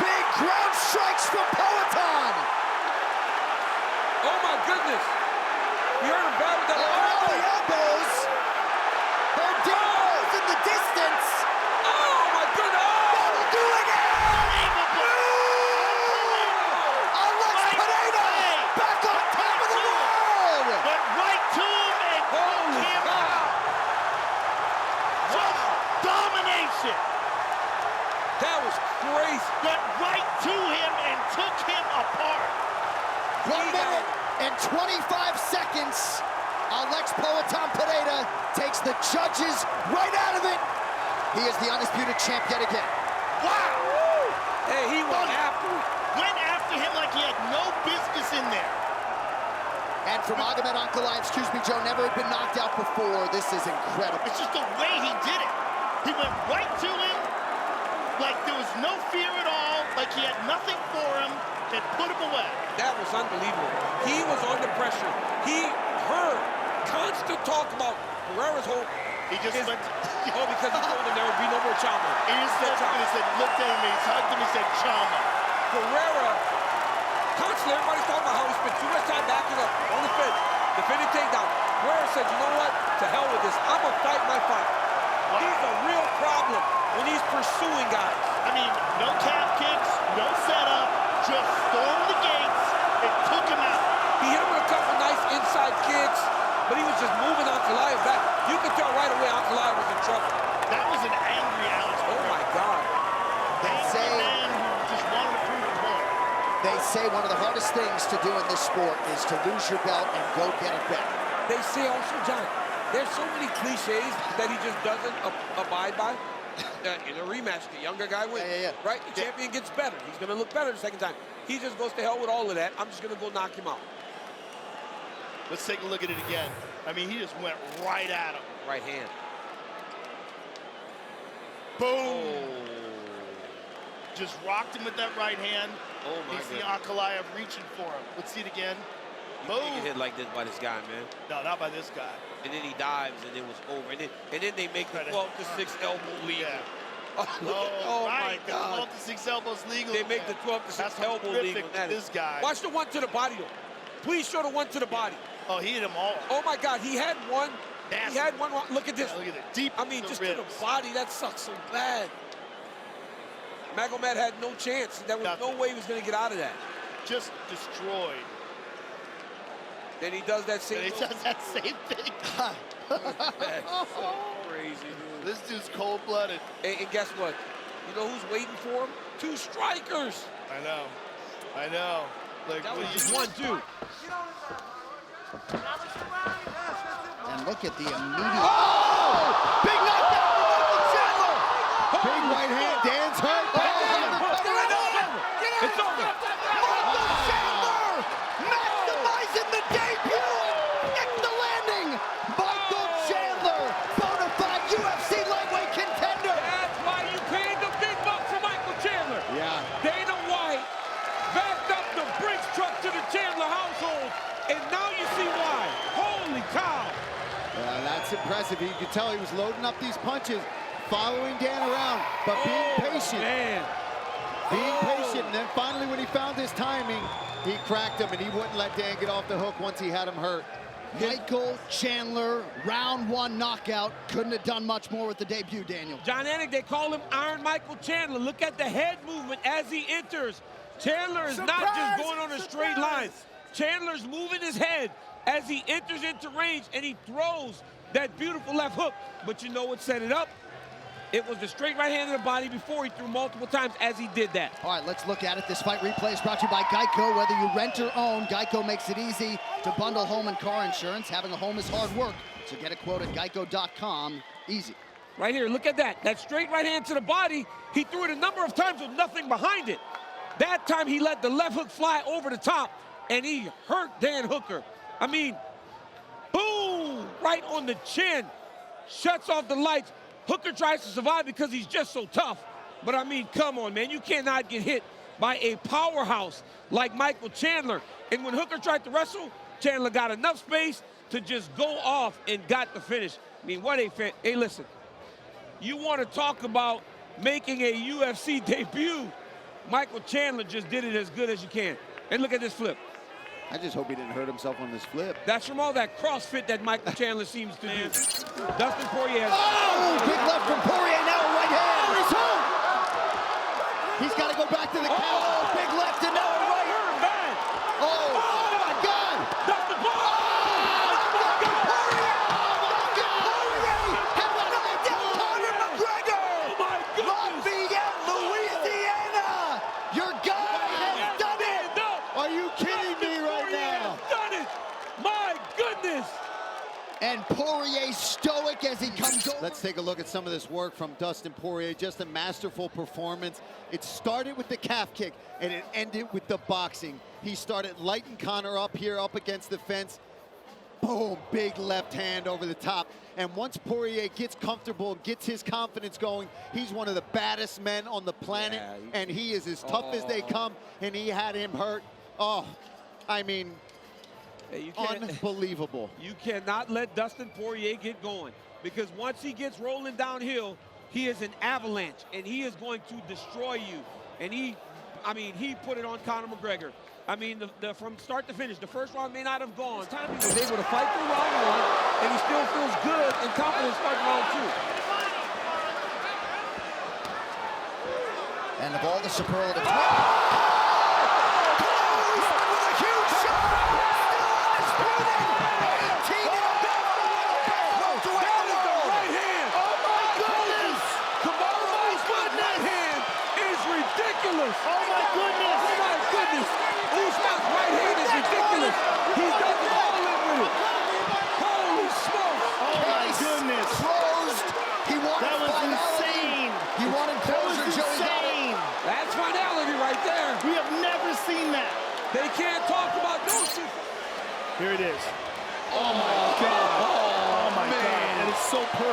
Big ground strikes from Poatan. Oh my goodness! He hurt him bad with that. Oh, the elbows! Burgos in the distance! Oh my goodness! That'll do it again! Alex Pereira back on top of the world! Went right to him and pulled him out. Just domination. That was crazy. Went right to him and took him apart. 1 minute and 25 seconds. Alex Poatan Pereira takes the judges right out of it. He is the undisputed champ yet again. Wow! Hey, he went after him. Went after him like he had no business in there. And from Magomed Ankalaev, excuse me, Joe, never had been knocked out before. This is incredible. It's just the way he did it. He went right to him like there was no fear at all, like he had nothing for him, and put him away. That was unbelievable. He was under pressure. He heard constant talk about Pereira's whole. He just went. Oh, because he told him there would be no more Chama. He just said, looked at him, he hugged him, he said, Chama. Pereira, constantly everybody's talking about how he spent too much time backing up on the fence, defending takedown. Pereira said, you know what? To hell with this. I'm going to fight my fight. Wow. He's a real problem when he's pursuing guys. I mean, no calf kicks, no setup, just stormed the gates and took him out. He hit him with a couple nice inside kicks, but he was just moving Ankalaev back. You could tell right away Ankalaev was in trouble. That was an angry Alex. Oh my God. They say, man who just wanted to prove a point. They say one of the hardest things to do in this sport is to lose your belt and go get it back. They say also, John, there's so many cliches that he just doesn't abide by. in a rematch, the younger guy wins. Yeah. Right? The champion gets better. He's going to look better the second time. He just goes to hell with all of that. I'm just going to go knock him out. Let's take a look at it again. I mean, he just went right at him. Right hand. Boom. Just rocked him with that right hand. Oh, my He's goodness. the Ankalaev reaching for him. Let's see it again. You can't get hit like this by this guy, man. No, not by this guy. And then he dives, and it was over. And then they make the 12-6 elbow legal. Yeah. Oh right. my God. 12 to 6 elbows legal. They make the 12-6 elbow legal. This guy. Watch the one to the body, though. Please show the one to the body. Oh, he hit them all. Oh my God, he had one. Nasty. He had one. Look at this. Yeah, look at it. Deep. I mean, just to the body. That sucks so bad. Magomed had no chance. There was no way he was going to get out of that. Just destroyed. Then he does that same. And he does that same thing. That's so crazy, dude. This dude's cold-blooded. And guess what? You know who's waiting for him? 2 strikers. I know. I know. Like, that was just 1, 2. And look at the immediate. Oh! Big knockdown for Michael Chandler! Big right hand. Dan's hurt. It's over. Michael Chandler maximizing the debut. Nick the landing. Michael Chandler, bona fide UFC lightweight contender. That's why you paid the big bucks for Michael Chandler. Yeah. Dana White backed up the Brinks truck to the Chandler household, and now you see why. Holy cow. Yeah, that's impressive. You could tell he was loading up these punches, following Dan around, but being patient. Man. Being patient, and then finally when he found his timing, he cracked him, and he wouldn't let Dan get off the hook once he had him hurt. Michael Chandler, round 1 knockout. Couldn't have done much more with the debut, Daniel. John Anik, they call him Iron Michael Chandler. Look at the head movement as he enters. Chandler is not just going on a straight line. Chandler's moving his head as he enters into range, and he throws that beautiful left hook. But you know what set it up? It was the straight right hand to the body before he threw multiple times as he did that. All right, let's look at it. This fight replay is brought to you by Geico. Whether you rent or own, Geico makes it easy to bundle home and car insurance. Having a home is hard work, so get a quote at geico.com. Easy. Right here, look at that. That straight right hand to the body, he threw it a number of times with nothing behind it. That time he let the left hook fly over the top, and he hurt Dan Hooker. I mean, boom, right on the chin. Shuts off the lights. Hooker tries to survive because he's just so tough. But I mean, come on, man. You cannot get hit by a powerhouse like Michael Chandler. And when Hooker tried to wrestle, Chandler got enough space to just go off and got the finish. I mean, what a fan. Hey, listen. You want to talk about making a UFC debut? Michael Chandler just did it as good as you can. And look at this flip. I just hope he didn't hurt himself on this flip. That's from all that CrossFit that Michael Chandler seems to do. Dustin Poirier has... Oh, big left from Poirier, now a right hand. Oh, he's hurt. He's got to go back to the count. Oh, big left and now a right. Oh, my God. Dustin Poirier. And Poirier stoic as he comes over. Let's take a look at some of this work from Dustin Poirier. Just a masterful performance. It started with the calf kick, and it ended with the boxing. He started lighting Conor up here, up against the fence. Boom, big left hand over the top. And once Poirier gets comfortable and gets his confidence going, he's one of the baddest men on the planet, and he is as tough as they come, and he had him hurt. Oh, I mean... Hey, unbelievable. You cannot let Dustin Poirier get going, because once he gets rolling downhill, he is an avalanche, and he is going to destroy you. And he put it on Conor McGregor. I mean, from start to finish, the first round may not have gone. This time he was able to fight through round 1, and he still feels good and confident starting round 2. And of all the superlatives... Oh my goodness! Oh my goodness! Usman's right hand is ridiculous. He doesn't all in with it. Holy smokes! Oh my goodness! Closed. He won. That was insane.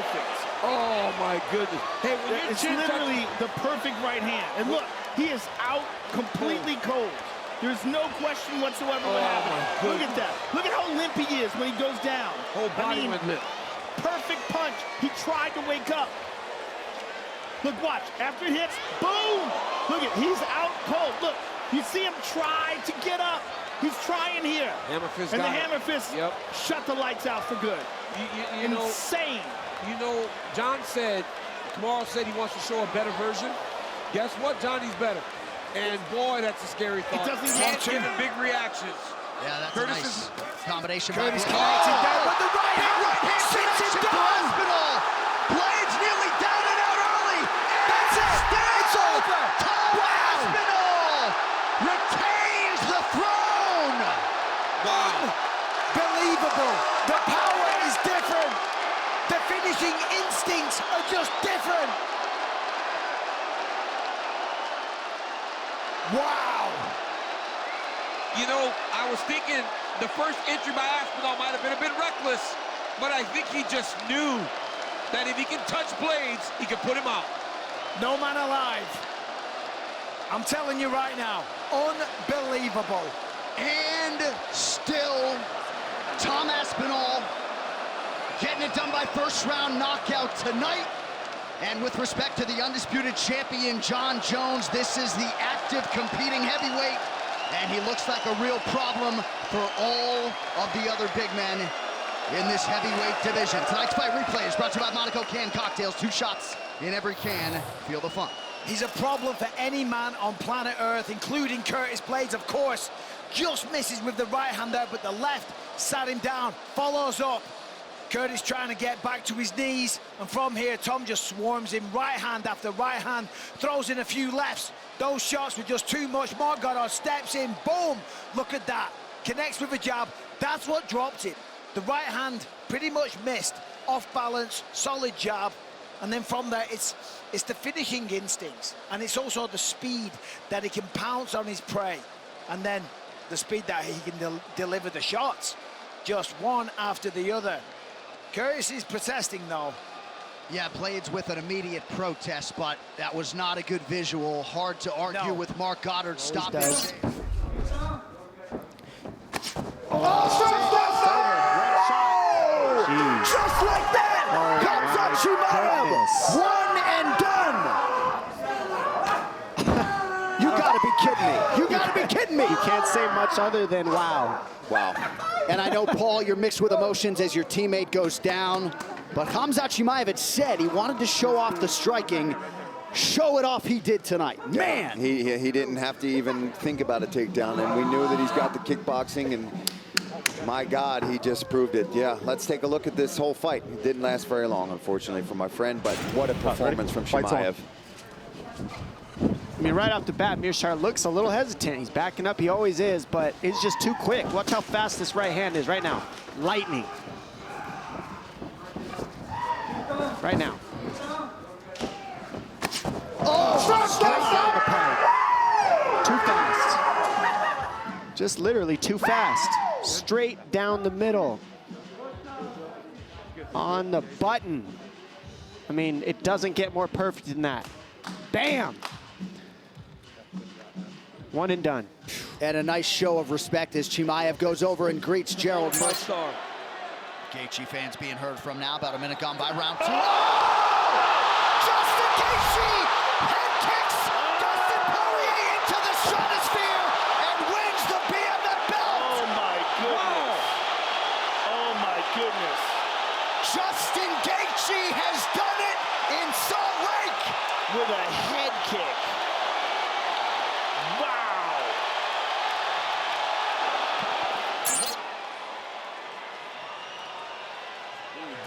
perfect. Oh my goodness. Hey, when it's literally the perfect right hand. And look, he is out completely cold. There's no question whatsoever what happened. Look at that. Look at how limp he is when he goes down. Whole body went limp. Perfect punch. He tried to wake up. Look, watch. After it hits, boom! Look at, he's out cold. Look, you see him try to get up. He's trying here. Hammer fist and the got hammer fist shut the lights out for good. You know, insane. You know, John said, Tomorrow said he wants to show a better version. Guess what? Johnny's better. And boy, that's a scary thought. It doesn't Can't give him big reactions. Yeah, that's Curtis a nice combination. Curtis connected there with the right hand. Sits him down. Blades nearly down and out early. That's it. It's over. Masvidal retains the throne. Unbelievable. The power is different. The finishing instincts are just different. Wow. You know, I was thinking the first entry by Masvidal might have been a bit reckless, but I think he just knew that if he can touch blades, he can put him out. No man alive. I'm telling you right now, unbelievable. And still, Tom Aspinall getting it done by first round knockout tonight. And with respect to the undisputed champion, John Jones, this is the active competing heavyweight. And he looks like a real problem for all of the other big men in this heavyweight division. Tonight's fight replay is brought to you by Monaco Can Cocktails. 2 shots in every can. Feel the fun. He's a problem for any man on planet Earth, including Curtis Blades, of course. Just misses with the right hand there, but the left sat him down, follows up. Curtis trying to get back to his knees, and from here, Tom just swarms him right hand after right hand, throws in a few lefts. Those shots were just too much. Margoddard steps in, boom! Look at that. Connects with a jab. That's what dropped it. The right hand pretty much missed. Off balance, solid jab. And then from there, it's the finishing instincts. And it's also the speed that he can pounce on his prey. And then the speed that he can deliver the shots. Just one after the other. Curtis is protesting, though. Yeah, Blades with an immediate protest, but that was not a good visual. Hard to argue with Mark Goddard stopping. Just like that! Comes up Chimaev! One and done! You gotta be kidding me. You gotta be kidding me. You can't say much other than wow. Wow. And I know, Paul, you're mixed with emotions as your teammate goes down, but Khamzat Chimaev had said he wanted to show off the striking. Show it off he did tonight. Man! He didn't have to even think about a takedown, and we knew that he's got the kickboxing, and my God, he just proved it. Yeah, let's take a look at this whole fight. It didn't last very long, unfortunately, for my friend, but what a performance from Chimaev. I mean, right off the bat, Mearshart looks a little hesitant. He's backing up, he always is, but it's just too quick. Watch how fast this right hand is right now. Lightning. Right now. Oh, straight down the pipe. Too fast. Just literally too fast. Straight down the middle. On the button. I mean, it doesn't get more perfect than that. Bam! One and done. And a nice show of respect as Chimaev goes over and greets Gerald. Gaethje fans being heard from now. About a minute gone by round 2. Justin Gaethje head kicks Dustin Poirier into the stratosphere and wins the BMF belt. Oh my goodness. Oh my goodness. Justin Gaethje has done it in Salt Lake with a head kick.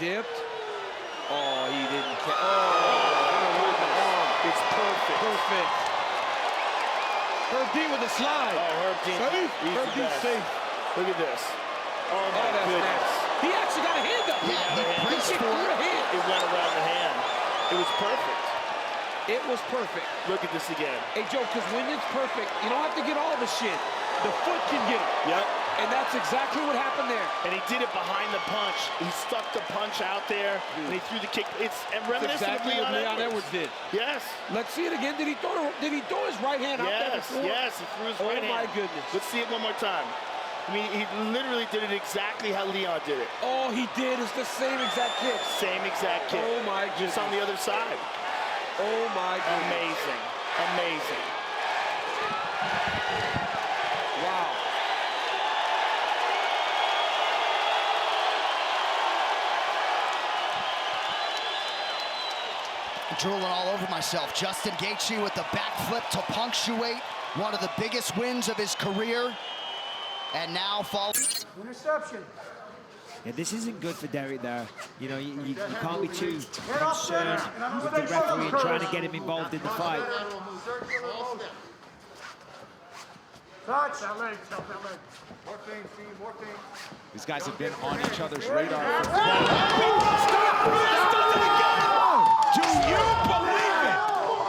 Dipped. Oh, he didn't catch. It's perfect. Perfect. Herb D with a slide. Oh, Herb D. Herb D safe. Look at this. Oh my goodness. Nice. He actually got a hand up. It went around the hand. It was perfect. It was perfect. Look at this again. Hey, Joe, because when it's perfect, you don't have to get all the shit. The foot can get it. Yep. And that's exactly what happened there. And he did it behind the punch. He stuck the punch out there, and he threw the kick. It's reminiscent exactly of what Leon Edwards did. Yes. Let's see it again. Did he throw his right hand out there before? Yes, he threw his right hand. Oh, my goodness. Let's see it one more time. I mean, he literally did it exactly how Leon did it. All he did is the same exact kick. Same exact kick. Oh, my goodness. Just on the other side. Oh, my goodness. Amazing. Amazing. Wow. Drooling all over myself. Justin Gaethje with the backflip to punctuate one of the biggest wins of his career. And now falls. Interception. Yeah, this isn't good for Derek there. You know, you can't be too concerned with the referee and trying to get him involved in the fight. Touch. That leg. More things, Steve. More things. These guys have been on each other's radar. Do you believe it?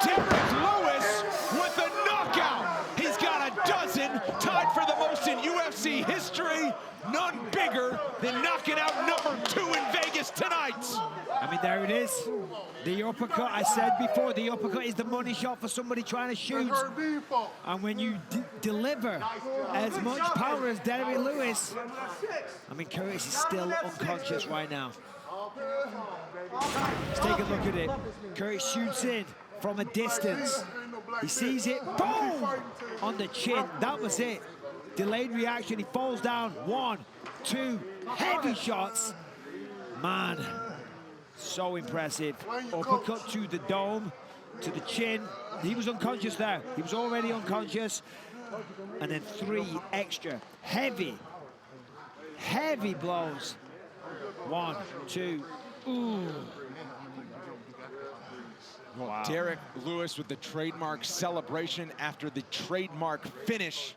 Derek Lewis with a knockout. He's got a dozen, tied for the most in UFC history. None bigger than knocking out #2 in Vegas tonight. I mean, there it is. The uppercut, I said before, the uppercut is the money shot for somebody trying to shoot. And when you deliver as much power as Derek Lewis, I mean, Curtis is still unconscious right now. Let's take a look at it. Curtis shoots in from a distance. He sees it, boom, on the chin. That was it. Delayed reaction, he falls down. 1, 2, heavy shots. Man, so impressive. Uppercut to the dome, to the chin. He was unconscious there. He was already unconscious. And then 3 extra heavy blows. 1, 2, ooh. Wow. Derek Lewis with the trademark celebration after the trademark finish.